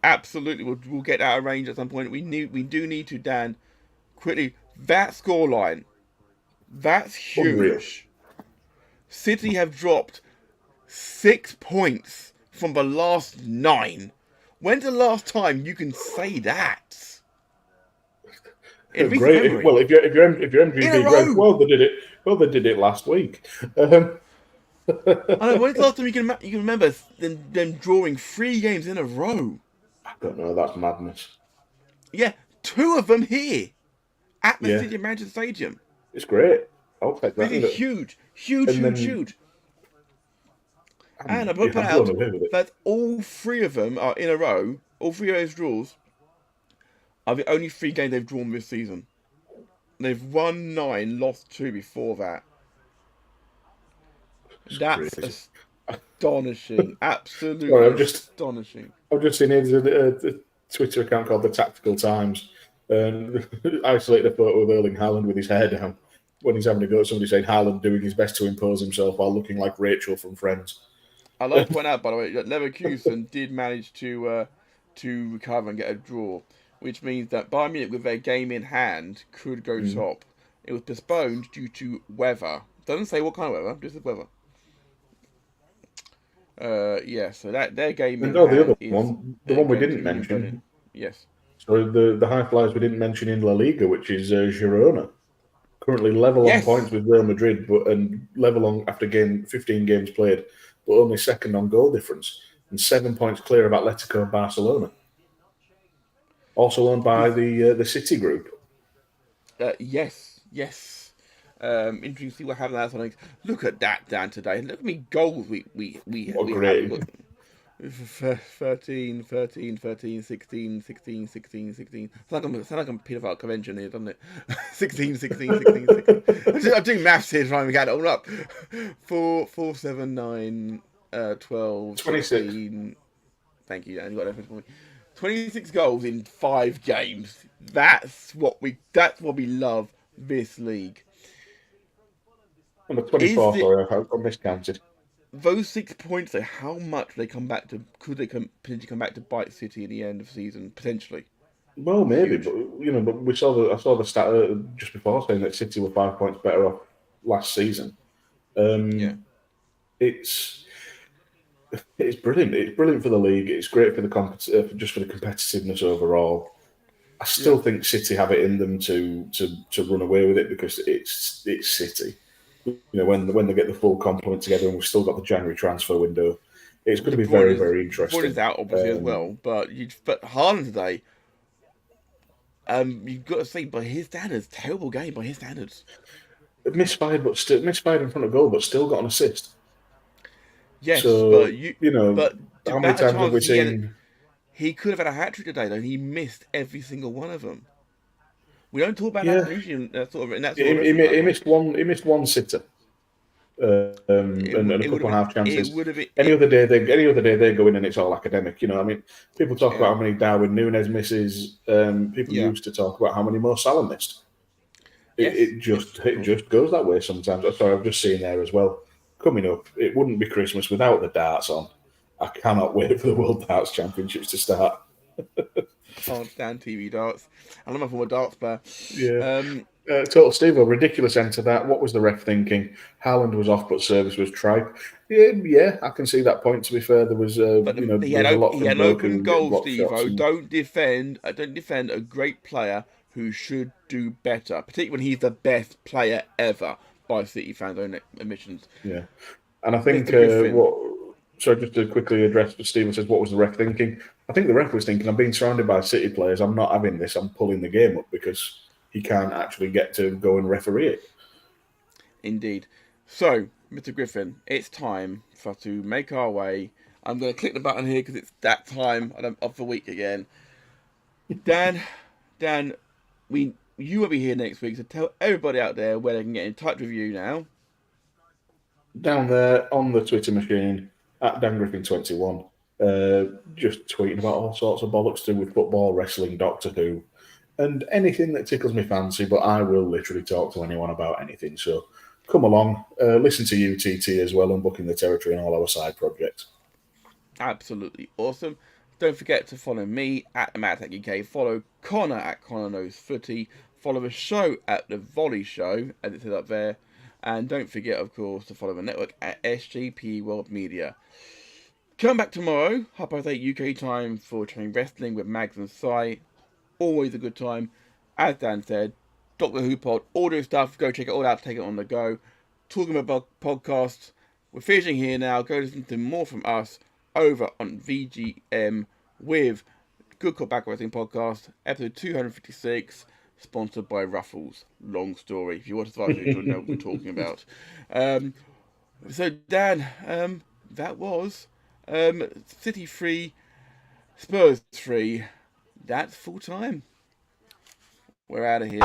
Absolutely, we'll get that arranged at some point. We do need to, Dan. Quickly, that scoreline. That's huge. Unreal. City have dropped 6 points from the last 9. When's the last time you can say that? Great. Well, if you're MGP, great. Well, they did it last week. I know. When's the last time you can remember them drawing 3 games in a row? I don't know. That's madness. Yeah, 2 of them here at the City Manchester Stadium. It's great. I'll take that. This is huge. And I'm going to point out that all 3 of them are in a row. All 3 of those draws are the only 3 games they've drawn this season. They've won 9, lost 2 before that. That's astonishing. Absolutely astonishing. I've just seen a Twitter account called The Tactical Times, and isolated a photo of Erling Haaland with his hair down when he's having a go at somebody, saying Haaland doing his best to impose himself while looking like Rachel from Friends. I'd like to point out, by the way, that Leverkusen did manage to recover and get a draw, which means that Bayern Munich, with their game in hand, could go top. It was postponed due to weather. Doesn't say what kind of weather, just the weather. So that their game in hand. The other one, the one we didn't mention. Yes. So the high flyers we didn't mention in La Liga, which is Girona, currently level on points with Real Madrid, and level on after 15 games played, but only second on goal difference, and 7 points clear of Atletico and Barcelona. Also owned by the City Group. Yes. Interesting to see what happens on. Look at that, Dan, today. Look at me goals we great. have. 13, 16. Sound like I'm paedophile convention here, doesn't it? 16. I'm doing maths here trying to get it all up. 4, 7, 9, 12, 26. 16. Thank you, Dan. You got everything. 26 goals in 5 games. That's what we love this league. On the 24th, sorry, I miscounted. Those 6 points, though, how much they come back to? Could they potentially come back to bite City at the end of the season? Potentially. Well, maybe, but I saw the stat just before saying that City were 5 points better off last season. It's brilliant. It's brilliant for the league. It's great for just for the competitiveness overall. I still think City have it in them to run away with it because it's City. When they get the full complement together, and we've still got the January transfer window, it's going to be very, very interesting. Is out obviously as well, but Haaland today, you've got to say by his standards, terrible game by his standards. Misfired in front of goal, but still got an assist. Yes, so, but how many times have we seen? He could have had a hat-trick today, though. He missed every single one of them. We don't talk about that usually. He missed one. He missed one sitter, and a couple of half chances. Any other day they go in and it's all academic. People talk about how many Darwin Núñez misses. People used to talk about how many Mo Salah missed. It just goes that way sometimes. Sorry, I've just seen there as well. Coming up, it wouldn't be Christmas without the darts on. I cannot wait for the World Darts Championships to start. Dan TV darts. I'm a former darts player. Yeah. Total Steve, a ridiculous end to that. What was the ref thinking? Haaland was off, but service was tripe. Yeah, I can see that point. To be fair, there was, He had, a lot he from had Brook open and goal, blocked shots. Steve-O. Don't defend a great player who should do better, particularly when he's the best player ever by City fans' own admissions. Yeah, and I think just to quickly address what Stephen says, what was the ref thinking? I think the ref was thinking, I'm being surrounded by City players. I'm not having this. I'm pulling the game up because he can't actually get to go and referee it. Indeed. So, Mr. Griffin, it's time for us to make our way. I'm going to click the button here because it's that time of the week again. Dan, you will be here next week, so tell everybody out there where they can get in touch with you now. Down there on the Twitter machine, at Dan Griffin 21, just tweeting about all sorts of bollocks to do with football, wrestling, Doctor Who, and anything that tickles my fancy, but I will literally talk to anyone about anything. So come along, listen to you, TT, as well, Unbooking the Territory and all our side projects. Absolutely awesome. Don't forget to follow me at @MattAttackUK. Follow Connor at Connor Knows Footy. Follow the show at The Volley Show, as it says up there. And don't forget, of course, to follow the network at SJP World Media. Come back tomorrow, 8:30 UK time, for Training Wrestling with Mags and Sai. Always a good time. As Dan said, Doctor Who Pod, audio stuff, go check it all out, take it on the go. Talking about podcasts, we're finishing here now. Go listen to more from us over on VGM with Good Cop Back Wrestling Podcast, episode 256, sponsored by Ruffles. Long story. If you watch the video, you'll know what we're talking about. So, Dan, that was City 3, Spurs 3. That's full time. We're out of here.